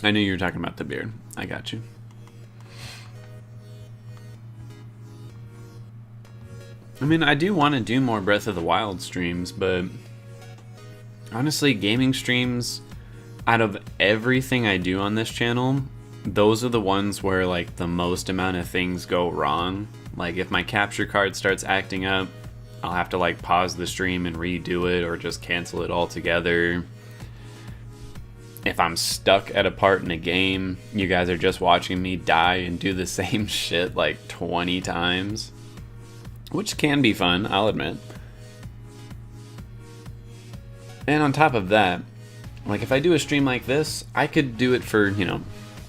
I knew you were talking about the beard. I got you. I mean, I do want to do more Breath of the Wild streams, but honestly, gaming streams, out of everything I do on this channel, those are the ones where, like, the most amount of things go wrong. Like, if my capture card starts acting up, I'll have to, like, pause the stream and redo it or just cancel it altogether. If I'm stuck at a part in a game, you guys are just watching me die and do the same shit, like, 20 times. Which can be fun, I'll admit. And on top of that, like, if I do a stream like this, I could do it for,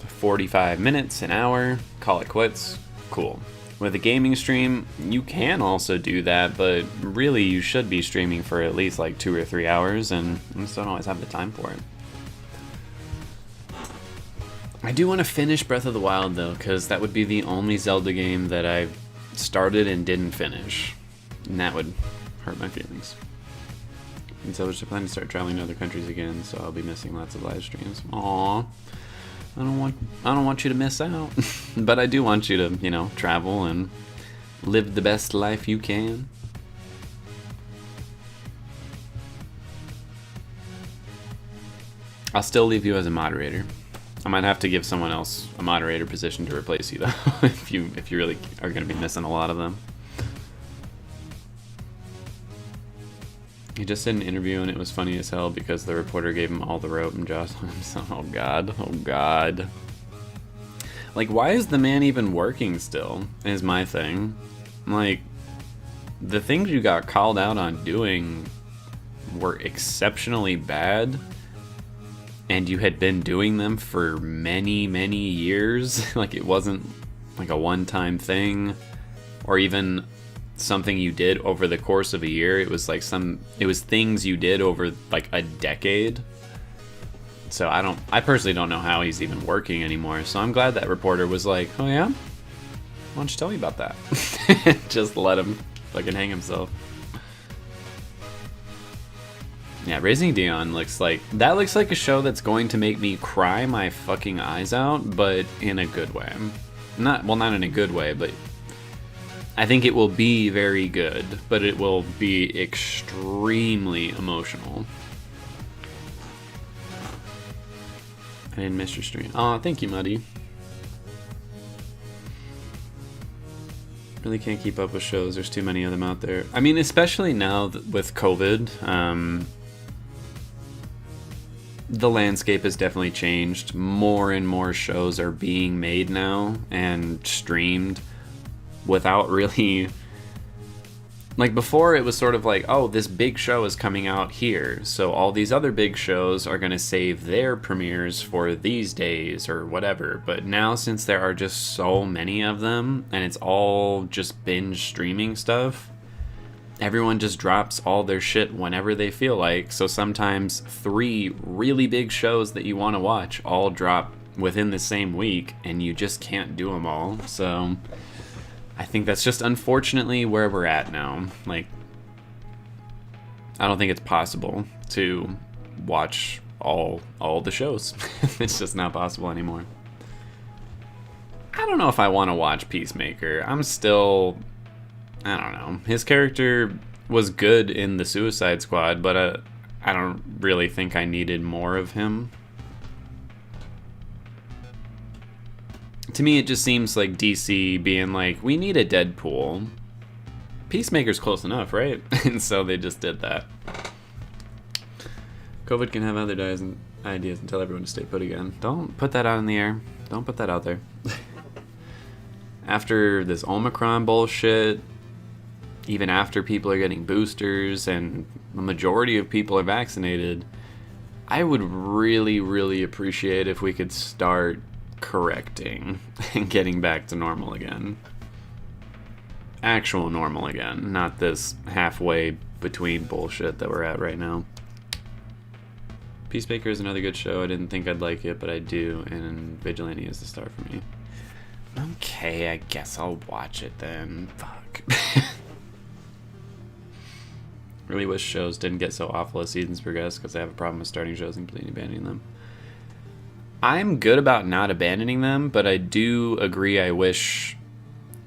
45 minutes, an hour, call it quits, cool. With a gaming stream, you can also do that, but really you should be streaming for at least like 2 or 3 hours, and I just don't always have the time for it. I do want to finish Breath of the Wild, though, because that would be the only Zelda game that I've started and didn't finish, and that would hurt my feelings. And so I was planning to start traveling to other countries again, so I'll be missing lots of live streams. Aww. I don't want you to miss out. But I do want you to, travel and live the best life you can. I'll still leave you as a moderator. I might have to give someone else a moderator position to replace you, though, if you really are going to be missing a lot of them. He just did an interview and it was funny as hell because the reporter gave him all the rope and jostled him. So, oh god. Like, why is the man even working still, is my thing. Like, the things you got called out on doing were exceptionally bad, and you had been doing them for many, many years. Like, it wasn't like a one-time thing, or even something you did over the course of a year. It was like it was things you did over like a decade. So I personally don't know how he's even working anymore. So I'm glad that reporter was like, oh yeah? Why don't you tell me about that? Just let him fucking hang himself. Yeah, Raising Dion looks like a show that's going to make me cry my fucking eyes out, but in a good way. Not in a good way, but I think it will be very good, but it will be extremely emotional. I didn't miss your stream. Oh, thank you, Muddy. Really can't keep up with shows. There's too many of them out there. I mean, especially now with COVID, the landscape has definitely changed. More and more shows are being made now and streamed without really Like before, it was sort of like, oh, this big show is coming out here, so all these other big shows are going to save their premieres for these days or whatever. But now, since there are just so many of them, and it's all just binge streaming stuff, everyone just drops all their shit whenever they feel like. So sometimes 3 really big shows that you want to watch all drop within the same week, and you just can't do them all. So I think that's just unfortunately where we're at now. Like, I don't think it's possible to watch all the shows. It's just not possible anymore. I don't know if I want to watch Peacemaker. I'm still, I don't know. His character was good in the Suicide Squad, but I don't really think I needed more of him. To me, it just seems like DC being like, we need a Deadpool. Peacemaker's close enough, right? And so they just did that. COVID can have other ideas and tell everyone to stay put again. Don't put that out in the air. Don't put that out there. After this Omicron bullshit, even after people are getting boosters and the majority of people are vaccinated, I would really, really appreciate if we could start correcting and getting back to normal again. Actual normal again, not this halfway between bullshit that we're at right now. Peacemaker is another good show. I didn't think I'd like it, but I do, and Vigilante is the star for me. Okay, I guess I'll watch it then. Fuck. Really wish shows didn't get so awful as seasons progress, because I have a problem with starting shows and completely abandoning them. I'm good about not abandoning them, but I do agree I wish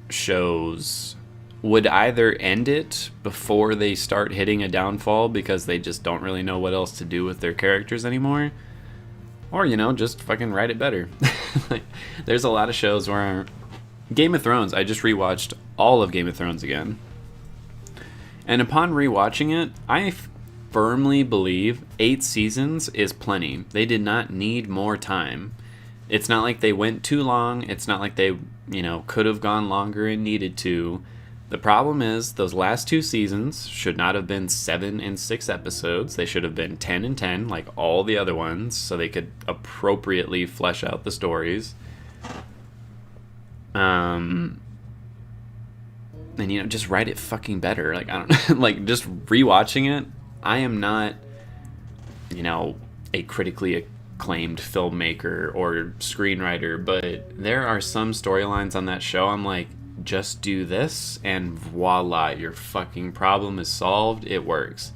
shows would either end it before they start hitting a downfall because they just don't really know what else to do with their characters anymore, or, you know, just fucking write it better. Like, there's a lot of shows where Game of Thrones, I just rewatched all of Game of Thrones again. And upon rewatching it, I firmly believe 8 seasons is plenty. They did not need more time. It's not like they went too long. It's not like they, you know, could have gone longer and needed to. The problem is those last 2 seasons should not have been 7 and 6 episodes. They should have been 10 and 10 like all the other ones, so they could appropriately flesh out the stories. And, you know, just write it fucking better. Like, I don't like, just rewatching it, I am not, you know, a critically acclaimed filmmaker or screenwriter, but there are some storylines on that show I'm like, just do this and voila, your fucking problem is solved. It works.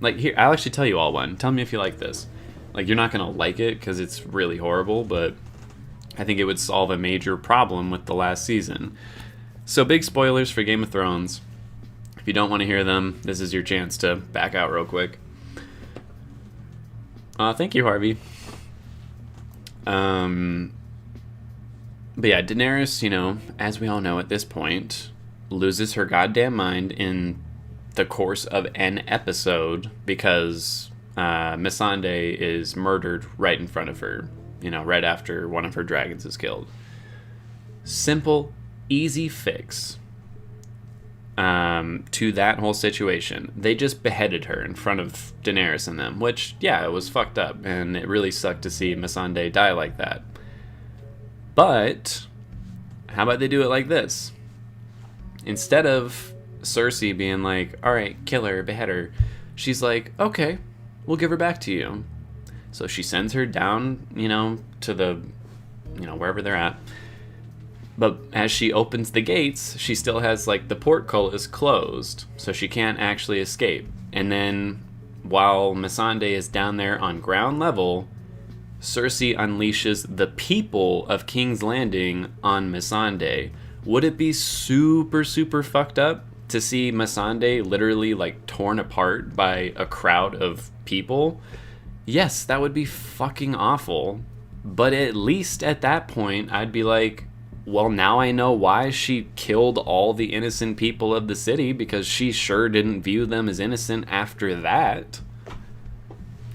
Like, here, I'll actually tell you all one. Tell me if you like this. Like, you're not gonna like it because it's really horrible, but I think it would solve a major problem with the last season. So, big spoilers for Game of Thrones. If you don't want to hear them, this is your chance to back out real quick. Thank you, Harvey. But yeah, Daenerys, you know, as we all know at this point, loses her goddamn mind in the course of an episode because Missandei is murdered right in front of her, you know, right after one of her dragons is killed. Simple, easy fix to that whole situation. They just beheaded her in front of Daenerys and them, which, yeah, it was fucked up, and it really sucked to see Missandei die like that. But how about they do it like this? Instead of Cersei being like, all right, kill her, behead her, she's like, okay, we'll give her back to you. So she sends her down, you know, to the, you know, wherever they're at. But as she opens the gates, she still has, like, the portcullis closed, so she can't actually escape. And then while Missandei is down there on ground level, Cersei unleashes the people of King's Landing on Missandei. Would it be super, super fucked up to see Missandei literally, like, torn apart by a crowd of people? Yes, that would be fucking awful. But at least at that point, I'd be like, well, now I know why she killed all the innocent people of the city, because she sure didn't view them as innocent after that.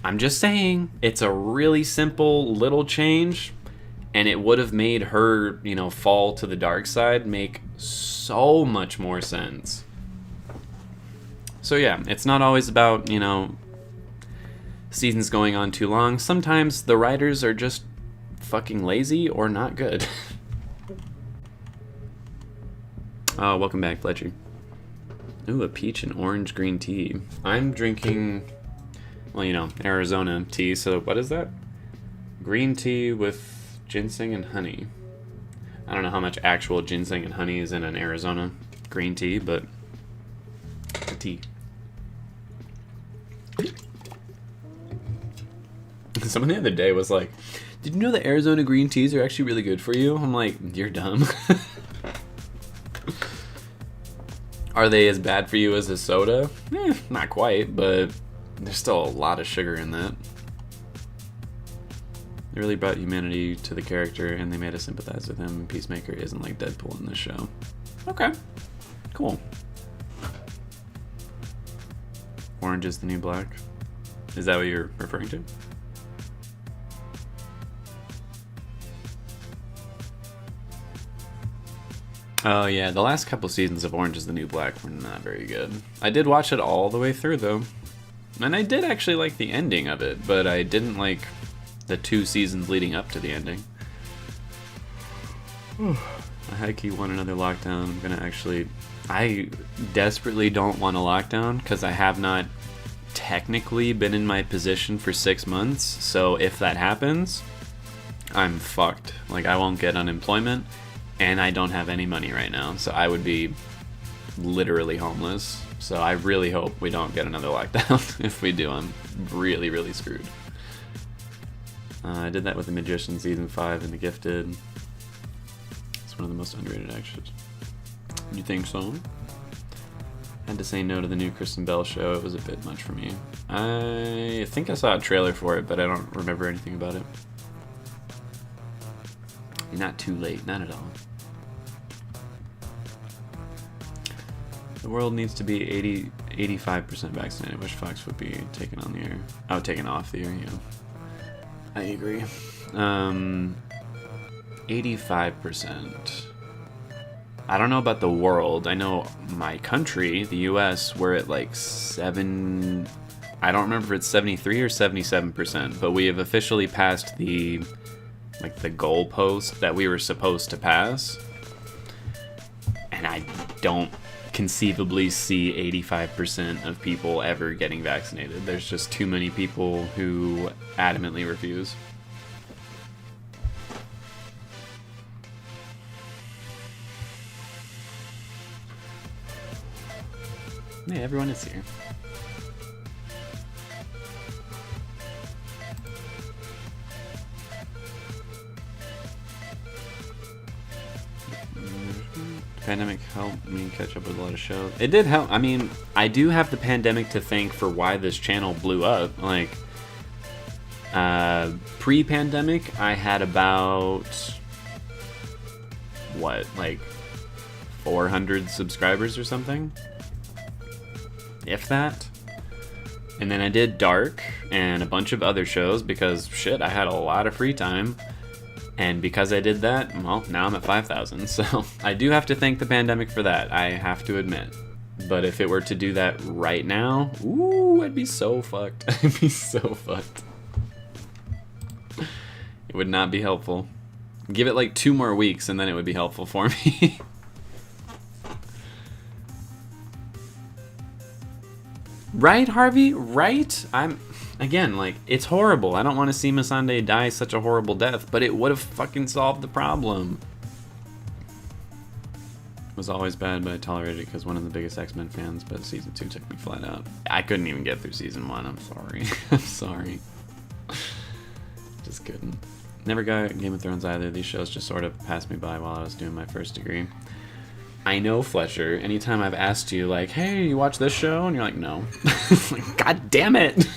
I'm just saying, it's a really simple little change, and it would have made her, you know, fall to the dark side make so much more sense. So yeah, it's not always about, you know, seasons going on too long. Sometimes the writers are just fucking lazy or not good. Oh, welcome back, Fletcher. Ooh, a peach and orange green tea. I'm drinking, well, you know, Arizona tea. So what is that? Green tea with ginseng and honey. I don't know how much actual ginseng and honey is in an Arizona green tea, but it's a tea. Someone the other day was like, did you know that Arizona green teas are actually really good for you? I'm like, you're dumb. Are they as bad for you as a soda? Not quite, but there's still a lot of sugar in that. They really brought humanity to the character, and they made us sympathize with him. Peacemaker isn't like Deadpool in this show. Okay, cool. Orange is the new black. Is that what you're referring to? Oh yeah, the last couple seasons of Orange is the New Black were not very good. I did watch it all the way through though. And I did actually like the ending of it, but I didn't like the 2 seasons leading up to the ending. I high-key want another lockdown. I'm gonna actually... I desperately don't want a lockdown because I have not technically been in my position for 6 months. So if that happens, I'm fucked. Like, I won't get unemployment, and I don't have any money right now. So I would be literally homeless. So I really hope we don't get another lockdown. If we do, I'm really, really screwed. I did that with The Magician Season 5 and The Gifted. It's one of the most underrated actors. You think so? Had to say no to the new Kristen Bell show. It was a bit much for me. I think I saw a trailer for it, but I don't remember anything about it. You're not too late, not at all. The world needs to be 85% vaccinated. I wish Fox would be taken on the air. Oh, taken off the air, yeah. I agree. 85%. I don't know about the world. I know my country, the US, we're at like 7... I don't remember if it's 73 or 77%, but we have officially passed the goalpost that we were supposed to pass. And I don't conceivably see 85% of people ever getting vaccinated. There's just too many people who adamantly refuse. Hey, everyone is here. Pandemic helped me catch up with a lot of shows. It did help. I mean, I do have the pandemic to thank for why this channel blew up. Like, pre-pandemic, I had about, what, like 400 subscribers or something? If that. And then I did Dark and a bunch of other shows because, shit, I had a lot of free time. And because I did that, well, now I'm at 5,000. So I do have to thank the pandemic for that, I have to admit. But if it were to do that right now, ooh, I'd be so fucked. I'd be so fucked. It would not be helpful. Give it like 2 more weeks and then it would be helpful for me. Right, Harvey? Right? Again, like, it's horrible. I don't want to see Missandei die such a horrible death, but it would have fucking solved the problem. It was always bad, but I tolerated it because one of the biggest X-Men fans, but season 2 took me flat out. I couldn't even get through season 1. I'm sorry. I'm sorry. Just couldn't. Never got Game of Thrones either. These shows just sort of passed me by while I was doing my first degree. I know, Fletcher. Anytime I've asked you, like, hey, you watch this show? And you're like, no. Like, God damn it.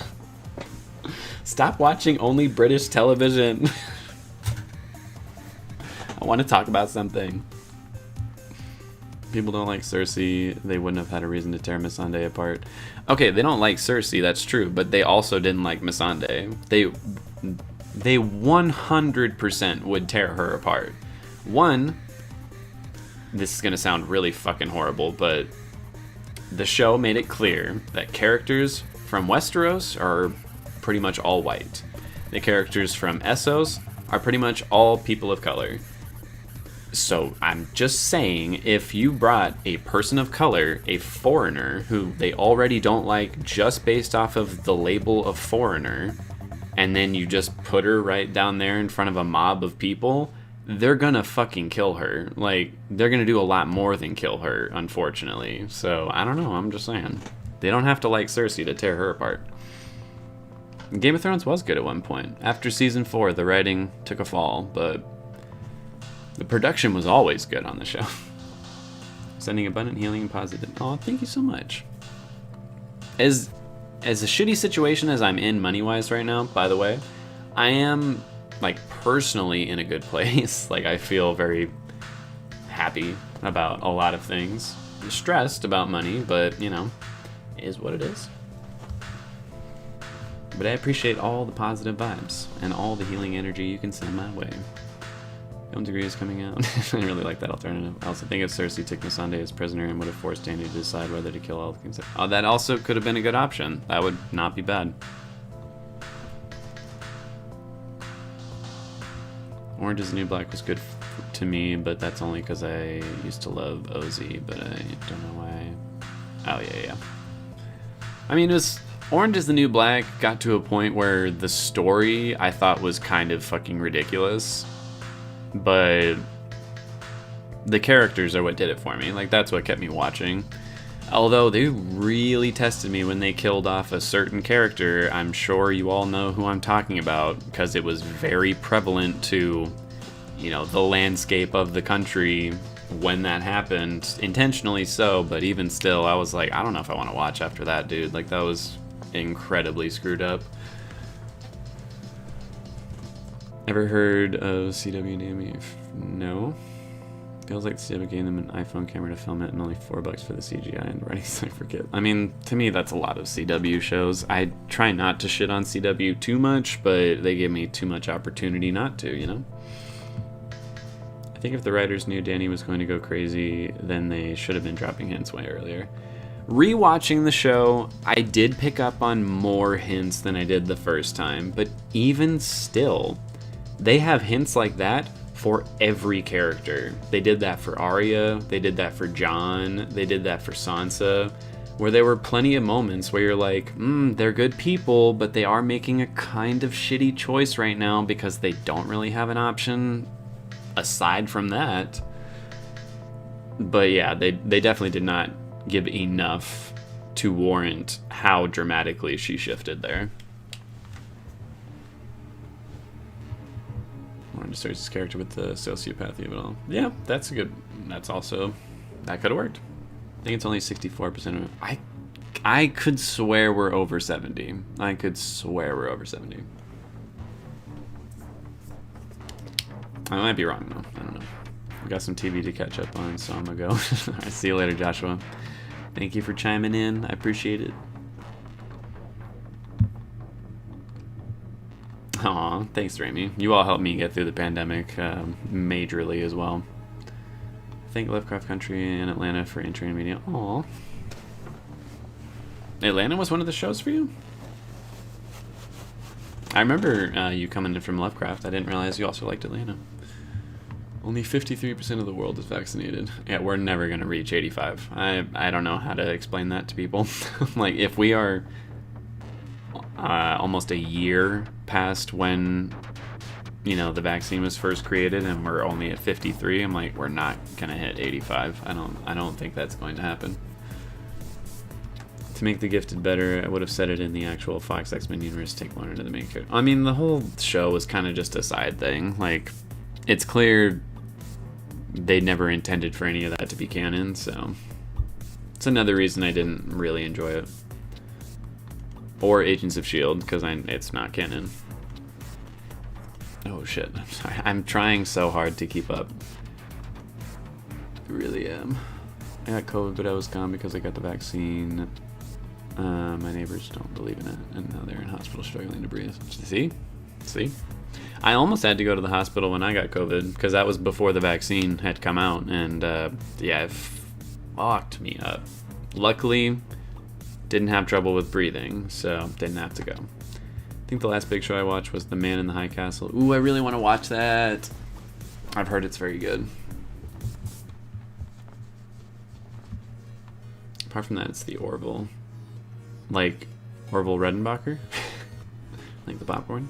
Stop watching only British television. I want to talk about something. People don't like Cersei. They wouldn't have had a reason to tear Missandei apart. Okay, they don't like Cersei, that's true, but they also didn't like Missandei. They 100% would tear her apart. One, this is going to sound really fucking horrible, but the show made it clear that characters from Westeros are pretty much all white. The characters from Essos are pretty much all people of color. So I'm just saying, if you brought a person of color, a foreigner, who they already don't like just based off of the label of foreigner, and then you just put her right down there in front of a mob of people, they're gonna fucking kill her. Like, they're gonna do a lot more than kill her, unfortunately. So, I don't know, I'm just saying. They don't have to like Cersei to tear her apart. Game of Thrones was good at one point. After season 4, the writing took a fall, but the production was always good on the show. Sending abundant healing and positive. Oh, thank you so much. As a shitty situation as I'm in money-wise right now, by the way, I am, like, personally in a good place. Like, I feel very happy about a lot of things. I'm stressed about money, but, you know, it is what it is. But I appreciate all the positive vibes and all the healing energy you can send my way. Film Degree is coming out. I really like that alternative. I also think if Cersei took Missandei as prisoner and would have forced Dany to decide whether to kill all the kings. Oh, that also could have been a good option. That would not be bad. Orange is the New Black was good to me, but that's only because I used to love Ozzy, but I don't know why. Oh, yeah. I mean, it was... Orange is the New Black got to a point where the story I thought was kind of fucking ridiculous, but the characters are what did it for me. Like, that's what kept me watching. Although they really tested me when they killed off a certain character. I'm sure you all know who I'm talking about, because it was very prevalent to, you know, the landscape of the country when that happened. Intentionally so, but even still, I was like, I don't know if I want to watch after that, dude. Like, that was incredibly screwed up. Ever heard of CW Name? No. Feels like CW gave them an iPhone camera to film it and only $4 for the CGI and writing, so I forget. I mean, to me, that's a lot of CW shows. I try not to shit on CW too much, but they give me too much opportunity not to, you know? I think if the writers knew Dany was going to go crazy, then they should have been dropping hints way earlier. Rewatching the show, I did pick up on more hints than I did the first time, but even still, they have hints like that for every character. They did that for Arya, they did that for Jon, they did that for Sansa, where there were plenty of moments where you're like, they're good people, but they are making a kind of shitty choice right now because they don't really have an option aside from that. But yeah, they definitely did not give enough to warrant how dramatically she shifted there. Wanted to start his character with the sociopathy of it all. Yeah, that's a good. That's also, that could have worked. I think it's only 64% of it. I could swear we're over 70. I could swear we're over 70. I might be wrong though. I don't know. We got some TV to catch up on, so I'm gonna go. Alright, see you later, Joshua. Thank you for chiming in. I appreciate it. Aw, thanks, Rami. You all helped me get through the pandemic majorly as well. Thank Lovecraft Country and Atlanta for entering media. Aw. Atlanta was one of the shows for you? I remember you coming in from Lovecraft. I didn't realize you also liked Atlanta. Only 53% of the world is vaccinated. Yeah, we're never going to reach 85. I don't know how to explain that to people. Like, if we are almost a year past when, you know, the vaccine was first created and we're only at 53, I'm like, we're not going to hit 85. I don't think that's going to happen. To make The Gifted better, I would have said it in the actual Fox X-Men universe, take one into the main character. I mean, the whole show was kind of just a side thing. Like, it's clear they never intended for any of that to be canon, so it's another reason I didn't really enjoy it. Or Agents of S.H.I.E.L.D., because it's not canon. Oh shit, I'm sorry. I'm trying so hard to keep up. I really am. I got COVID, but I was gone because I got the vaccine. My neighbors don't believe in it, and now they're in hospital struggling to breathe. See? I almost had to go to the hospital when I got COVID, because that was before the vaccine had come out, and yeah, it fucked me up. Luckily, didn't have trouble with breathing, so didn't have to go. I think the last big show I watched was The Man in the High Castle. Ooh, I really want to watch that. I've heard it's very good. Apart from that, it's the Orville. Like Orville Redenbacher? Like the popcorn?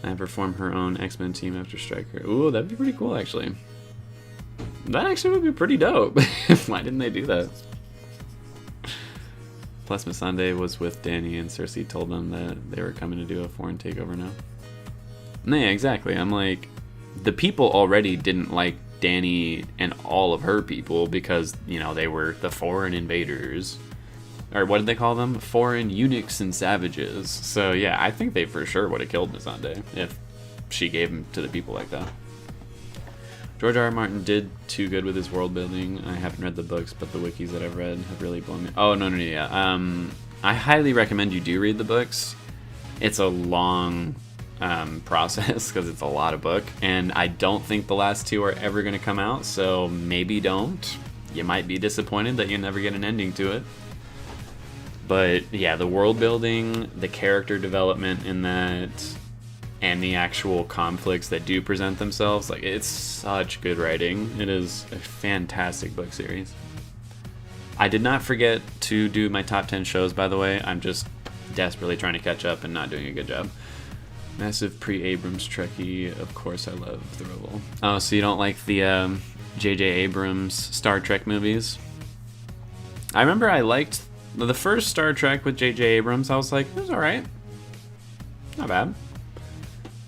And perform her own X-Men team after Stryker. Ooh, that'd be pretty cool, actually. That actually would be pretty dope. Why didn't they do that? Plus, Missandei was with Danny, and Cersei told them that they were coming to do a foreign takeover now. No, yeah, exactly. I'm like, the people already didn't like Danny and all of her people because, you know, they were the foreign invaders. Or what did they call them? Foreign eunuchs and savages. So, yeah, I think they for sure would have killed Missandei if she gave him to the people like that. George R. R. Martin did too good with his world building. I haven't read the books, but the wikis that I've read have really blown me. Oh, no, yeah. I highly recommend you do read the books. It's a long process because it's a lot of book, and I don't think the last two are ever going to come out, so maybe don't. You might be disappointed that you never get an ending to it. But yeah, the world building, the character development in that, and the actual conflicts that do present themselves, like, it's such good writing. It is a fantastic book series. I did not forget to do my top 10 shows, by the way. I'm just desperately trying to catch up and not doing a good job. Massive pre-Abrams Trekkie. Of course I love The Rebel. Oh, so you don't like the J.J. Abrams Star Trek movies? I remember I liked the first Star Trek with J.J. Abrams. I was like, it was alright. Not bad.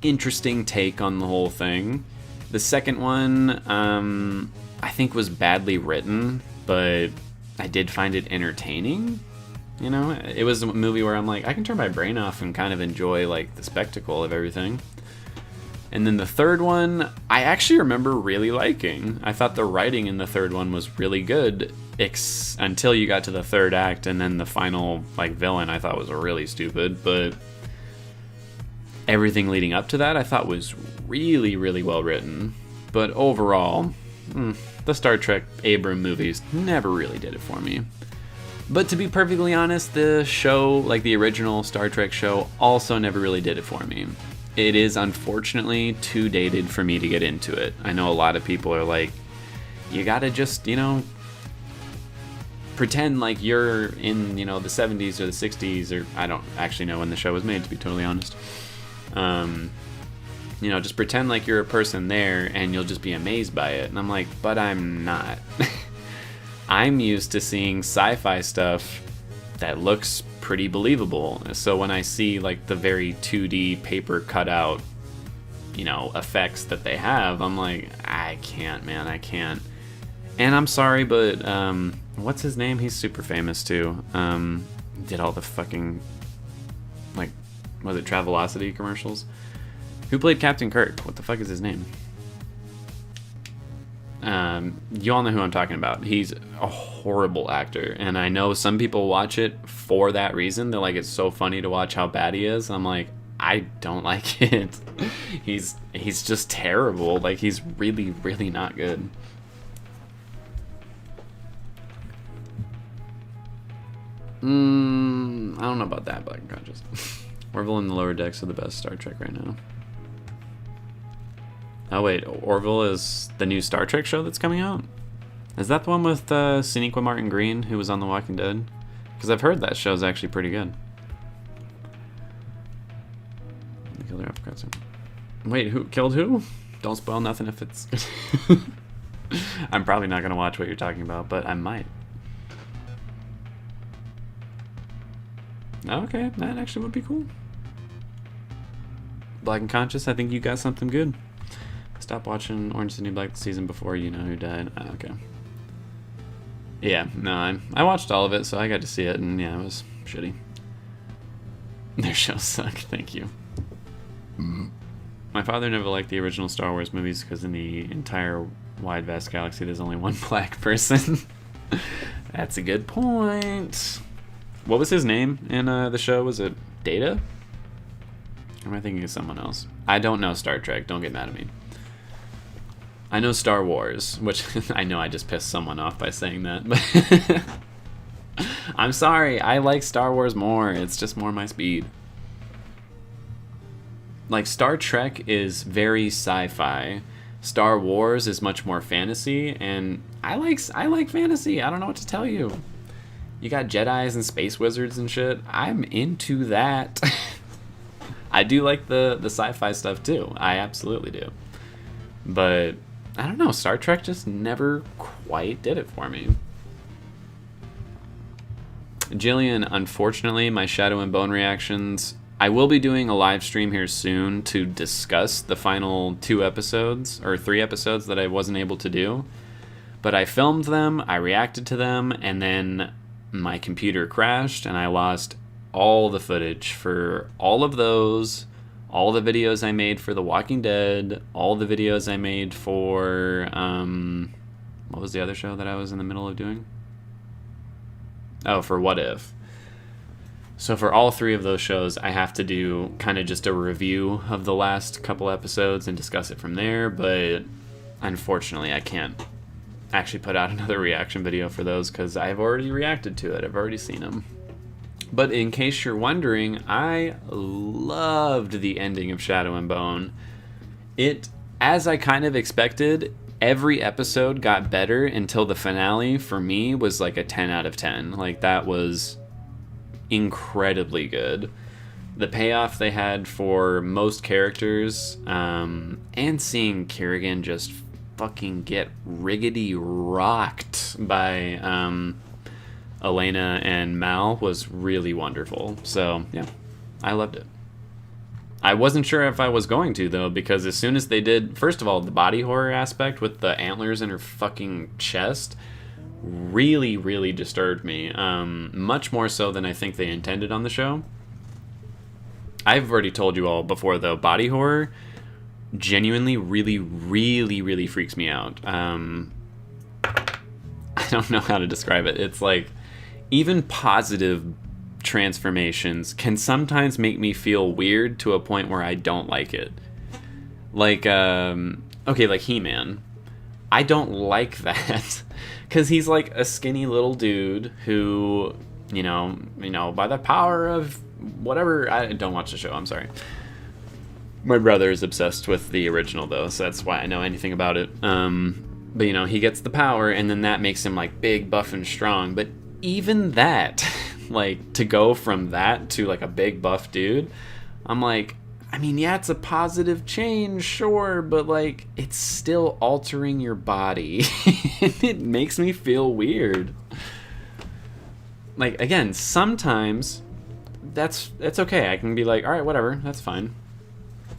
Interesting take on the whole thing. The second one, I think was badly written, but I did find it entertaining. You know, it was a movie where I'm like, I can turn my brain off and kind of enjoy, like, the spectacle of everything. And then the third one, I actually remember really liking. I thought the writing in the third one was really good, until you got to the third act, and then the final, like, villain I thought was really stupid, but everything leading up to that I thought was really, really well written. But overall, the Star Trek Abrams movies never really did it for me. But to be perfectly honest, the show, like the original Star Trek show, also never really did it for me. It is unfortunately too dated for me to get into it. I know a lot of people are like, you gotta just, you know, pretend like you're in, you know, the 70s or the 60s, or I don't actually know when the show was made, to be totally honest. You know, just pretend like you're a person there and you'll just be amazed by it. And I'm like, but I'm not. I'm used to seeing sci-fi stuff that looks pretty believable. So when I see like the very 2D paper cutout, you know, effects that they have, I'm like, I can't, man, I can't. And I'm sorry, but what's his name? He's super famous too. Did all the fucking, like, was it Travelocity commercials? Who played Captain Kirk? What the fuck is his name? You all know who I'm talking about. He's a horrible actor, and I know some people watch it for that reason. They're like, it's so funny to watch how bad he is. I'm like, I don't like it. He's just terrible. Like, he's really, really not good. I don't know about that, but unconscious. Orville and the Lower Decks are the best Star Trek right now. Oh wait, Orville is the new Star Trek show that's coming out? Is that the one with Sonequa Martin Green, who was on The Walking Dead? Because I've heard that show's actually pretty good. The Killer Uppercuts. Wait, who killed who? Don't spoil nothing if it's... I'm probably not going to watch what you're talking about, but I might. Okay, that actually would be cool. Black and Conscious, I think you got something good. Stop watching Orange is the New Black the season before you know who died. Okay. Yeah, no, I watched all of it, so I got to see it, and yeah, it was shitty. Their shows suck, thank you. My father never liked the original Star Wars movies because in the entire wide, vast galaxy, there's only one black person. That's a good point. What was his name in the show? Was it Data? Or am I thinking of someone else? I don't know Star Trek. Don't get mad at me. I know Star Wars, which I know I just pissed someone off by saying that, but I'm sorry, I like Star Wars more. It's just more my speed. Like, Star Trek is very sci-fi. Star Wars is much more fantasy, and I like fantasy. I don't know what to tell you. You got Jedis and space wizards and shit. I'm into that. I do like the sci-fi stuff too. I absolutely do. But I don't know, Star Trek just never quite did it for me. Jillian, unfortunately, my Shadow and Bone reactions, I will be doing a live stream here soon to discuss the final 2 episodes, or 3 episodes that I wasn't able to do. But I filmed them, I reacted to them, and then my computer crashed, and I lost all the footage for all of those, all the videos I made for The Walking Dead, all the videos I made for, what was the other show that I was in the middle of doing? Oh, for What If. So for all 3 of those shows, I have to do kind of just a review of the last couple episodes and discuss it from there, but unfortunately I can't actually put out another reaction video for those because I've already reacted to it. I've already seen them. But in case you're wondering, I loved the ending of Shadow and Bone. It, as I kind of expected, every episode got better until the finale for me was like a 10 out of 10. Like, that was incredibly good. The payoff they had for most characters, and seeing Kerrigan just fucking get riggedy rocked by Elena and Mal was really wonderful. So yeah, I loved it. I wasn't sure if I was going to, though, because as soon as they did, first of all, the body horror aspect with the antlers in her fucking chest really, really disturbed me. Much more so than I think they intended on the show. I've already told you all before, though, body horror genuinely really, really, really freaks me out. I don't know how to describe it. It's like, even positive transformations can sometimes make me feel weird to a point where I don't like it. Like, okay, like He-Man. I don't like that. Because he's like a skinny little dude who, you know, by the power of whatever, I don't watch the show, I'm sorry. My brother is obsessed with the original, though, so that's why I know anything about it. But, you know, he gets the power, and then that makes him, like, big, buff, and strong. But even that, like, to go from that to, like, a big, buff dude, I'm like, I mean, yeah, it's a positive change, sure, but, like, it's still altering your body. It makes me feel weird. Like, again, sometimes that's okay. I can be like, all right, whatever, that's fine.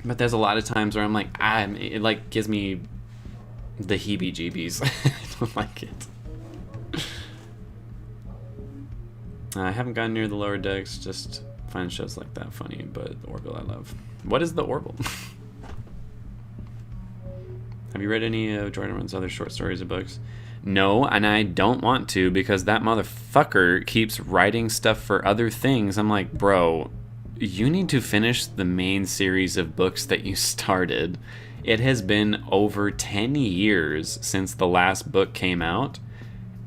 But there's a lot of times where I'm like, it like gives me the heebie-jeebies. I don't like it. I haven't gotten near the lower decks, just find shows like that funny, but the Orville I love. What is the Orville? Have you read any of Jordan Run's other short stories or books? No, and I don't want to, because that motherfucker keeps writing stuff for other things. I'm like, bro, you need to finish the main series of books that you started. It has been over 10 years since the last book came out,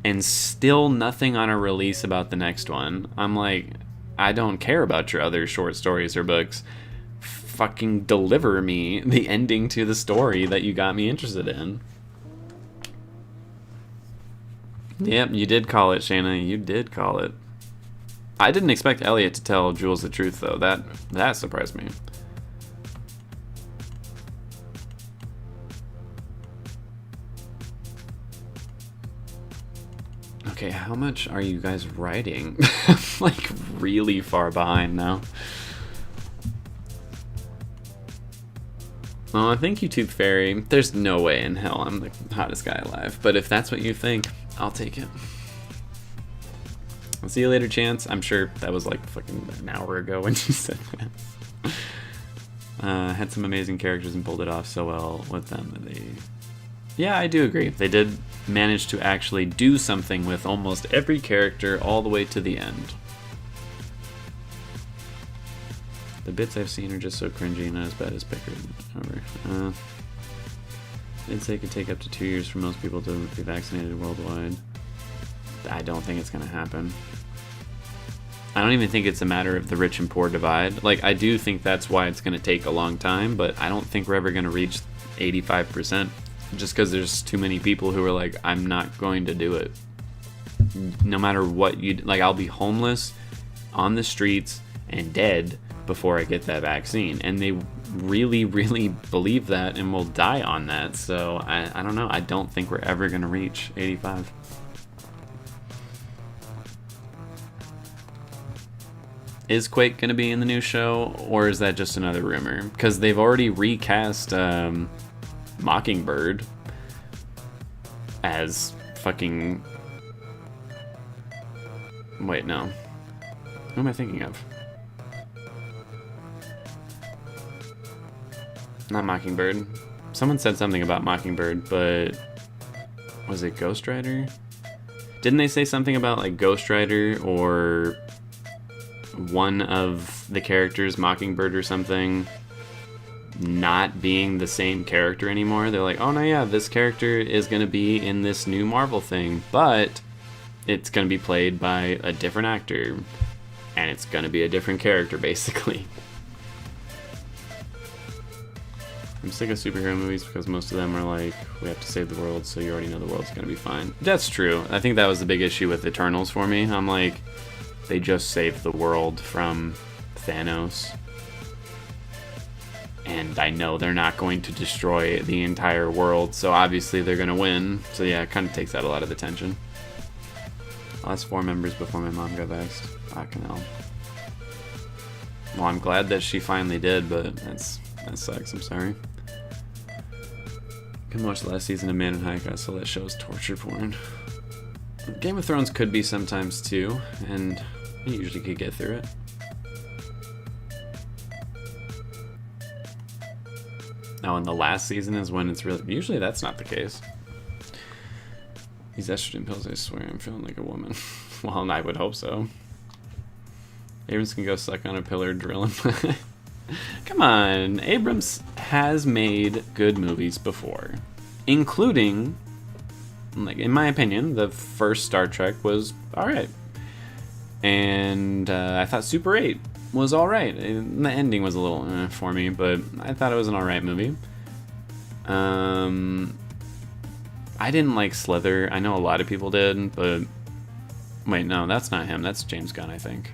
and still nothing on a release about the next one. I'm like, I don't care about your other short stories or books. Fucking deliver me the ending to the story that you got me interested in. Yep, you did call it, Shayna. You did call it. I didn't expect Elliot to tell Jules the truth, though. That surprised me. Okay, how much are you guys writing? I'm like really far behind now. Oh, thank you, Tooth Fairy. There's no way in hell I'm the hottest guy alive, but if that's what you think, I'll take it. I'll see you later, Chance. I'm sure that was like fucking an hour ago when you said that. Had some amazing characters and pulled it off so well with them. Yeah, I do agree. They did manage to actually do something with almost every character all the way to the end. The bits I've seen are just so cringy, not as bad as Pickard. It could take up to 2 years for most people to be vaccinated worldwide. I don't think it's going to happen. I don't even think it's a matter of the rich and poor divide. Like, I do think that's why it's going to take a long time, but I don't think we're ever going to reach 85%. Just because there's too many people who are like, I'm not going to do it. No matter what you... Like, I'll be homeless, on the streets, and dead before I get that vaccine. And they really, really believe that and will die on that. So, I don't know. I don't think we're ever going to reach 85. Is Quake going to be in the new show, or is that just another rumor? Because they've already recast Mockingbird as fucking... Wait, no. Who am I thinking of? Not Mockingbird. Someone said something about Mockingbird, but... Was it Ghost Rider? Didn't they say something about, like, Ghost Rider or... one of the characters, Mockingbird or something, not being the same character anymore? They're like, oh no, yeah, this character is going to be in this new Marvel thing, but it's going to be played by a different actor, and it's going to be a different character, basically. I'm sick of superhero movies because most of them are like, we have to save the world, so you already know the world's going to be fine. That's true. I think that was the big issue with Eternals for me. I'm like, they just saved the world from Thanos. And I know they're not going to destroy the entire world, so obviously they're going to win. So yeah, it kind of takes out a lot of the tension. I lost 4 members before my mom got vaxxed. Fucking hell. Well, I'm glad that she finally did, but that sucks. I'm sorry. Couldn't watch the last season of Man in High Castle. That show's torture porn. Game of Thrones could be sometimes too, and I usually could get through it. Now, in the last season is when it's really... Usually that's not the case. These estrogen pills, I swear, I'm feeling like a woman. Well, I would hope so. Abrams can go suck on a pillar, drill him. Come on, Abrams has made good movies before, including, like, in my opinion, the first Star Trek was alright. And I thought Super 8 was alright. The ending was a little for me, but I thought it was an alright movie. I didn't like Slither. I know a lot of people did, but... Wait, no, that's not him. That's James Gunn, I think.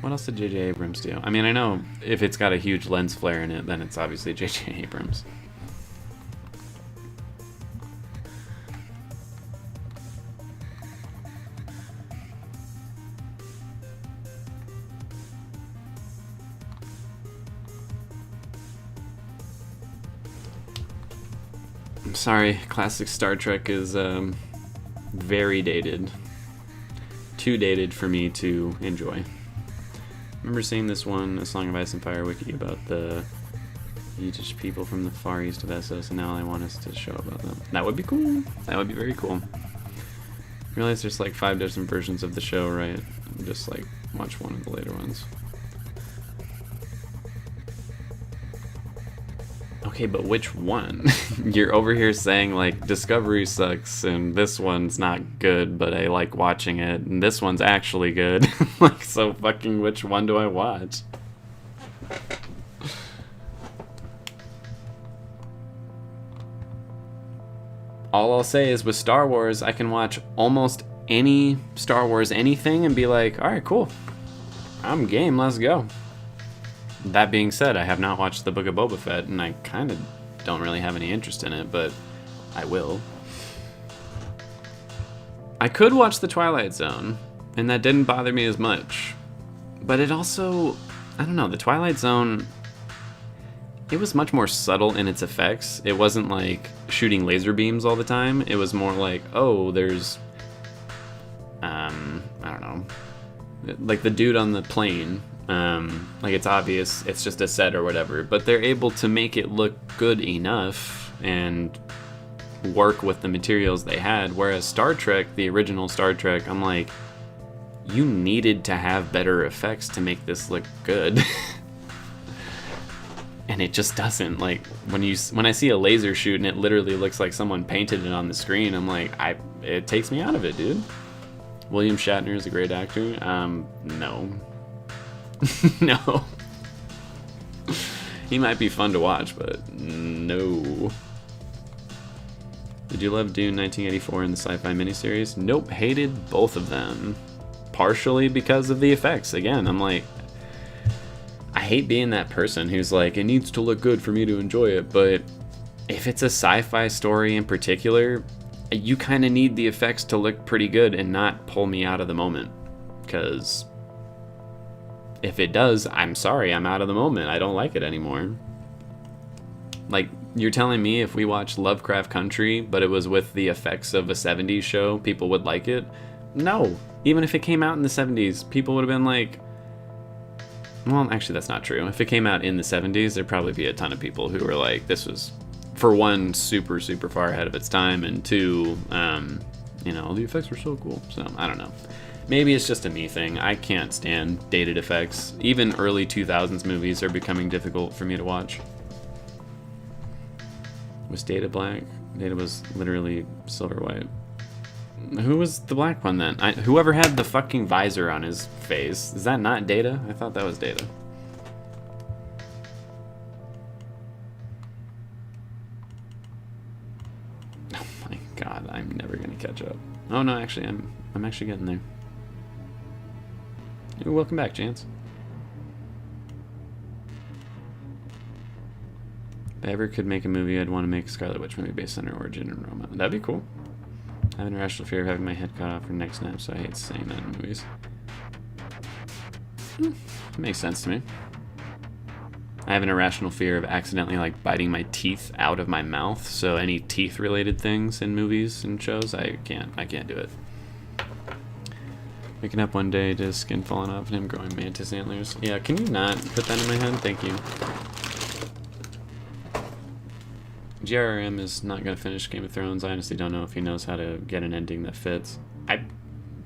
What else did J.J. Abrams do? I mean, I know if it's got a huge lens flare in it, then it's obviously J.J. Abrams. I'm sorry, classic Star Trek is very dated. Too dated for me to enjoy. I remember seeing this one, A Song of Ice and Fire wiki, about the Yiddish people from the far east of Essos, and now I want us to show about them. That would be cool. That would be very cool. I realize there's like 5 different versions of the show, right? Just like watch one of the later ones. Okay, but which one? You're over here saying, like, Discovery sucks, and this one's not good, but I like watching it, and this one's actually good. Like, so fucking which one do I watch? All I'll say is with Star Wars, I can watch almost any Star Wars anything and be like, alright, cool. I'm game, let's go. That being said, I have not watched the Book of Boba Fett, and I kind of don't really have any interest in it, but I will. I could watch The Twilight Zone, and that didn't bother me as much. But it also, I don't know, The Twilight Zone, it was much more subtle in its effects. It wasn't like shooting laser beams all the time. It was more like, oh, there's, I don't know, like the dude on the plane. Like, it's obvious it's just a set or whatever, but they're able to make it look good enough and work with the materials they had, whereas Star Trek, the original Star Trek, I'm like, you needed to have better effects to make this look good. and it just doesn't. Like when I see a laser shoot and it literally looks like someone painted it on the screen, I'm like, it takes me out of it, dude. William Shatner is a great actor. No. No. He might be fun to watch, but no. Did you love Dune 1984 in the sci-fi miniseries? Nope, hated both of them. Partially because of the effects. Again, I'm like, I hate being that person who's like, it needs to look good for me to enjoy it, but if it's a sci-fi story in particular, you kind of need the effects to look pretty good and not pull me out of the moment. Because if it does, I'm sorry, I'm out of the moment. I don't like it anymore. Like, you're telling me if we watched Lovecraft Country, but it was with the effects of a 70s show, people would like it? No. Even if it came out in the 70s, people would have been like... Well, actually, that's not true. If it came out in the 70s, there'd probably be a ton of people who were like, this was, for one, super, super far ahead of its time, and two, the effects were so cool. So, I don't know. Maybe it's just a me thing. I can't stand dated effects. Even early 2000s movies are becoming difficult for me to watch. Was Data black? Data was literally silver white. Who was the black one then? Whoever had the fucking visor on his face. Is that not Data? I thought that was Data. Oh my god, I'm never gonna catch up. Oh no, actually, I'm actually getting there. Ooh, welcome back, Chance. If I ever could make a movie, I'd want to make a Scarlet Witch movie based on her origin in Roma. That'd be cool. I have an irrational fear of having my head cut off for neck snap, so I hate saying that in movies. Makes sense to me. I have an irrational fear of accidentally biting my teeth out of my mouth, so any teeth related things in movies and shows, I can't do it. Waking up one day to skin falling off and him growing mantis antlers. Yeah, can you not put that in my head? Thank you. GRM is not going to finish Game of Thrones. I honestly don't know if he knows how to get an ending that fits. I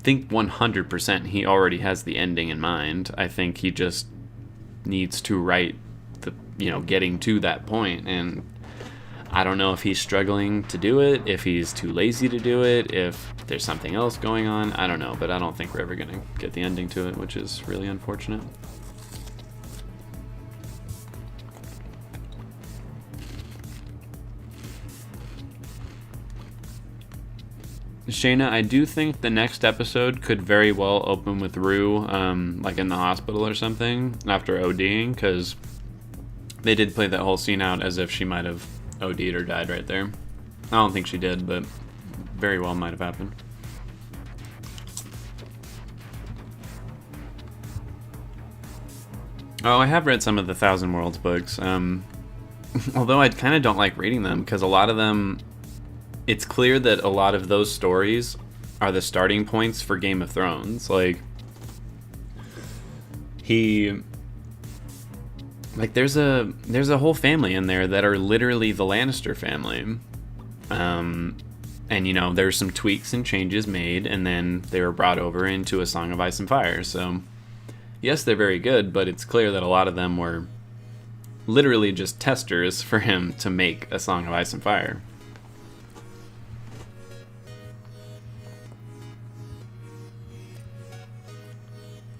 think 100% he already has the ending in mind. I think he just needs to write getting to that point, and I don't know if he's struggling to do it, if he's too lazy to do it, if there's something else going on. I don't know, but I don't think we're ever going to get the ending to it, which is really unfortunate. Shayna, I do think the next episode could very well open with Rue, in the hospital or something after ODing, because they did play that whole scene out as if she might have OD'd or died right there. I don't think she did, but very well might have happened. Oh, I have read some of the Thousand Worlds books, although I kind of don't like reading them, because a lot of them... It's clear that a lot of those stories are the starting points for Game of Thrones. There's a whole family in there that are literally the Lannister family. And there's some tweaks and changes made, and then they were brought over into A Song of Ice and Fire. So, yes, they're very good, but it's clear that a lot of them were literally just testers for him to make A Song of Ice and Fire.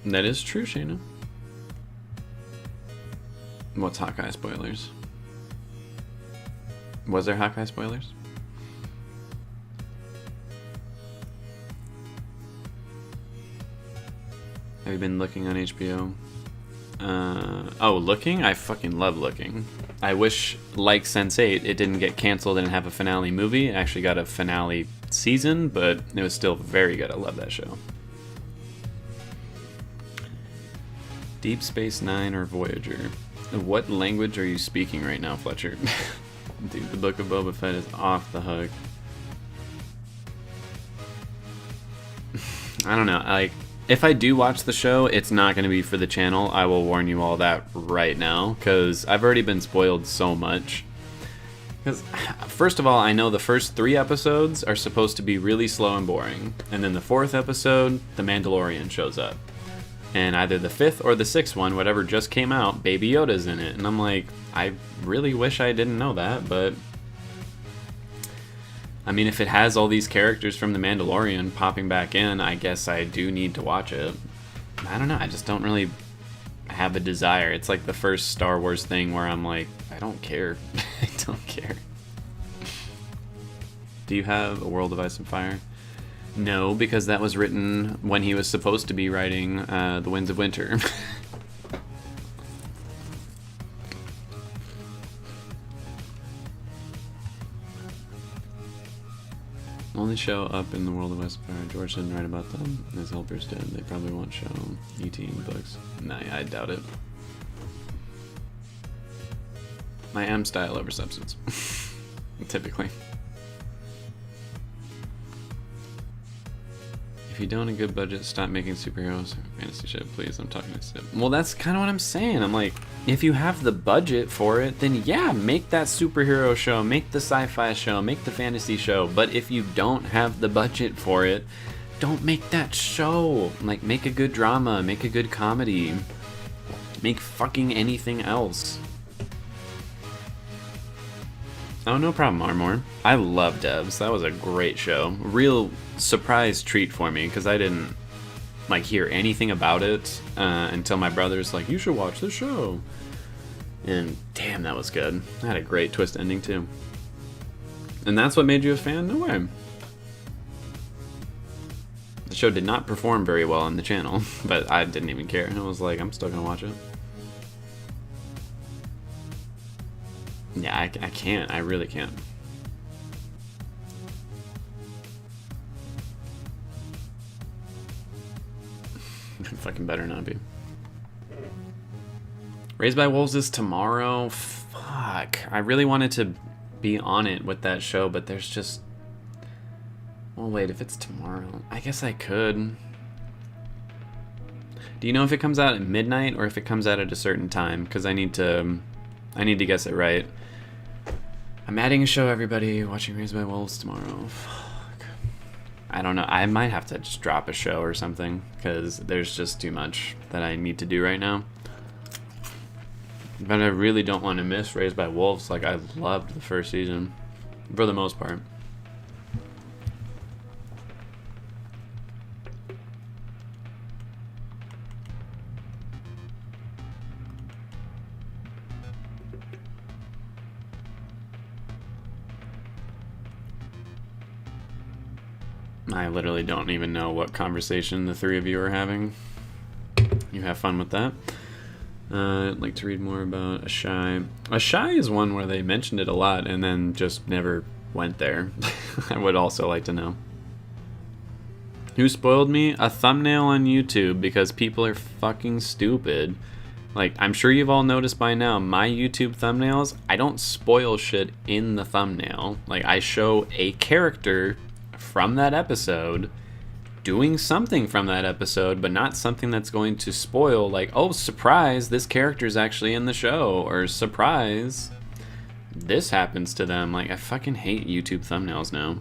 That is true, Shayna. What's Hawkeye spoilers? Was there Hawkeye spoilers? Have you been looking on HBO? Looking? I fucking love Looking. I wish, like Sense8, it didn't get canceled and have a finale movie. It actually got a finale season, but it was still very good. I love that show. Deep Space Nine or Voyager? What language are you speaking right now, Fletcher? Dude, the Book of Boba Fett is off the hook. I don't know, if I do watch the show, it's not going to be for the channel. I will warn you all that right now, because I've already been spoiled so much. Because, first of all, I know the first 3 episodes are supposed to be really slow and boring. And then the 4th episode, the Mandalorian shows up. and either the 5th or the 6th one, whatever just came out, Baby Yoda's in it. And I'm like, I really wish I didn't know that, but I mean, if it has all these characters from The Mandalorian popping back in, I guess I do need to watch it. I don't know, I just don't really have a desire. It's like the first Star Wars thing where I'm like, I don't care. I don't care. Do you have A World of Ice and Fire? No, because that was written when he was supposed to be writing The Winds of Winter. Only show up in The World of Ice and Fire. George didn't write about them. His helpers did. They probably won't show E.T. in books. Nah, I doubt it. I am style over substance. Typically. If you don't have a good budget, stop making superheroes fantasy shit, please. I'm talking to Sip. Well, that's kind of what I'm saying. I'm like, if you have the budget for it, then yeah, make that superhero show, make the sci-fi show, make the fantasy show. But if you don't have the budget for it, don't make that show. Like, make a good drama, make a good comedy, make fucking anything else. Oh, no problem, Armor. I love Devs. That was a great show. Real surprise treat for me, because I didn't like hear anything about it until my brother's like, you should watch the show. And damn, that was good. It had a great twist ending too. And that's what made you a fan? No way. The show did not perform very well on the channel, but I didn't even care. I was like, I'm still gonna watch it. Yeah, I can't. I really can't. Fucking better not be. Raised by Wolves is tomorrow. Fuck. I really wanted to be on it with that show, but there's just... Well, wait, if it's tomorrow, I guess I could. Do you know if it comes out at midnight or if it comes out at a certain time? Because I need to guess it right. I'm adding a show, everybody. Watching Raised by Wolves tomorrow. Fuck. I don't know. I might have to just drop a show or something, because there's just too much that I need to do right now. But I really don't want to miss Raised by Wolves. Like, I loved the first season, for the most part. I literally don't even know what conversation the three of you are having. You have fun with that. I'd like to read more about Ashai. Ashai is one where they mentioned it a lot and then just never went there. I would also like to know. Who spoiled me? A thumbnail on YouTube, because people are fucking stupid. Like, I'm sure you've all noticed by now, my YouTube thumbnails, I don't spoil shit in the thumbnail. Like, I show a character from that episode doing something from that episode, but not something that's going to spoil, like, oh, surprise, this character's actually in the show, or surprise, this happens to them. Like, I fucking hate YouTube thumbnails now,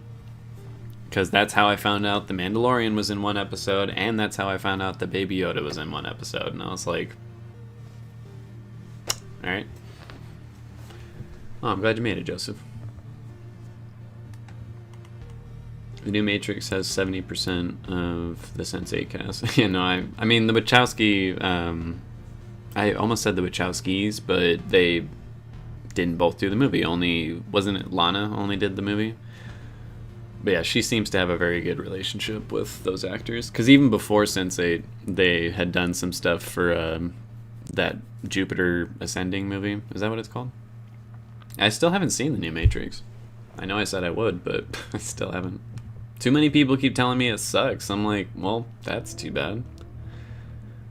because that's how I found out The Mandalorian was in one episode, and that's how I found out that Baby Yoda was in one episode, and I was like, alright. Oh, I'm glad you made it, Joseph. The new Matrix has 70% of the Sense8 cast. You know, I mean, the Wachowski, I almost said the Wachowskis, but they didn't both do the movie. Wasn't it Lana only did the movie? But yeah, she seems to have a very good relationship with those actors. Because even before Sense8, they had done some stuff for that Jupiter Ascending movie. Is that what it's called? I still haven't seen the new Matrix. I know I said I would, but I still haven't. Too many people keep telling me it sucks. I'm like, well, that's too bad.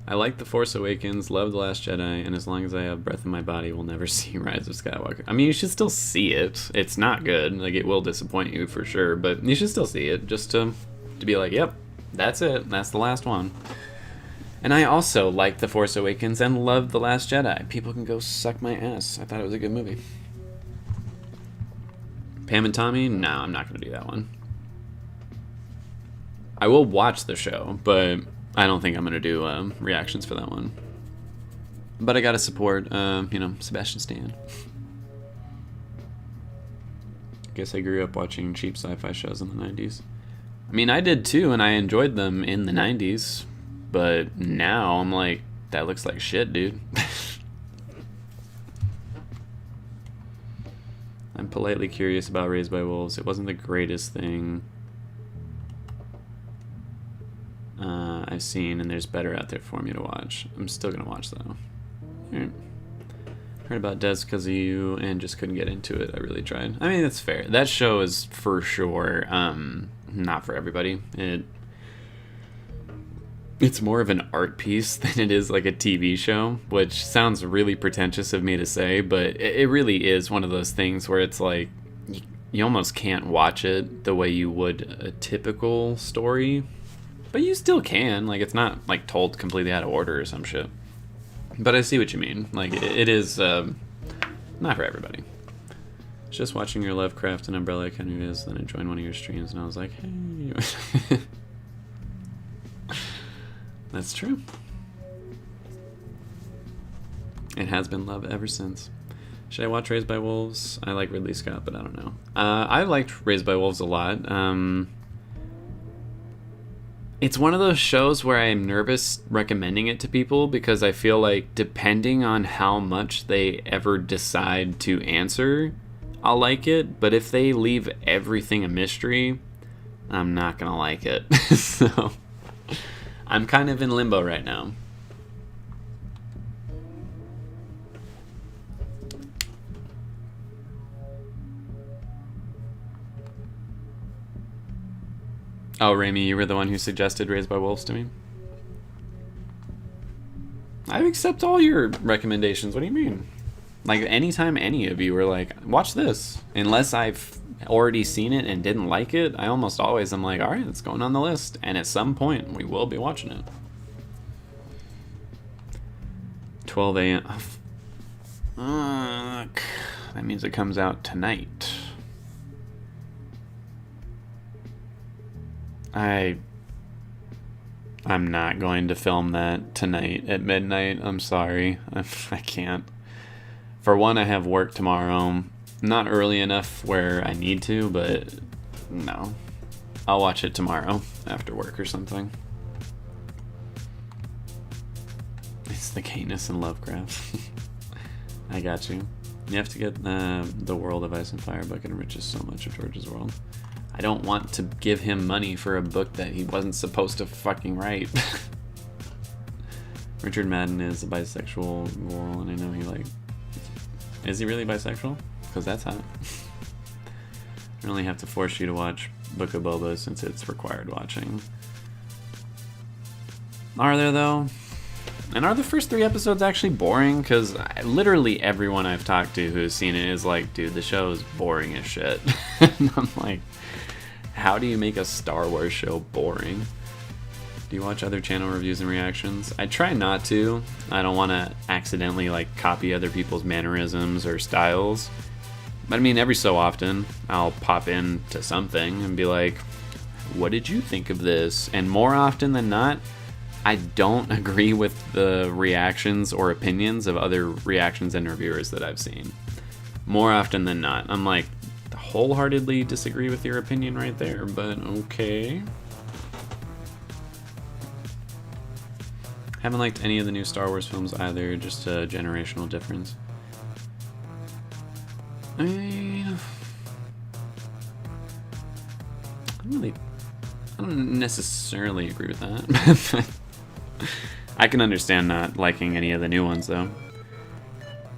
I like The Force Awakens, love The Last Jedi, and as long as I have breath in my body, we'll never see Rise of Skywalker. I mean, you should still see it. It's not good. Like, it will disappoint you for sure, but you should still see it just to be like, yep, that's it. That's the last one. And I also like The Force Awakens and love The Last Jedi. People can go suck my ass. I thought it was a good movie. Pam and Tommy? No, I'm not going to do that one. I will watch the show, but I don't think I'm gonna do reactions for that one. But I gotta support, Sebastian Stan. Guess I grew up watching cheap sci-fi shows in the 90s. I mean, I did too, and I enjoyed them in the 90s. But now I'm like, that looks like shit, dude. I'm politely curious about Raised by Wolves. It wasn't the greatest thing I've seen, and there's better out there for me to watch. I'm still gonna watch though. Right. Heard about Des because of you and just couldn't get into it. I really tried. I mean, that's fair. That show is for sure not for everybody. It's more of an art piece than it is like a TV show, which sounds really pretentious of me to say, but it really is one of those things where it's like you almost can't watch it the way you would a typical story, but you still can. Like, it's not like told completely out of order or some shit. But I see what you mean. Like, it is not for everybody. Just watching your Lovecraft and Umbrella Academy videos, then I joined one of your streams, and I was like, hey. That's true. It has been love ever since. Should I watch Raised by Wolves? I like Ridley Scott, but I don't know. I liked Raised by Wolves a lot. It's one of those shows where I'm nervous recommending it to people because I feel like depending on how much they ever decide to answer, I'll like it. But if they leave everything a mystery, I'm not gonna like it. So I'm kind of in limbo right now. Oh, Rami, you were the one who suggested Raised by Wolves to me? I accept all your recommendations. What do you mean? Like, anytime any of you were like, watch this, unless I've already seen it and didn't like it, I almost always am like, all right, it's going on the list, and at some point we will be watching it. 12 a.m. That means it comes out tonight. I'm not going to film that tonight at midnight. I'm sorry. I can't. For one, I have work tomorrow. Not early enough where I need to, but no. I'll watch it tomorrow after work or something. It's the Canis and Lovecraft. I got you. You have to get the World of Ice and Fire book. It enriches so much of George's world. I don't want to give him money for a book that he wasn't supposed to fucking write. Richard Madden is a bisexual girl, and I know he like... Is he really bisexual? Because that's hot. I only have to force you to watch Book of Boba since it's required watching. Are there, though? And are the first 3 episodes actually boring? Because literally everyone I've talked to who's seen it is like, dude, the show is boring as shit. And I'm like, how do you make a Star Wars show boring? Do you watch other channel reviews and reactions? I try not to. I don't want to accidentally like copy other people's mannerisms or styles. But I mean, every so often, I'll pop into something and be like, what did you think of this? And more often than not, I don't agree with the reactions or opinions of other reactions and reviewers that I've seen. More often than not. I'm like, wholeheartedly disagree with your opinion right there, but okay. Haven't liked any of the new Star Wars films either, just a generational difference. I mean, I don't necessarily agree with that. I can understand not liking any of the new ones, though.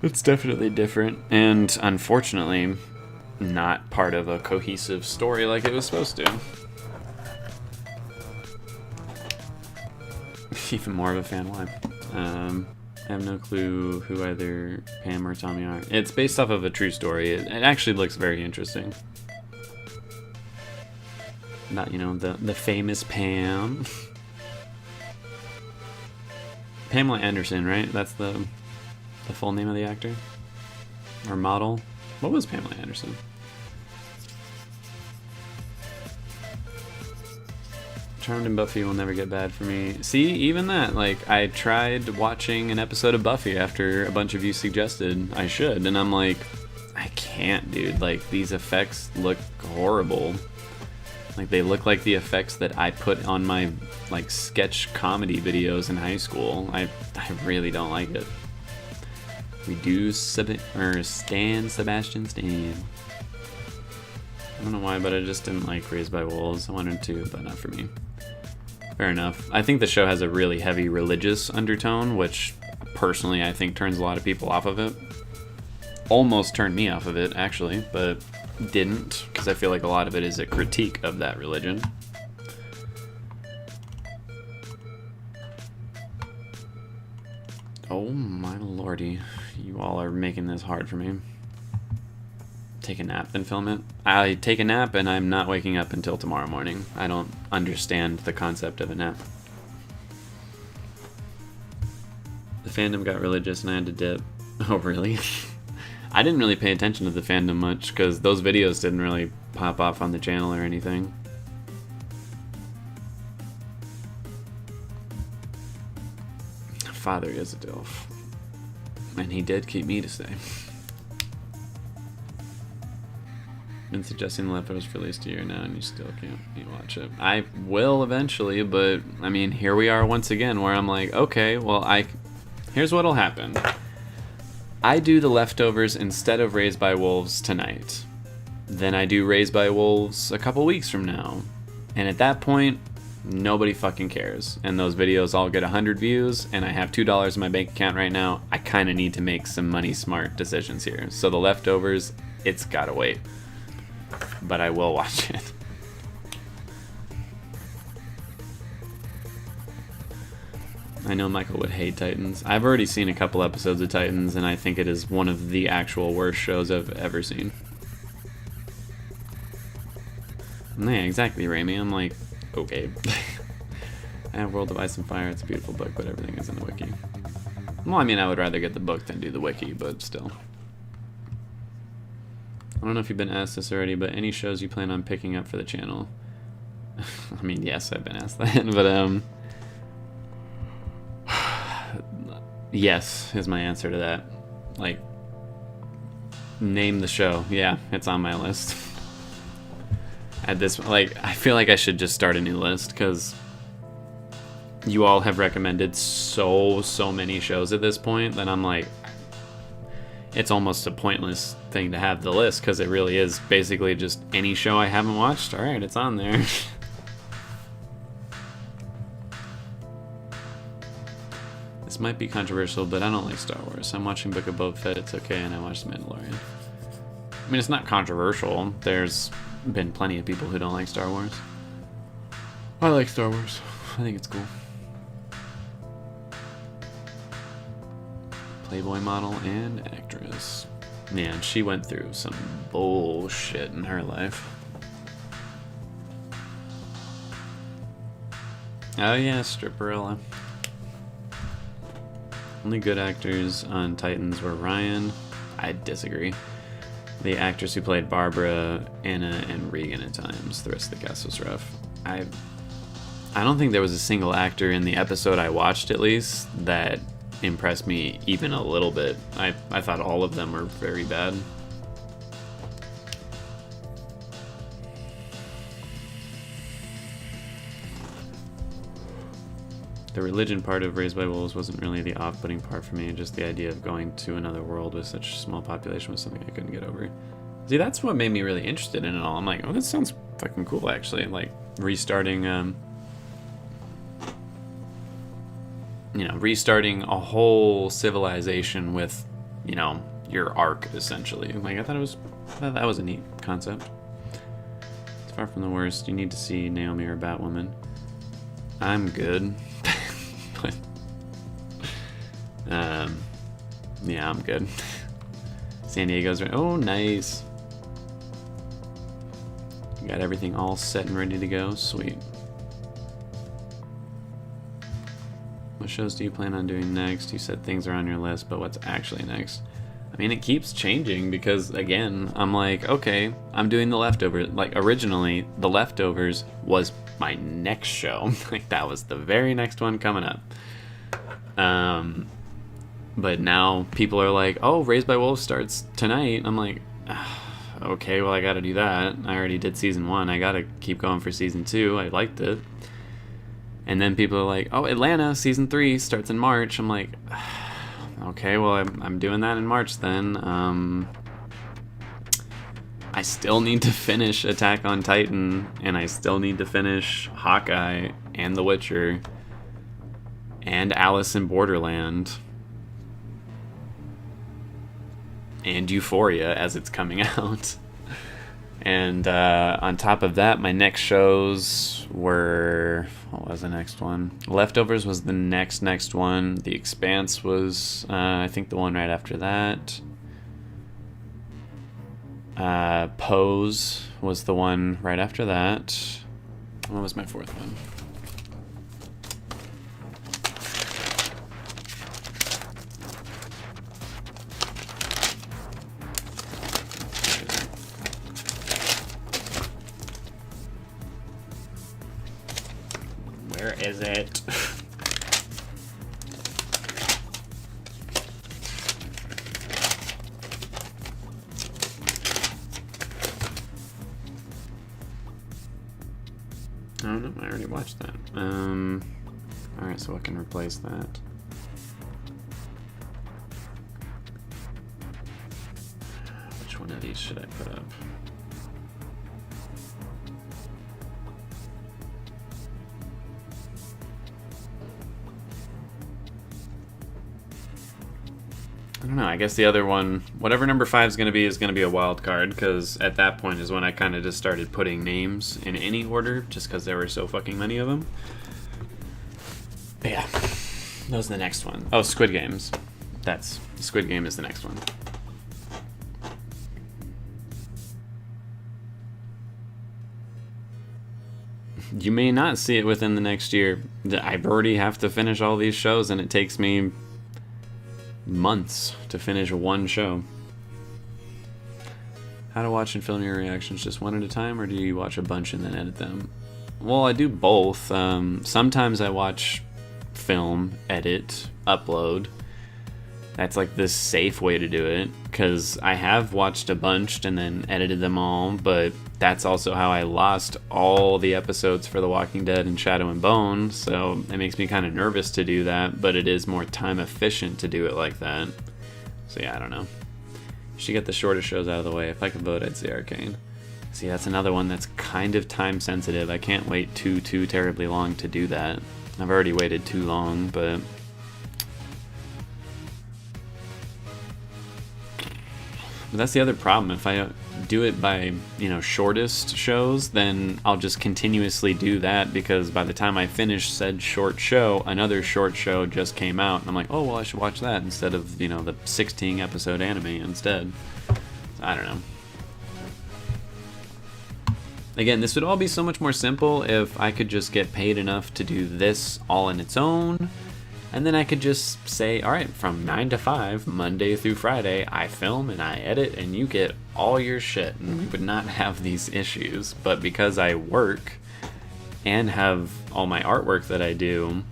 It's definitely different, and unfortunately, not part of a cohesive story like it was supposed to. Even more of a fan, why? I have no clue who either Pam or Tommy are. It's based off of a true story. It actually looks very interesting. Not, the famous Pam. Pamela Anderson, right? That's the full name of the actor? Or model? What was Pamela Anderson? Charmed and Buffy will never get bad for me. See, even that, like, I tried watching an episode of Buffy after a bunch of you suggested I should, and I'm like, I can't, dude. Like, these effects look horrible. Like, they look like the effects that I put on my, like, sketch comedy videos in high school. I really don't like it. We do Stan Sebastian Stan. I don't know why, but I just didn't like Raised by Wolves. I wanted to, but not for me. Fair enough. I think the show has a really heavy religious undertone, which personally I think turns a lot of people off of it. Almost turned me off of it, actually, but didn't, because I feel like a lot of it is a critique of that religion. Oh my lordy. You all are making this hard for me. Take a nap, then film it. I take a nap and I'm not waking up until tomorrow morning. I don't understand the concept of a nap. The fandom got religious and I had to dip. Oh, really? I didn't really pay attention to the fandom much because those videos didn't really pop off on the channel or anything. Father is a DILF. And he did keep me to stay. Been suggesting The Leftovers for at least a year now, and you still can't watch it. I will eventually, but I mean, here we are once again, where I'm like, okay, well, here's what'll happen. I do The Leftovers instead of Raised by Wolves tonight. Then I do Raised by Wolves a couple weeks from now, and at that point, nobody fucking cares, and those videos all get 100 views, and I have $2 in my bank account right now. I kind of need to make some money smart decisions here. So The Leftovers, it's gotta wait. But I will watch it. I know Michael would hate Titans. I've already seen a couple episodes of Titans, and I think it is one of the actual worst shows I've ever seen. Yeah, exactly, Raimi. I'm like, okay. I have World of Ice and Fire. It's a beautiful book, but everything is in the wiki. Well, I mean, I would rather get the book than do the wiki, but still. I don't know if you've been asked this already, but any shows you plan on picking up for the channel? I mean, yes, I've been asked that, but yes is my answer to that. Like, name the show. Yeah, it's on my list. At this, like, I feel like I should just start a new list, because you all have recommended so many shows at this point that I'm like, it's almost a pointless thing to have the list, because it really is basically just any show I haven't watched. Alright, it's on there. This might be controversial, but I don't like Star Wars. I'm watching Book of Boba Fett, it's okay, and I watched The Mandalorian. I mean, it's not controversial. There's been plenty of people who don't like Star Wars. I like Star Wars. I think it's cool. Playboy model and actress. Man, she went through some bullshit in her life. Oh yeah, Stripperella. Only good actors on Titans were Ryan. I disagree. The actress who played Barbara, Anna, and Regan at times. The rest of the cast was rough. I don't think there was a single actor in the episode I watched, at least, that impressed me even a little bit. I thought all of them were very bad. The religion part of Raised by Wolves wasn't really the off-putting part for me, just the idea of going to another world with such a small population was something I couldn't get over. See, that's what made me really interested in it all. I'm like, oh, this sounds fucking cool, actually. Like, restarting restarting a whole civilization with, your arc, essentially. Like, I thought that was a neat concept. It's far from the worst. You need to see Naomi or Batwoman. I'm good. But, yeah, I'm good. San Diego's right. Oh, nice. Got everything all set and ready to go. Sweet. What shows do you plan on doing next? You said things are on your list, but what's actually next? I mean, it keeps changing because, again, I'm like, okay, I'm doing The Leftovers. Like, originally, The Leftovers was my next show. Like, that was the very next one coming up. But now people are like, oh, Raised by Wolves starts tonight. I'm like, okay, well, I gotta do that. I already did season 1. I gotta keep going for season 2. I liked it. And then people are like, oh, Atlanta, season 3 starts in March. I'm like, okay, well, I'm doing that in March then. I still need to finish Attack on Titan, and I still need to finish Hawkeye and The Witcher and Alice in Borderland and Euphoria as it's coming out. And on top of that, my next shows were... What was the next one? Leftovers was the next one. The Expanse was, I think, the one right after that. Pose was the one right after that. What was my fourth one? Where is it? Oh no, I already watched that. Alright, so I can replace that. Which one of these should I put up? I don't know, I guess the other one, whatever number 5 is going to be a wild card, because at that point is when I kind of just started putting names in any order, just because there were so fucking many of them. But yeah, that was the next one. Oh, Squid Games. Squid Game is the next one. You may not see it within the next year. I already have to finish all these shows, and it takes me months to finish one show. How to watch and film your reactions, just one at a time, or do you watch a bunch and then edit them? Well, I do both. Sometimes I watch, film, edit, upload. That's like the safe way to do it, because I have watched a bunch and then edited them all, but that's also how I lost all the episodes for The Walking Dead and Shadow and Bone, so it makes me kind of nervous to do that, but it is more time efficient to do it like that. So yeah, I don't know. You should get the shortest shows out of the way. If I could vote, I'd say Arcane. See, that's another one that's kind of time sensitive. I can't wait too terribly long to do that. I've already waited too long, but that's the other problem. If I do it by, shortest shows, then I'll just continuously do that, because by the time I finish said short show, another short show just came out, and I'm like, oh, well, I should watch that instead of, the 16 episode anime instead. So, I don't know. Again, this would all be so much more simple if I could just get paid enough to do this all on its own. And then I could just say, all right, from 9 to 5, Monday through Friday, I film and I edit and you get all your shit. And we would not have these issues. But because I work and have all my artwork that I do,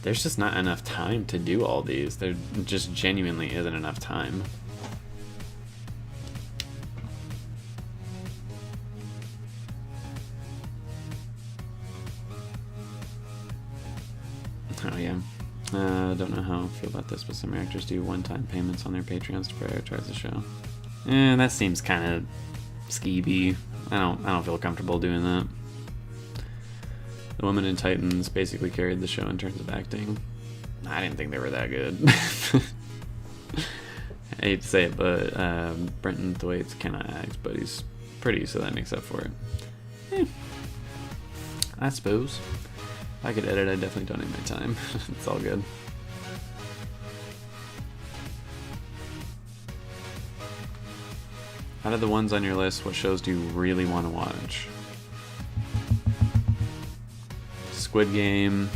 there's just not enough time to do all these. There just genuinely isn't enough time. Oh, yeah. Don't know how I feel about this, but some reactors do one-time payments on their Patreons to prioritize the show. That seems kind of skeevy. I don't feel comfortable doing that. The women in Titans basically carried the show in terms of acting. I didn't think they were that good. I hate to say it, but Brenton Thwaites cannot act, but he's pretty, so that makes up for it. I suppose. If I could edit, I'd definitely donate my time. It's all good. Out of the ones on your list, what shows do you really want to watch? Squid Game,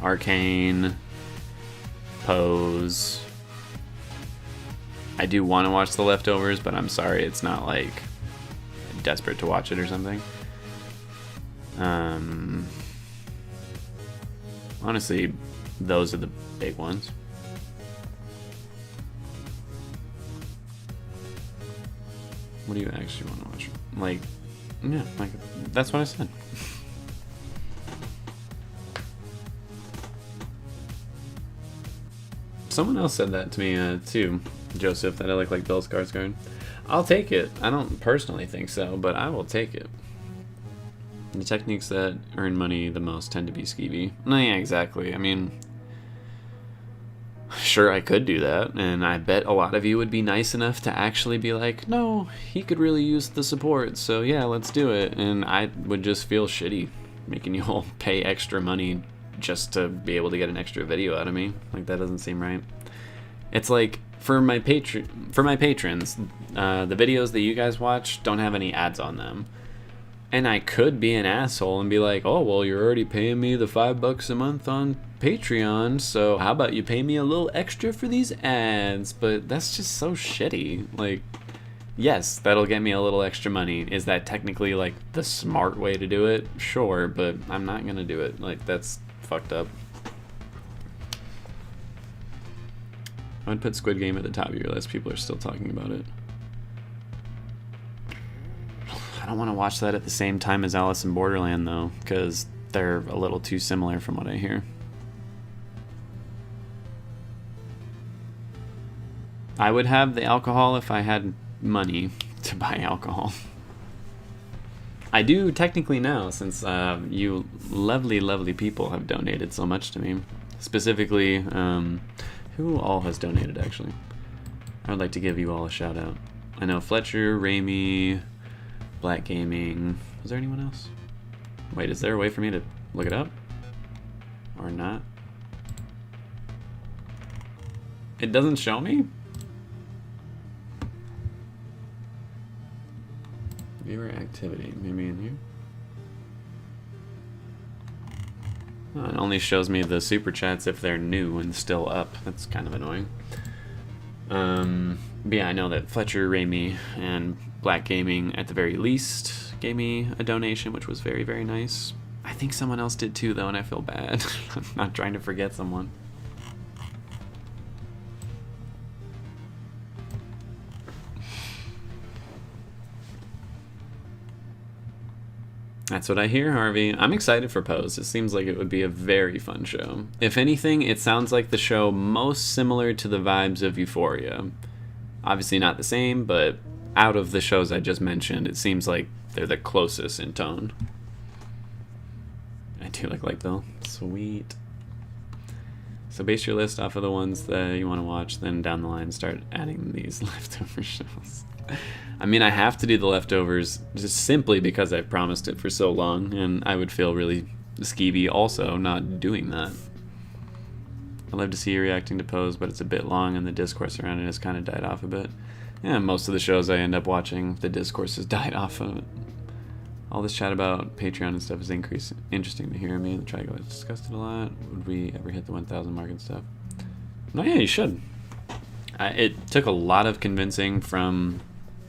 Arcane, Pose, I do want to watch The Leftovers, but I'm sorry, it's not like desperate to watch it or something. Honestly, those are the big ones. What do you actually want to watch? Like, yeah, like that's what I said. Someone else said that to me too, Joseph, that I look like Bill Skarsgård. I'll take it. I don't personally think so, but I will take it. The techniques that earn money the most tend to be skeevy. No, yeah, exactly. I mean, sure, I could do that, and I bet a lot of you would be nice enough to actually be like, no, he could really use the support, so yeah, let's do it. And I would just feel shitty making you all pay extra money just to be able to get an extra video out of me. Like, that doesn't seem right. It's like, for my patrons, the videos that you guys watch don't have any ads on them. And I could be an asshole and be like, oh, well, you're already paying me the $5 a month on Patreon, so how about you pay me a little extra for these ads? But that's just so shitty. Like, yes, that'll get me a little extra money. Is that technically, like, the smart way to do it? Sure, but I'm not gonna do it. Like, that's fucked up. I would put Squid Game at the top of your list. People are still talking about it. I don't want to watch that at the same time as Alice in Borderland, though, because they're a little too similar from what I hear. I would have the alcohol if I had money to buy alcohol. I do technically now, since you lovely, lovely people have donated so much to me. Specifically, who all has donated, actually? I would like to give you all a shout out. I know Fletcher, Ramey, Black Gaming. Was there anyone else? Wait, is there a way for me to look it up? Or not? It doesn't show me? Viewer activity, maybe in here? Oh, it only shows me the super chats if they're new and still up. That's kind of annoying. But yeah, I know that Fletcher, Ramey, and Black Gaming at the very least gave me a donation, which was very, very nice. I think someone else did too, though, and I feel bad. I'm not trying to forget someone. That's what I hear, Harvey. I'm excited for Pose. It seems like it would be a very fun show. If anything, it sounds like the show most similar to the vibes of Euphoria. Obviously not the same, but out of the shows I just mentioned, it seems like they're the closest in tone. I do like Bill. Sweet. So base your list off of the ones that you want to watch, then down the line start adding these leftover shows. I mean, I have to do The Leftovers just simply because I've promised it for so long, and I would feel really skeevy also not doing that. I'd love to see you reacting to Pose, but it's a bit long and the discourse around it has kind of died off a bit. Yeah, most of the shows I end up watching, the discourse has died off of it. All this chat about Patreon and stuff is interesting to hear. Me and the Trigo have discussed it a lot. Would we ever hit the 1,000 mark and stuff? No, yeah, you should. It took a lot of convincing from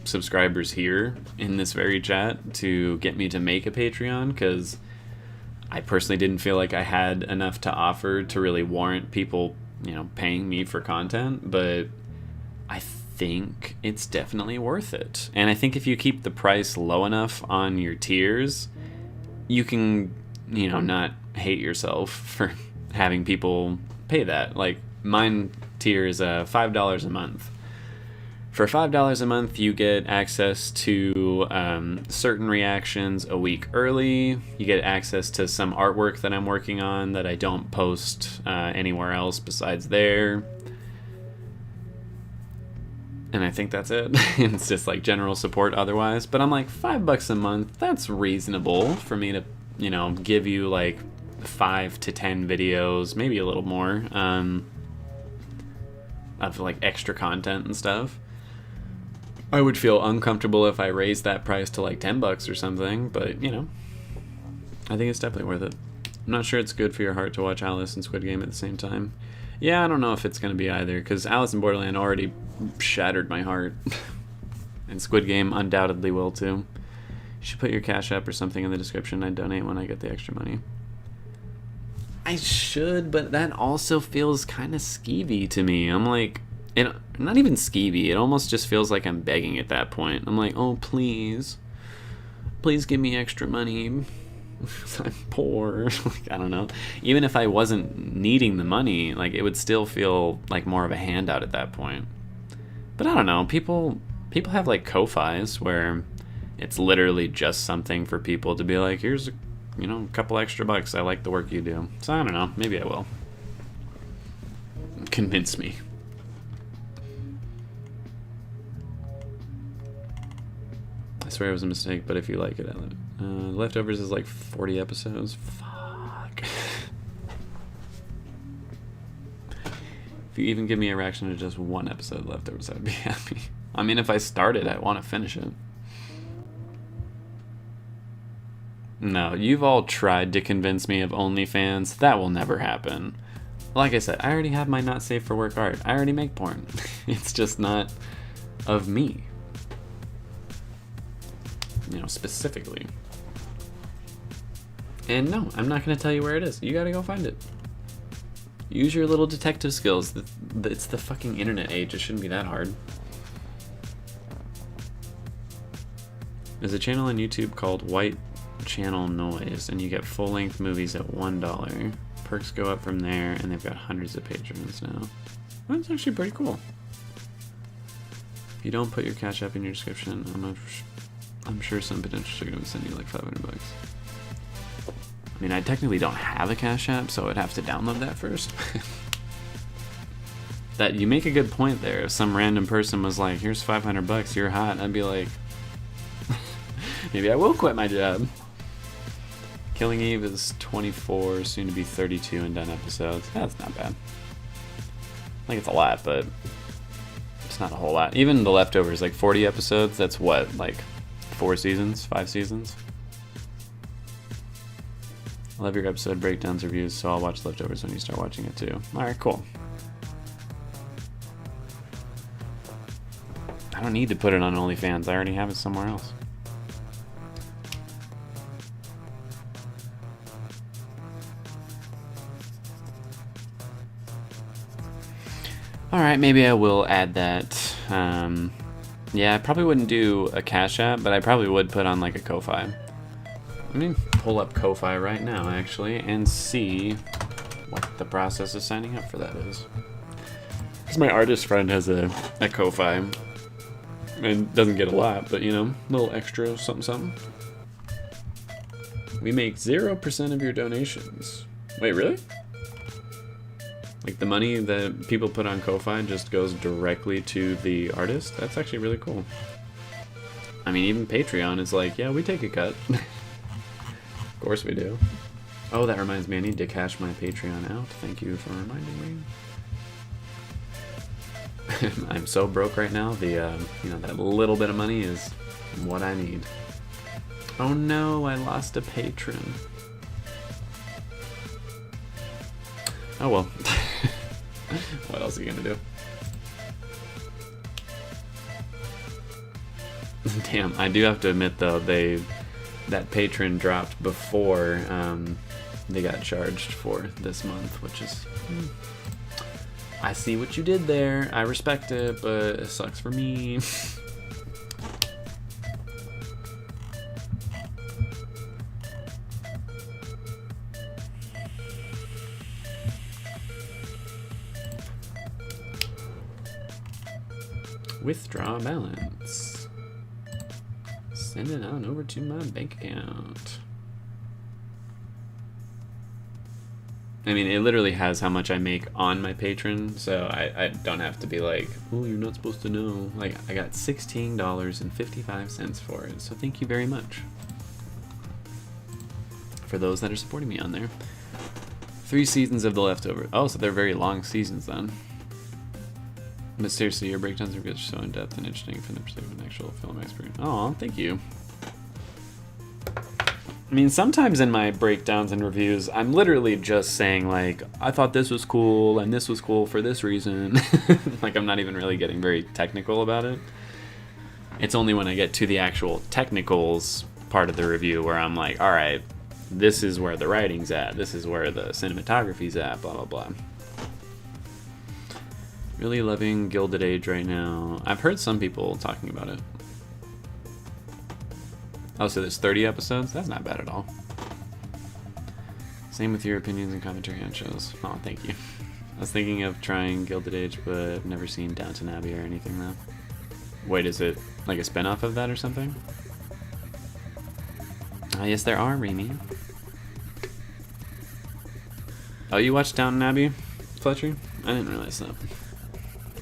subscribers here in this very chat to get me to make a Patreon, because I personally didn't feel like I had enough to offer to really warrant people, paying me for content, but I think it's definitely worth it. And I think if you keep the price low enough on your tiers, you can, not hate yourself for having people pay that. Like, mine tier is $5 a month. For $5 a month, you get access to certain reactions a week early. You get access to some artwork that I'm working on that I don't post anywhere else besides there. And I think that's it. It's just like general support otherwise. But I'm like, $5 a month, that's reasonable for me to, give you like 5 to 10 videos, maybe a little more, of like extra content and stuff. I would feel uncomfortable if I raised that price to like $10 or something, but I think it's definitely worth it. I'm not sure it's good for your heart to watch Alice and Squid Game at the same time. Yeah, I don't know if it's going to be either, because Alice in Borderland already shattered my heart. And Squid Game undoubtedly will too. You should put your Cash App or something in the description. I donate when I get the extra money. I should, but that also feels kind of skeevy to me. I'm like, not even skeevy. It almost just feels like I'm begging at that point. I'm like, oh, please give me extra money. I'm poor. Like, I don't know. Even if I wasn't needing the money, like, it would still feel like more of a handout at that point. But I don't know. People have like Ko-Fis where it's literally just something for people to be like, here's a couple extra bucks. I like the work you do. So I don't know. Maybe I will. Convince me. I swear it was a mistake, but if you like it, I love it. Leftovers is like 40 episodes. Fuck. If you even give me a reaction to just one episode of Leftovers, I'd be happy. I mean, if I start it, I want to finish it. No, you've all tried to convince me of OnlyFans. That will never happen. Like I said, I already have my not safe for work art. I already make porn. It's just not of me. Specifically. And no, I'm not going to tell you where it is. You got to go find it. Use your little detective skills. It's the fucking internet age. It shouldn't be that hard. There's a channel on YouTube called White Channel Noise, and you get full-length movies at $1. Perks go up from there, and they've got hundreds of patrons now. That's actually pretty cool. If you don't put your Cash App in your description, I'm sure some potential sugar would send you like $500. I mean, I technically don't have a Cash App, so I'd have to download that first. That you make a good point there. If some random person was like, "Here's $500, you're hot," I'd be like, maybe I will quit my job. Killing Eve is 24, soon to be 32 and done episodes. That's not bad. I think it's a lot, but it's not a whole lot. Even The Leftovers, like 40 episodes, that's what, like 4 seasons, 5 seasons? I love your episode breakdowns, reviews, so I'll watch Leftovers when you start watching it too. Alright, cool. I don't need to put it on OnlyFans, I already have it somewhere else. Alright, maybe I will add that. Yeah, I probably wouldn't do a Cash App, but I probably would put on like a Ko-Fi. Let me pull up Ko-Fi right now, actually, and see what the process of signing up for that is. Because my artist friend has a Ko-Fi, and doesn't get a lot, but a little extra something. We make 0% of your donations. Wait, really? Like the money that people put on Ko-Fi just goes directly to the artist? That's actually really cool. I mean, even Patreon is like, yeah, we take a cut. Of course we do. Oh, that reminds me, I need to cash my Patreon out. Thank you for reminding me. I'm so broke right now. That little bit of money is what I need. Oh no, I lost a patron. Oh well. What else are you gonna do? Damn, I do have to admit though, that patron dropped before they got charged for this month, which is I see what you did there. I respect it, but it sucks for me. Withdraw balance. Send it on over to my bank account. I mean, it literally has how much I make on my Patreon, so I don't have to be like, oh, you're not supposed to know. Like, I got $16.55 for it, so thank you very much. For those that are supporting me on there. 3 seasons of The Leftovers. Oh, so they're very long seasons then. But seriously, your breakdowns are so in-depth and interesting from the perspective of an actual film expert. Oh, thank you. I mean, sometimes in my breakdowns and reviews, I'm literally just saying, like, I thought this was cool, and this was cool for this reason. Like, I'm not even really getting very technical about it. It's only when I get to the actual technicals part of the review where I'm like, all right, this is where the writing's at, this is where the cinematography's at, blah, blah, blah. Really loving Gilded Age right now. I've heard some people talking about it. Oh, so there's 30 episodes? That's not bad at all. Same with your opinions and commentary on shows. Oh, thank you. I was thinking of trying Gilded Age, but I've never seen Downton Abbey or anything though. Wait, is it like a spin-off of that or something? Oh, yes, there are, Remy. Oh, you watched Downton Abbey, Fletcher? I didn't realize that.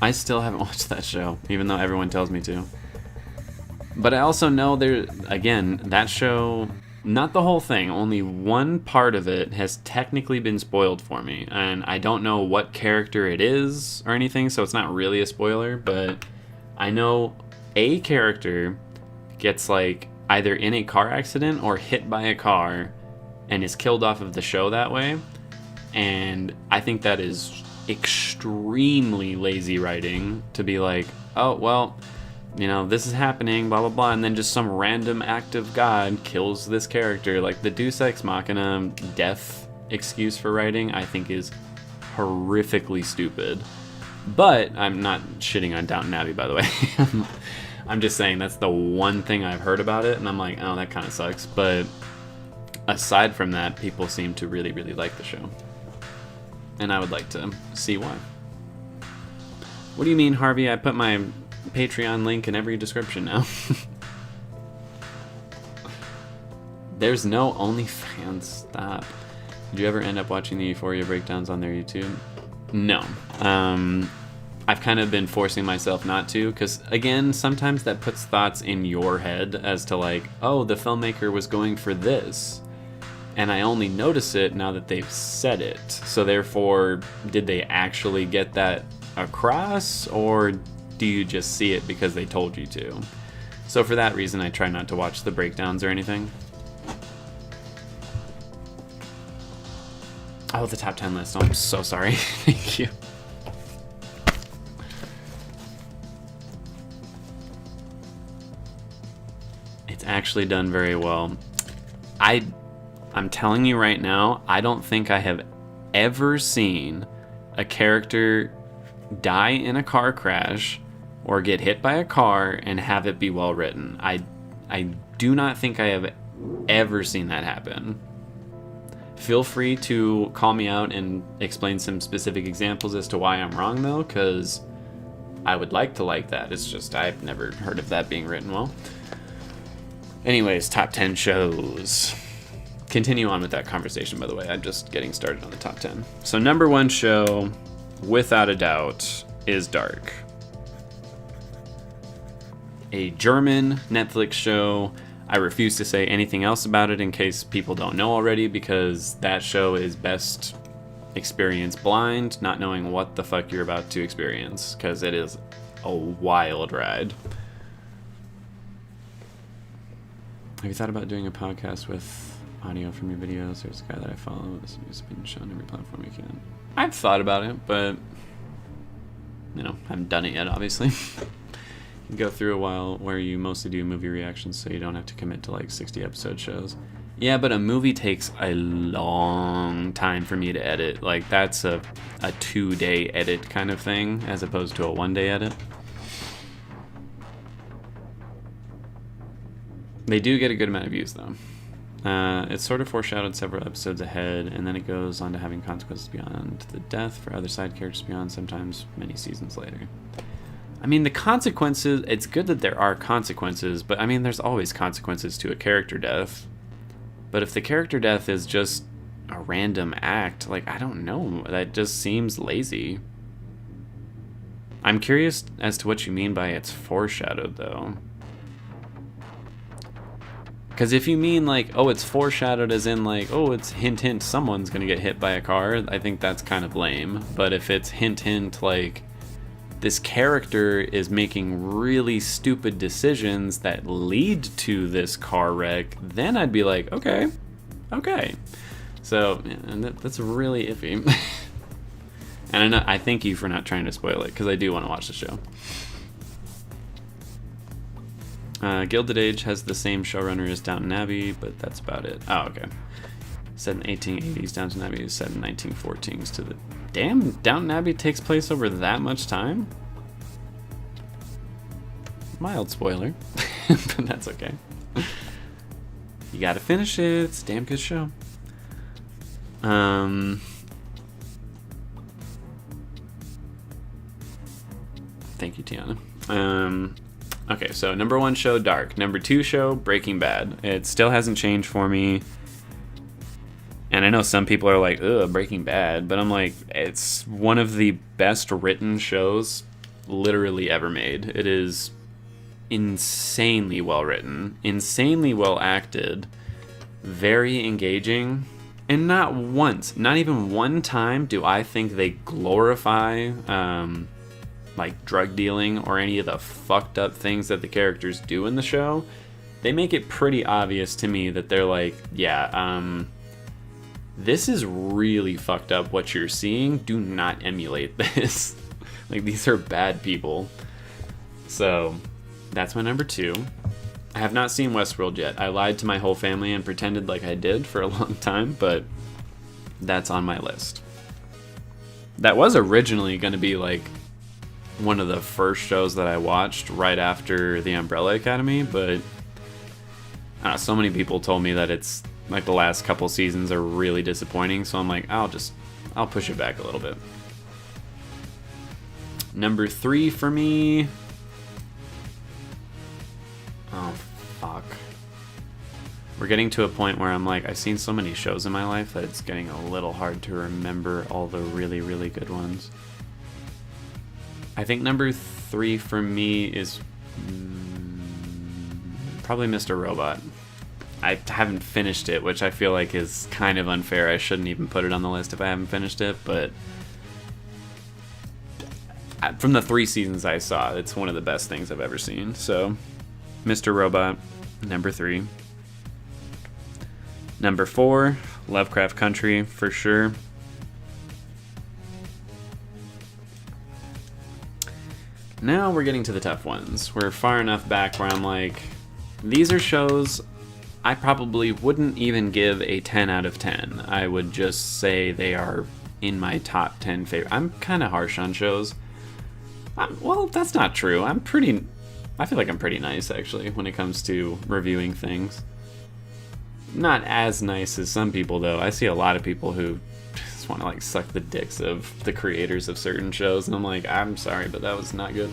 I still haven't watched that show, even though everyone tells me to. But I also know again, that show, not the whole thing, only one part of it has technically been spoiled for me. And I don't know what character it is or anything, so it's not really a spoiler, but I know a character gets like either in a car accident or hit by a car and is killed off of the show that way. And I think that is extremely lazy writing to be like, oh, well, you know, this is happening, blah, blah, blah, and then just some random act of God kills this character. Like, the Deus Ex Machina death excuse for writing, I think, is horrifically stupid. But I'm not shitting on Downton Abbey, by the way. I'm just saying that's the one thing I've heard about it, and I'm like, oh, that kind of sucks. But aside from that, people seem to really, really like the show. And I would like to see why. What do you mean, Harvey? I put my Patreon link in every description now. There's no OnlyFans. Stop. Did you ever end up watching the Euphoria breakdowns on their YouTube? No. I've kind of been forcing myself not to, because again, sometimes that puts thoughts in your head as to like, oh, the filmmaker was going for this, and I only notice it now that they've said it. So therefore, did they actually get that across, or do you just see it because they told you to? So for that reason, I try not to watch the breakdowns or anything. Oh, the top 10 list. Oh, I'm so sorry. Thank you. It's actually done very well. I'm telling you right now, I don't think I have ever seen a character die in a car crash or get hit by a car and have it be well written. I do not think I have ever seen that happen. Feel free to call me out and explain some specific examples as to why I'm wrong, though, because I would like to like that. It's just I've never heard of that being written well. Anyways, top 10 shows. Continue on with that conversation, by the way. I'm just getting started on the top 10. So number 1 show, without a doubt, is Dark. A German Netflix show. I refuse to say anything else about it in case people don't know already, because that show is best experienced blind, not knowing what the fuck you're about to experience, because it is a wild ride. Have you thought about doing a podcast with audio from your videos? There's a guy that I follow. It's been shown every platform you can. I've thought about it, but you know, I haven't done it yet, obviously. You go through a while where you mostly do movie reactions, so you don't have to commit to like 60 episode shows. Yeah, but a movie takes a long time for me to edit. Like, that's a 2-day edit kind of thing, as opposed to a 1-day edit. They do get a good amount of views, though. It's sort of foreshadowed several episodes ahead, and then it goes on to having consequences beyond the death for other side characters beyond, sometimes many seasons later. I mean, the consequences, it's good that there are consequences, but I mean, there's always consequences to a character death. But if the character death is just a random act, like, I don't know, that just seems lazy. I'm curious as to what you mean by it's foreshadowed, though. Because if you mean, like, oh, it's foreshadowed as in, like, oh, it's hint, hint, someone's going to get hit by a car, I think that's kind of lame. But if it's hint, hint, like, this character is making really stupid decisions that lead to this car wreck, then I'd be like, okay. So, yeah, that's really iffy. And I thank you for not trying to spoil it, because I do want to watch the show. Gilded Age has the same showrunner as Downton Abbey, but that's about it. Oh, okay. Set in 1880s, Downton Abbey is set in 1914s to the... Damn, Downton Abbey takes place over that much time? Mild spoiler, but that's okay. You gotta finish it, it's a damn good show. Thank you, Tiana. Okay, so number 1 show, Dark. Number 2 show, Breaking Bad. It still hasn't changed for me. And I know some people are like, ugh, Breaking Bad. But I'm like, it's one of the best written shows literally ever made. It is insanely well written, insanely well acted, very engaging. And not once, not even one time do I think they glorify like drug dealing or any of the fucked up things that the characters do in the show. They make it pretty obvious to me that they're like, yeah, this is really fucked up what you're seeing. Do not emulate this. Like, these are bad people. So, that's my number 2. I have not seen Westworld yet. I lied to my whole family and pretended like I did for a long time, but that's on my list. That was originally going to be like one of the first shows that I watched right after The Umbrella Academy, but so many people told me that it's like the last couple seasons are really disappointing, so I'm like, I'll push it back a little bit. Number 3 for me. Oh, fuck. We're getting to a point where I'm like, I've seen so many shows in my life that it's getting a little hard to remember all the really, really good ones. I think number 3 for me is probably Mr. Robot. I haven't finished it, which I feel like is kind of unfair. I shouldn't even put it on the list if I haven't finished it, but from the 3 seasons I saw, it's one of the best things I've ever seen. So, Mr. Robot, number 3. Number 4, Lovecraft Country, for sure. Now we're getting to the tough ones. We're far enough back where I'm like, these are shows I probably wouldn't even give a 10 out of 10. I would just say they are in my top 10 favorite. I'm kind of harsh on shows. Well, that's not true. I feel like I'm pretty nice, actually, when it comes to reviewing things. Not as nice as some people, though. I see a lot of people who just want to, like, suck the dicks of the creators of certain shows, and I'm like, I'm sorry, but that was not good.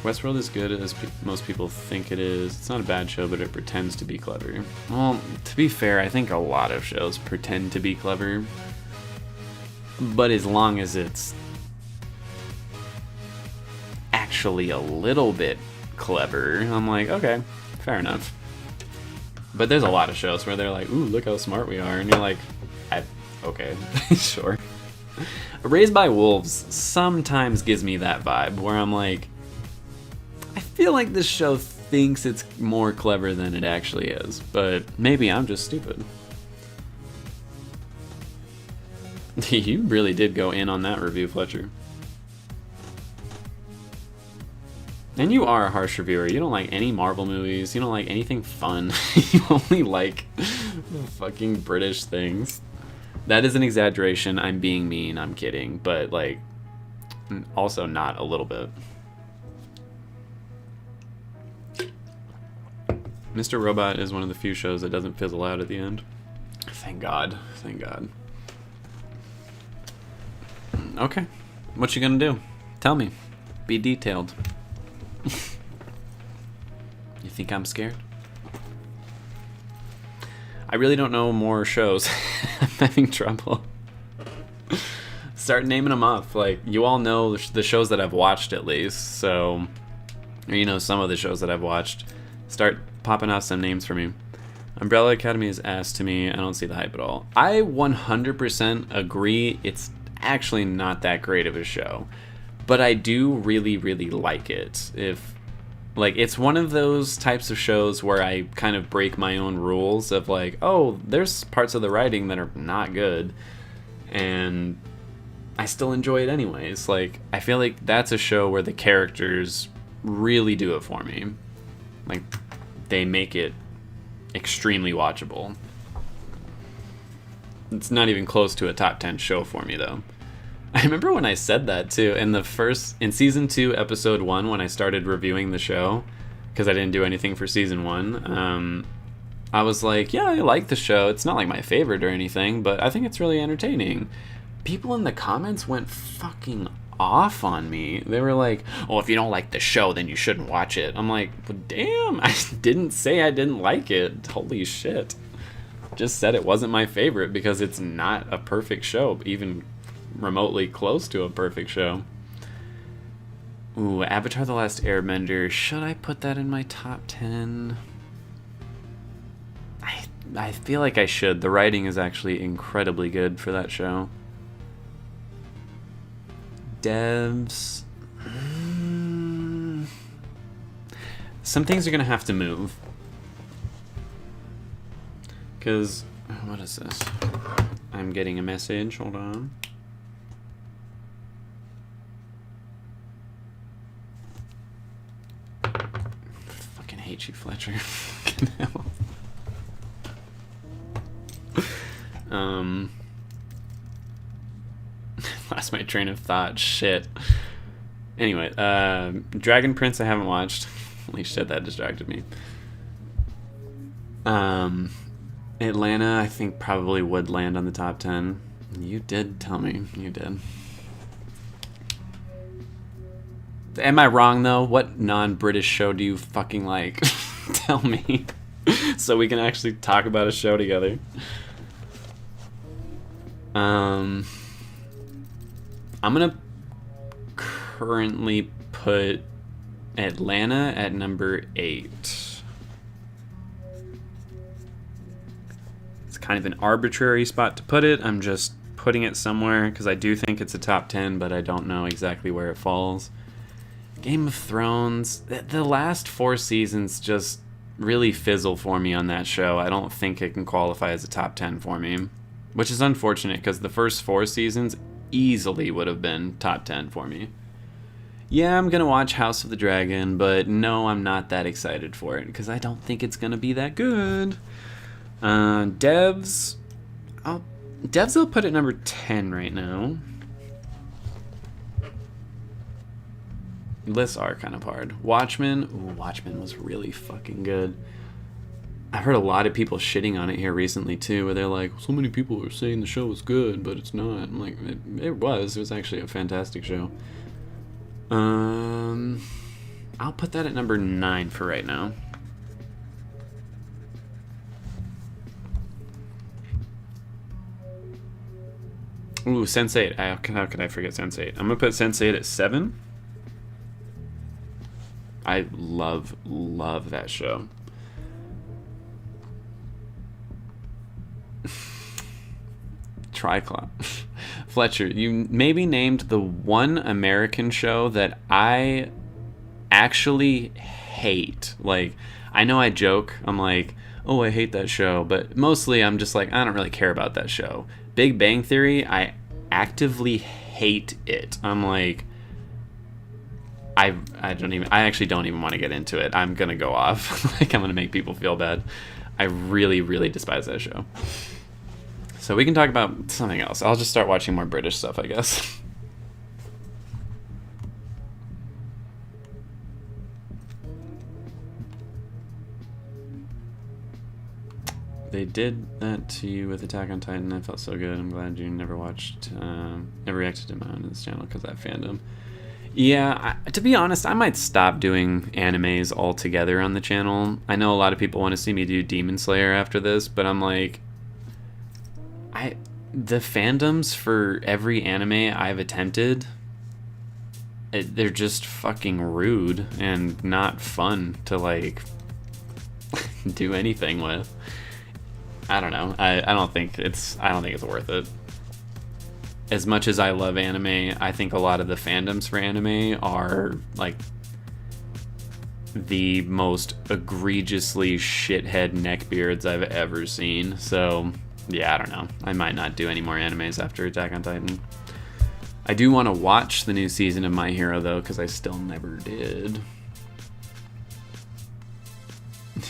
Westworld is good as most people think it is. It's not a bad show, but it pretends to be clever. Well, to be fair, I think a lot of shows pretend to be clever. But as long as it's actually a little bit clever, I'm like, okay, fair enough. But there's a lot of shows where they're like, ooh, look how smart we are. And you're like, okay, sure. Raised by Wolves sometimes gives me that vibe where I'm like, I feel like this show thinks it's more clever than it actually is, but maybe I'm just stupid. You really did go in on that review, Fletcher. And you are a harsh reviewer. You don't like any Marvel movies. You don't like anything fun. You only like fucking British things. That is an exaggeration. I'm being mean. I'm kidding. But, like, also not a little bit. Mr. Robot is one of the few shows that doesn't fizzle out at the end. Thank God. Thank God. Okay. What you gonna do? Tell me. Be detailed. You think I'm scared? I really don't know more shows. I'm having trouble. Start naming them off. Like, you all know the shows that I've watched at least, so... Or you know some of the shows that I've watched. Start popping off some names for me. Umbrella Academy is ass to me. I don't see the hype at all. I 100% agree. It's actually not that great of a show, but I do really, really like it. It's one of those types of shows where I kind of break my own rules of like, oh, there's parts of the writing that are not good, and I still enjoy it anyways. Like, I feel like that's a show where the characters really do it for me. Like, they make it extremely watchable. It's not even close to a top 10 show for me, though. I remember when I said that, too, in Season 2, Episode 1, when I started reviewing the show, because I didn't do anything for Season 1, I was like, yeah, I like the show. It's not like my favorite or anything, but I think it's really entertaining. People in the comments went fucking off on me. They were like, oh, if you don't like the show, then you shouldn't watch it. I'm like, well, damn, I didn't say I didn't like it. Holy shit. Just said it wasn't my favorite because it's not a perfect show, even remotely close to a perfect show. Ooh, Avatar: The Last Airbender. Should I put that in my top 10? I feel like I should. The writing is actually incredibly good for that show. Devs. Some things are going to have to move. Because, what is this? I'm getting a message. Hold on. Fucking hate you, Fletcher. Lost my train of thought. Shit. Anyway, Dragon Prince I haven't watched. Holy shit, that distracted me. Atlanta, I think probably would land on the top 10. You did tell me. You did. Am I wrong, though? What non-British show do you fucking like? Tell me. So we can actually talk about a show together. I'm gonna currently put Atlanta at number 8. It's kind of an arbitrary spot to put it. I'm just putting it somewhere because I do think it's a top 10, but I don't know exactly where it falls. Game of Thrones, the last 4 seasons just really fizzle for me on that show. I don't think it can qualify as a top 10 for me, which is unfortunate because the first 4 seasons easily would have been top 10 for me. Yeah, I'm gonna watch House of the Dragon, but no, I'm not that excited for it because I don't think it's gonna be that good. Devs, I'll put at number 10 right now. Lists are kind of hard. Watchmen, ooh, Watchmen was really fucking good. I've heard a lot of people shitting on it here recently too, where they're like, so many people are saying the show was good, but it's not. I'm like, it was actually a fantastic show. I'll put that at number 9 for right now. Ooh, Sense8. How could I forget Sense8? I'm gonna put Sense8 at 7. I love that show. Triclops. Fletcher, you maybe named the one American show that I actually hate. Like, I know I joke. I'm like, oh, I hate that show. But mostly I'm just like, I don't really care about that show. Big Bang Theory, I actively hate it. I'm like, I actually don't even want to get into it. I'm gonna go off. Like, I'm gonna make people feel bad. I really, really despise that show. So we can talk about something else. I'll just start watching more British stuff, I guess. They did that to you with Attack on Titan. I felt so good. I'm glad you never reacted to my own on this channel because of that fandom. Yeah, to be honest, I might stop doing animes altogether on the channel. I know a lot of people want to see me do Demon Slayer after this, but I'm like, the fandoms for every anime I've attempted, they're just fucking rude and not fun to like do anything with. I don't know. I don't think it's worth it. as much as I love anime, I think a lot of the fandoms for anime are like the most egregiously shithead neckbeards I've ever seen. So yeah, I don't know. I might not do any more animes after Attack on Titan. I do want to watch the new season of My Hero though, because I still never did.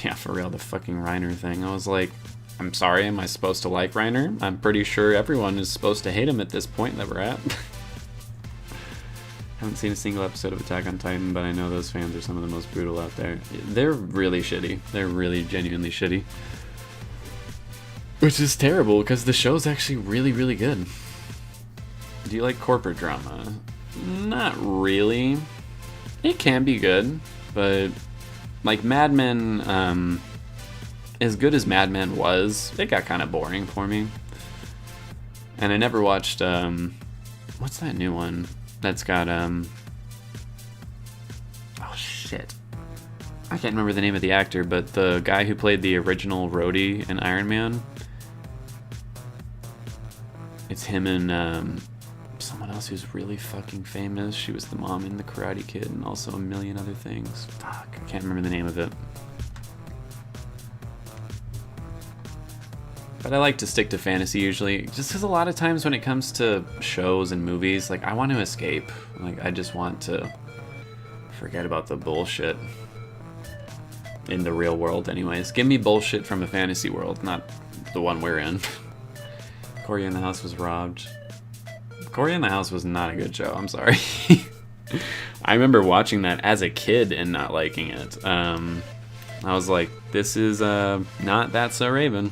Yeah, for real, the fucking Reiner thing. I was like, I'm sorry, am I supposed to like Reiner? I'm pretty sure everyone is supposed to hate him at this point that we're at. Haven't seen a single episode of Attack on Titan, but I know those fans are some of the most brutal out there. They're really shitty. They're really genuinely shitty. Which is terrible, because the show's actually really, really good. Do you like corporate drama? Not really. It can be good, but like Mad Men, as good as Mad Men was, it got kind of boring for me. And I never watched, what's that new one that's got, oh shit. I can't remember the name of the actor, but the guy who played the original Rhodey in Iron Man. It's him and, someone else who's really fucking famous. She was the mom in The Karate Kid and also a million other things. Fuck, I can't remember the name of it. But I like to stick to fantasy usually, just because a lot of times when it comes to shows and movies, like I want to escape. Like I just want to forget about the bullshit in the real world anyways. Give me bullshit from a fantasy world, not the one we're in. Cory in the House was robbed. Cory in the House was not a good show, I'm sorry. I remember watching that as a kid and not liking it. I was like, this is not That's So Raven.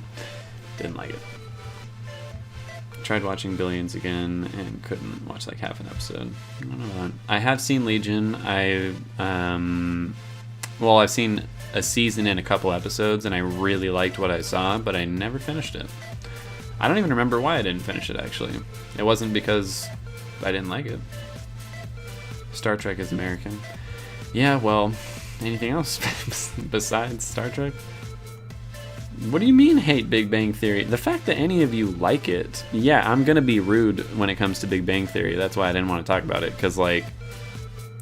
Didn't like it. Tried watching Billions again and couldn't watch like half an episode. I don't know. I have seen Legion. I've seen a season and a couple episodes and I really liked what I saw, but I never finished it. I don't even remember why I didn't finish it, actually. It wasn't because I didn't like it. Star Trek is American. Yeah, well, anything else besides Star Trek? What do you mean hate Big Bang Theory? The fact that any of you like it, yeah, I'm gonna be rude when it comes to Big Bang Theory. That's why I didn't want to talk about it, because, like,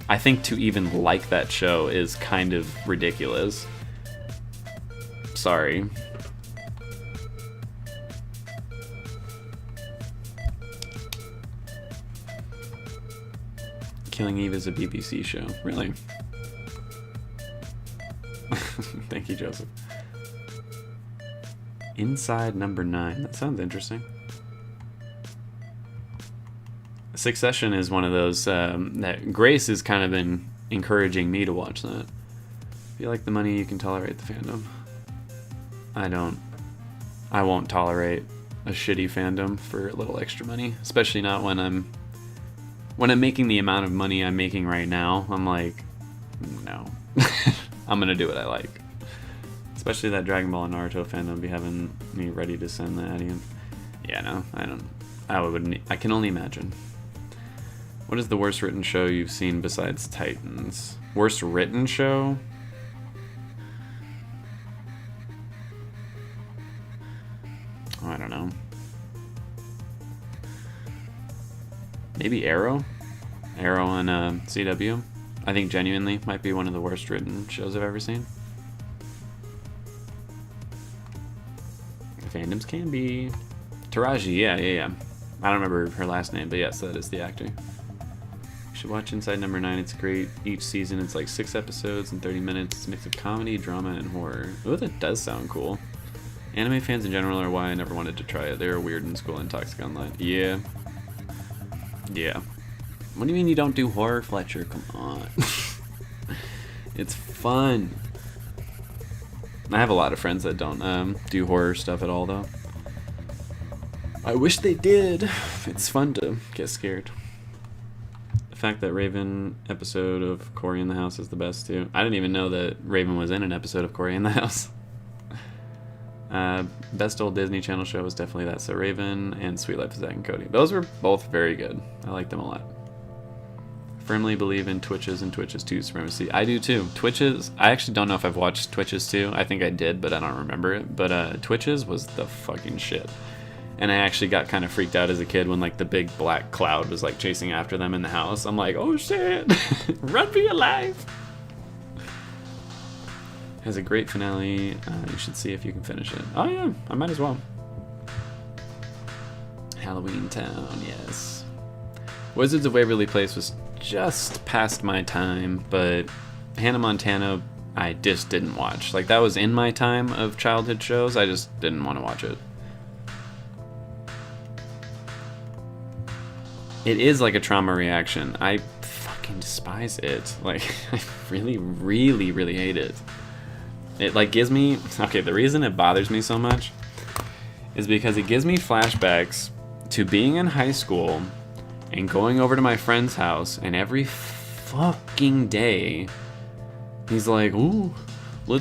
I think to even like that show is kind of ridiculous. Sorry. Killing Eve is a BBC show. Really? Thank you, Joseph. Inside Number 9. That sounds interesting. Succession is one of those that Grace has kind of been encouraging me to watch that. If you like the money, you can tolerate the fandom. I won't tolerate a shitty fandom for a little extra money, especially not when I'm making the amount of money I'm making right now. I'm like, no. I'm gonna do what I like. Especially that Dragon Ball and Naruto fandom be having me ready to send the Adian. Yeah, no, I can only imagine. What is the worst written show you've seen besides Titans? Worst written show? Oh, I don't know. Maybe Arrow? Arrow on CW? I think genuinely might be one of the worst written shows I've ever seen. Fandoms can be. Taraji, yeah. I don't remember her last name, but yes, that is the actor. You should watch Inside Number 9, it's great. Each season, it's like 6 episodes and 30 minutes. It's a mix of comedy, drama, and horror. Oh, that does sound cool. Anime fans in general are why I never wanted to try it. They were weird in school and toxic online. Yeah. What do you mean you don't do horror, Fletcher? Come on. It's fun. I have a lot of friends that don't do horror stuff at all, though. I wish they did. It's fun to get scared. The fact that Raven episode of Cory in the House is the best, too. I didn't even know that Raven was in an episode of Cory in the House. Best old Disney Channel show was definitely That's So Raven and Sweet Life of Zack and Cody. Those were both very good. I like them a lot. Firmly believe in Twitches and Twitches 2 supremacy. I do too. Twitches, I actually don't know if I've watched Twitches 2. I think I did, but I don't remember it. But Twitches was the fucking shit. And I actually got kind of freaked out as a kid when like the big black cloud was like chasing after them in the house. I'm like, oh shit, run for your life. Has a great finale. You should see if you can finish it. Oh yeah, I might as well. Halloween Town, yes. Wizards of Waverly Place was just past my time, but Hannah Montana I just didn't watch. Like, that was in my time of childhood shows. I just didn't want to watch it. It is like a trauma reaction. I fucking despise it. Like, I really, really, really hate it. It, like, gives me... Okay, the reason it bothers me so much is because it gives me flashbacks to being in high school and going over to my friend's house, and every fucking day... He's like, ooh, I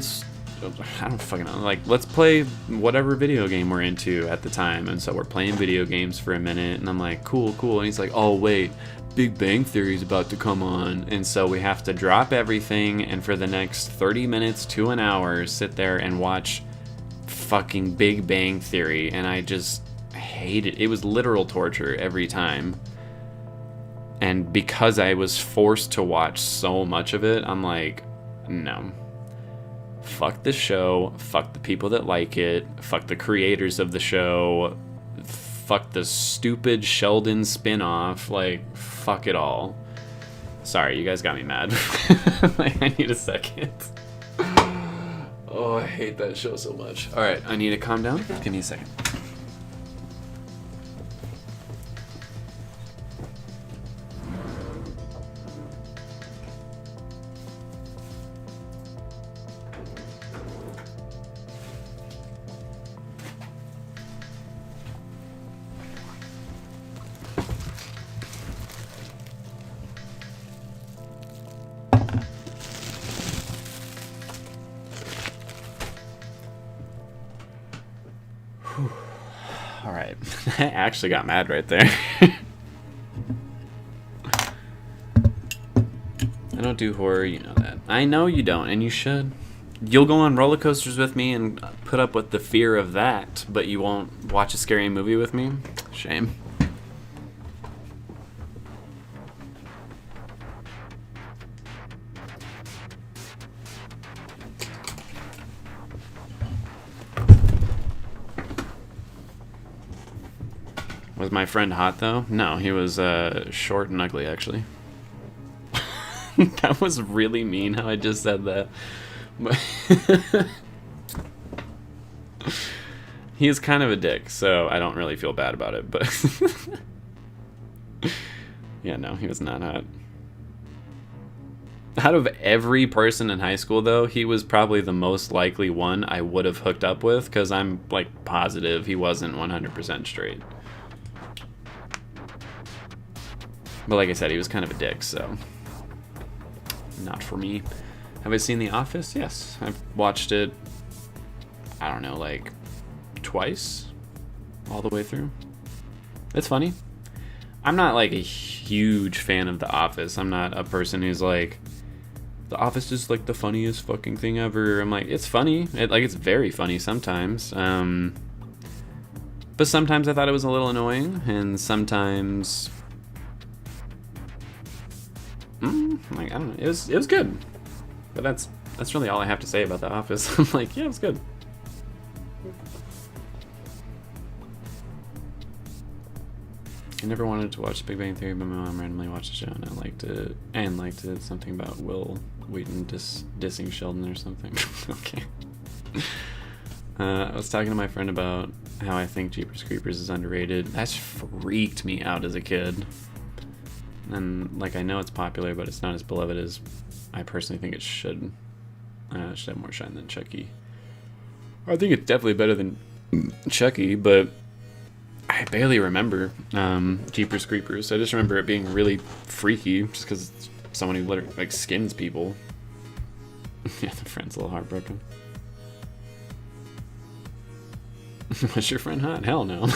don't fucking know, like, let's play whatever video game we're into at the time. And so we're playing video games for a minute, and I'm like, cool. And he's like, oh, wait, Big Bang Theory's about to come on. And so we have to drop everything, and for the next 30 minutes to an hour, sit there and watch fucking Big Bang Theory. And I just hate it. It was literal torture every time. And because I was forced to watch so much of it, I'm like, no. Fuck the show. Fuck the people that like it. Fuck the creators of the show. Fuck the stupid Sheldon spin-off. Like, fuck it all. Sorry, you guys got me mad. Like, I need a second. Oh, I hate that show so much. Alright, I need to calm down. Give me a second. Alright, I actually got mad right there. I don't do horror, you know that. I know you don't, and you should. You'll go on roller coasters with me and put up with the fear of that, but you won't watch a scary movie with me? Shame. Was my friend hot, though? No, he was short and ugly, actually. That was really mean how I just said that. But he is kind of a dick, so I don't really feel bad about it, but... Yeah, no, he was not hot. Out of every person in high school, though, he was probably the most likely one I would have hooked up with, because I'm, like, positive he wasn't 100% straight. But like I said, he was kind of a dick, so not for me. Have I seen The Office? Yes. I've watched it, I don't know, like twice all the way through. It's funny. I'm not like a huge fan of The Office. I'm not a person who's like, The Office is like the funniest fucking thing ever. I'm like, it's funny. It's very funny sometimes. But sometimes I thought it was a little annoying, and sometimes... like, I don't know, it was good, but that's really all I have to say about The Office. I'm like, yeah, it was good. I never wanted to watch Big Bang Theory, but my mom randomly watched the show and I liked it. Something about Will Wheaton dissing Sheldon or something. Okay. I was talking to my friend about how I think Jeepers Creepers is underrated. That freaked me out as a kid. And, like, I know it's popular, but it's not as beloved as I personally think it should. It should have more shine than Chucky. I think it's definitely better than Chucky, but I barely remember Jeepers Creepers. I just remember it being really freaky, just because it's someone who literally, like, skins people. Yeah, the friend's a little heartbroken. Was your friend hot? Hell no.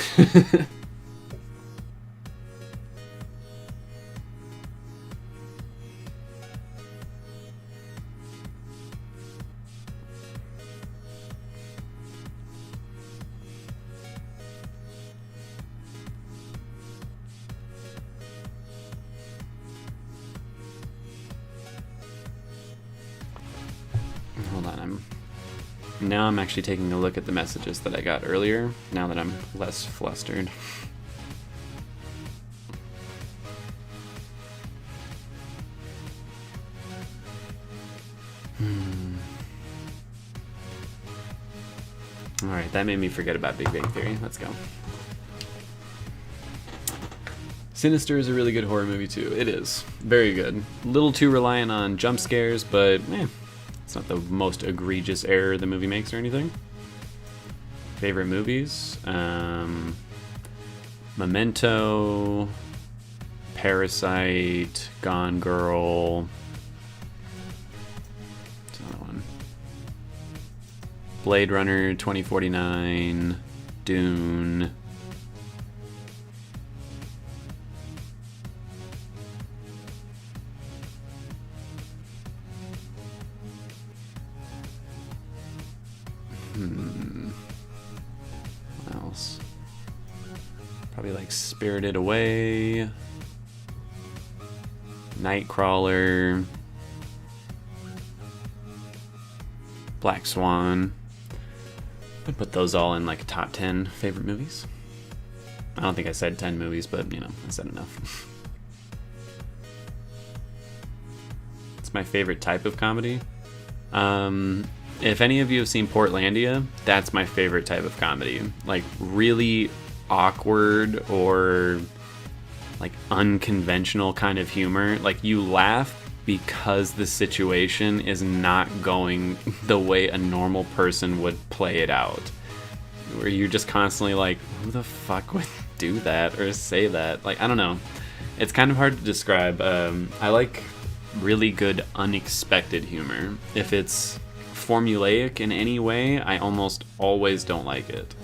Now I'm actually taking a look at the messages that I got earlier, now that I'm less flustered. Alright, that made me forget about Big Bang Theory. Let's go. Sinister is a really good horror movie too. It is. Very good. A little too reliant on jump scares, but it's not the most egregious error the movie makes or anything. Favorite movies? Memento, Parasite, Gone Girl. What's another one? Blade Runner 2049, Dune. What else? Probably like Spirited Away, Nightcrawler, Black Swan. I'd put those all in like top 10 favorite movies. I don't think I said 10 movies, but you know, I said enough. It's my favorite type of comedy. If any of you have seen Portlandia, that's my favorite type of comedy. Like really awkward or like unconventional kind of humor. Like you laugh because the situation is not going the way a normal person would play it out. Where you're just constantly like, who the fuck would do that or say that? Like, I don't know. It's kind of hard to describe. I like really good unexpected humor. If it's formulaic in any way, I almost always don't like it.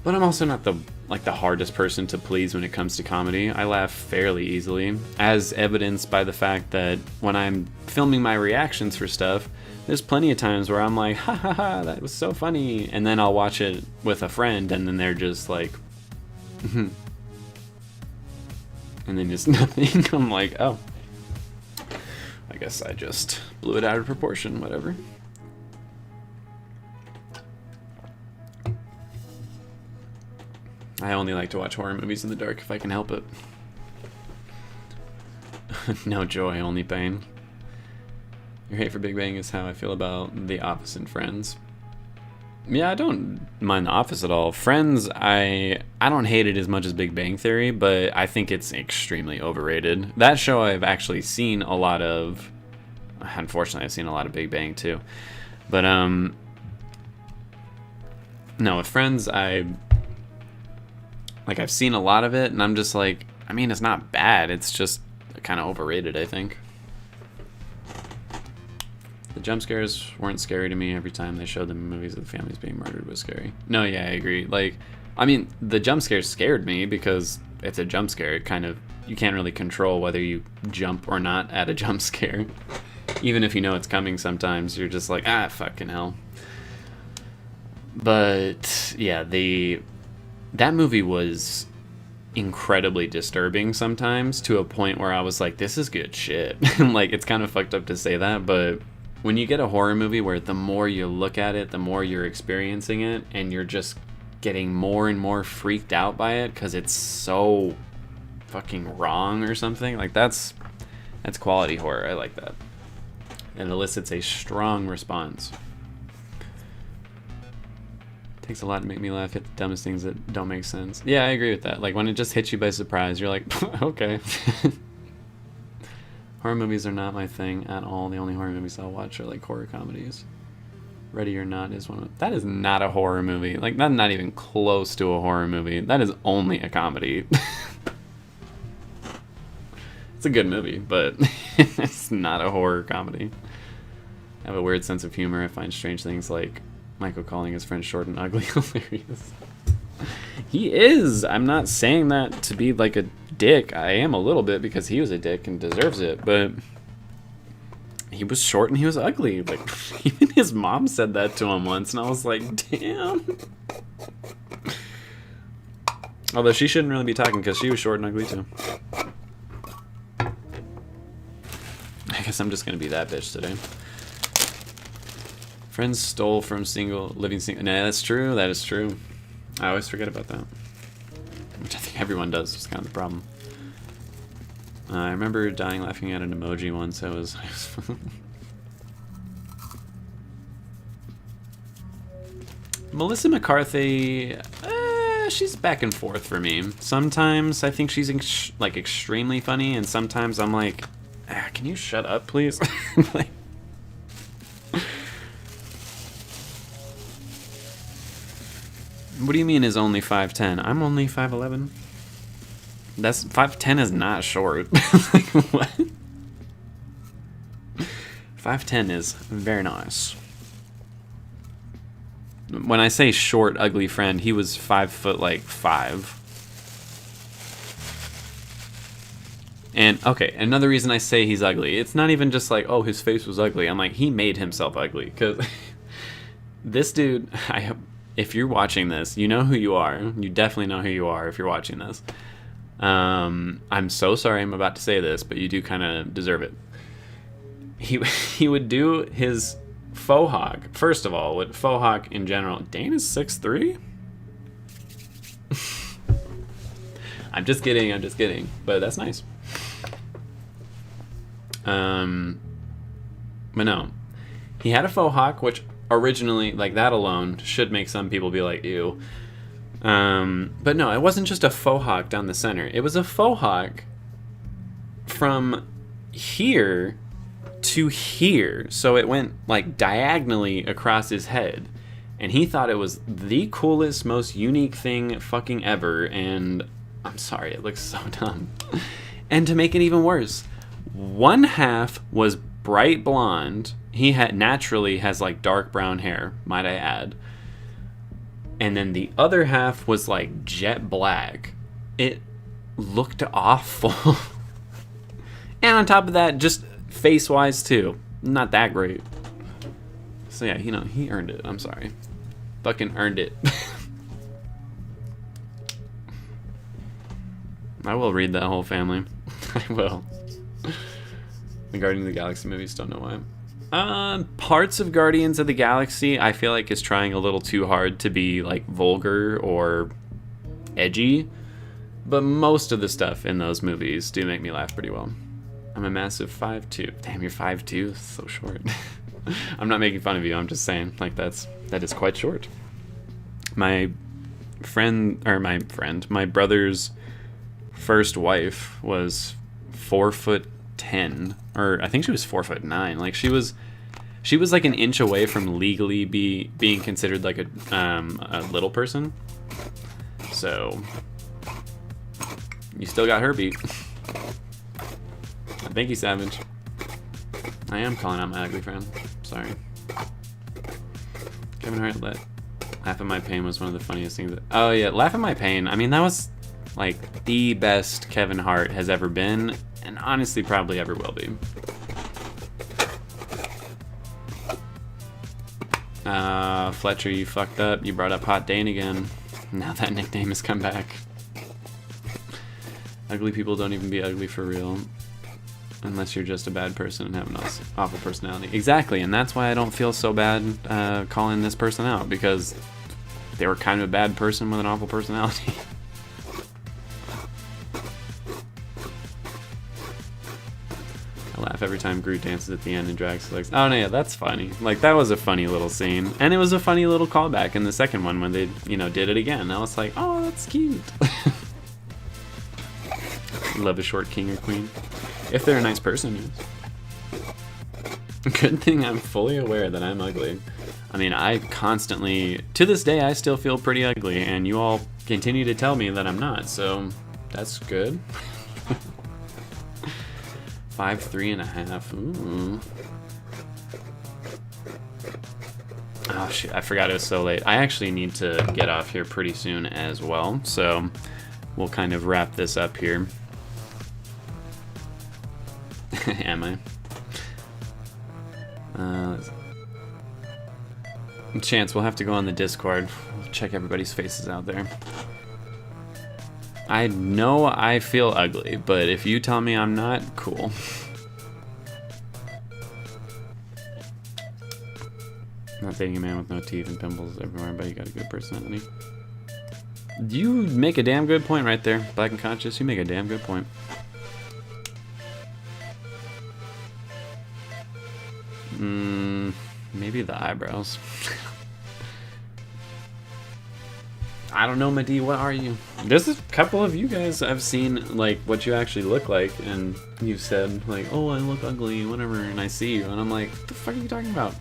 But I'm also not the hardest person to please when it comes to comedy. I laugh fairly easily, as evidenced by the fact that when I'm filming my reactions for stuff, there's plenty of times where I'm like, ha ha ha, that was so funny, and then I'll watch it with a friend and then they're just like and then just nothing. I'm like, oh, I guess I just blew it out of proportion, whatever. I only like to watch horror movies in the dark if I can help it. No joy, only pain. Your hate for Big Bang is how I feel about The Office and Friends. Yeah, I don't mind The Office at all. Friends, I don't hate it as much as Big Bang Theory, but I think it's extremely overrated. That show I've actually seen a lot of. Unfortunately, I've seen a lot of Big Bang too. But no, with Friends, I've seen a lot of it, and I'm just like, I mean, it's not bad. It's just kind of overrated, I think. The jump scares weren't scary to me. Every time they showed the movies of the families being murdered was scary. No, yeah, I agree. Like, I mean, the jump scares scared me because it's a jump scare. It kind of, you can't really control whether you jump or not at a jump scare. Even if you know it's coming sometimes, you're just like, ah, fucking hell. But, yeah, that movie was incredibly disturbing sometimes, to a point where I was like, this is good shit. Like, it's kind of fucked up to say that, but when you get a horror movie where the more you look at it, the more you're experiencing it, and you're just getting more and more freaked out by it because it's so fucking wrong or something, like that's quality horror. I like that. It elicits a strong response. Takes a lot to make me laugh at the dumbest things that don't make sense. Yeah, I agree with that. Like, when it just hits you by surprise, you're like, okay. Horror movies are not my thing at all. The only horror movies I'll watch are, like, horror comedies. Ready or Not is one of them. That is not a horror movie. Like, that's not even close to a horror movie. That is only a comedy. It's a good movie, but it's not a horror comedy. I have a weird sense of humor. I find strange things like Michael calling his friend short and ugly hilarious. He is. I'm not saying that to be like a dick. I am a little bit, because he was a dick and deserves it, but he was short and he was ugly. Like, even his mom said that to him once, and I was like, damn. Although she shouldn't really be talking, because she was short and ugly too. I guess I'm just gonna be that bitch today. Friends stole from living single. Nah, that's true. That is true. I always forget about that. Which I think everyone does. It's kind of the problem. I remember dying laughing at an emoji once. It was Melissa McCarthy. She's back and forth for me. Sometimes I think she's like extremely funny, and sometimes I'm like, can you shut up, please? Like, what do you mean is only 5'10"? I'm only 5'11". That's 5'10" is not short. Like, what? 5'10" is very nice. When I say short, ugly friend, he was 5'5". And okay, another reason I say he's ugly, it's not even just like, oh, his face was ugly. I'm like, he made himself ugly. Because this dude, if you're watching this, you know who you are. You definitely know who you are if you're watching this. I'm so sorry I'm about to say this, but you do kind of deserve it. He would do his faux hawk. First of all, with faux hawk in general, Dana's 6'3"? I'm just kidding, but that's nice. But no, he had a faux hawk, which originally, like, that alone should make some people be like, ew. But no, it wasn't just a faux hawk down the center. It was a faux hawk from here to here. So it went like diagonally across his head. And he thought it was the coolest, most unique thing fucking ever. And I'm sorry, it looks so dumb. And to make it even worse, one half was bright blonde. He naturally has like dark brown hair, might I add. And then the other half was like jet black. It looked awful. And on top of that, just face-wise too, not that great. So yeah, he earned it. I'm sorry. Fucking earned it. I will read that whole family. I will. The Guardians of the Galaxy movies, don't know why. Parts of Guardians of the Galaxy I feel like is trying a little too hard to be like vulgar or edgy, but most of the stuff in those movies do make me laugh pretty well. I'm a massive 5'2". Damn, you're 5'2"? So short. I'm not making fun of you, I'm just saying, like, that is quite short. My brother's first wife was 4'10", or I think she was 4'9". Like, she was like an inch away from legally being considered like a little person. So you still got her beat. Thank you, Savage. I am calling out my ugly friend. Sorry. Kevin Hart Laugh at My Pain was one of the funniest things. Oh yeah, Laugh at My Pain. I mean, that was like the best Kevin Hart has ever been, and honestly probably ever will be. Fletcher, you fucked up. You brought up Hot Dane again. Now that nickname has come back. Ugly people don't even be ugly for real. Unless you're just a bad person and have an awful personality. Exactly, and that's why I don't feel so bad calling this person out, because they were kind of a bad person with an awful personality. I laugh every time Groot dances at the end and drags his legs. Oh no, yeah, that's funny. Like, that was a funny little scene. And it was a funny little callback in the second one when they, did it again. I was like, oh, that's cute. Love a short king or queen. If they're a nice person, yes. Good thing I'm fully aware that I'm ugly. I mean, I constantly, to this day, I still feel pretty ugly, and you all continue to tell me that I'm not, so that's good. 5'3.5". Ooh. Oh shit, I forgot it was so late. I actually need to get off here pretty soon as well, so we'll kind of wrap this up here. Am I? Chance, we'll have to go on the Discord. We'll check everybody's faces out there. I know I feel ugly, but if you tell me I'm not, cool. Not dating a man with no teeth and pimples everywhere, but you got a good personality. You make a damn good point right there, Black and Conscious. You make a damn good point. Maybe the eyebrows. I don't know, Madi, what are you? There's a couple of you guys I've seen, like, what you actually look like, and you said, like, oh, I look ugly, whatever, and I see you, and I'm like, what the fuck are you talking about?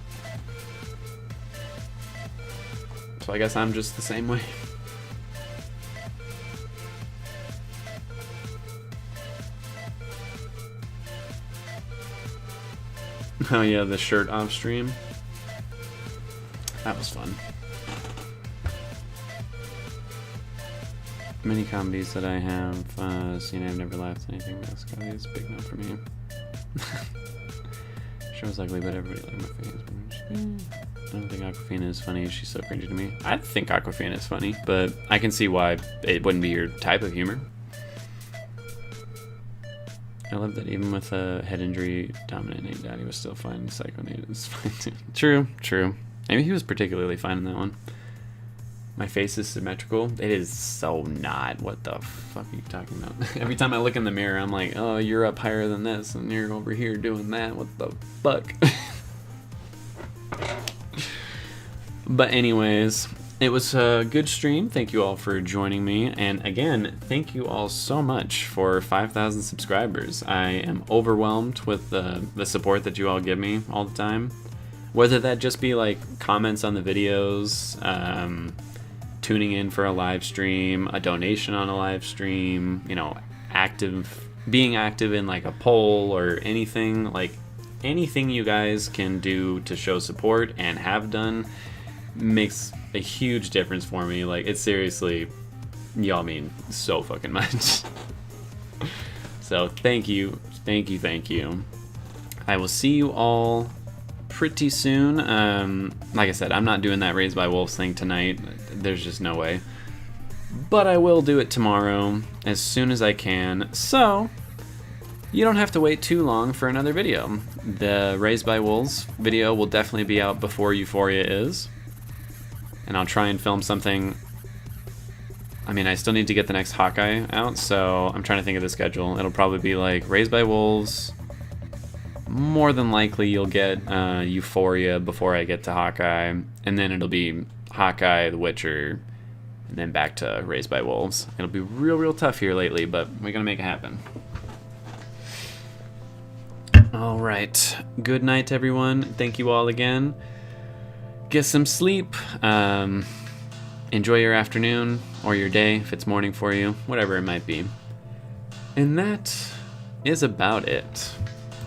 So I guess I'm just the same way. Oh yeah, the shirt off stream. That was fun. Many comedies that I have seen, I've never laughed at anything. That's comedy is big enough for me. Sure was ugly, but everybody liked my face. I don't think Aquafina is funny. She's so cringy to me. I think Aquafina is funny, but I can see why it wouldn't be your type of humor. I love that even with a head injury, dominant Nate Daddy was still fine. Psycho Nate is fine too. True, true. Maybe he was particularly fine in that one. My face is symmetrical. It is so not. What the fuck are you talking about? Every time I look in the mirror, I'm like, oh, you're up higher than this, and you're over here doing that. What the fuck? But anyways, it was a good stream. Thank you all for joining me. And again, thank you all so much for 5,000 subscribers. I am overwhelmed with the support that you all give me all the time. Whether that just be like comments on the videos, tuning in for a live stream, a donation on a live stream, you know, being active in like a poll or anything, like anything you guys can do to show support and have done makes a huge difference for me. Like, it seriously, y'all mean so fucking much. So thank you, thank you, thank you. I will see you all pretty soon. Like I said, I'm not doing that Raised by Wolves thing tonight. There's just no way. But I will do it tomorrow as soon as I can. So you don't have to wait too long for another video. The Raised by Wolves video will definitely be out before Euphoria is. And I'll try and film something. I mean, I still need to get the next Hawkeye out, so I'm trying to think of the schedule. It'll probably be like Raised by Wolves. More than likely you'll get Euphoria before I get to Hawkeye, and then it'll be Hawkeye, The Witcher, and then back to Raised by Wolves. It'll be real tough here lately, but we're gonna make it happen. All right, good night everyone. Thank you all again. Get some sleep. Enjoy your afternoon or your day if it's morning for you, whatever it might be. And that is about it.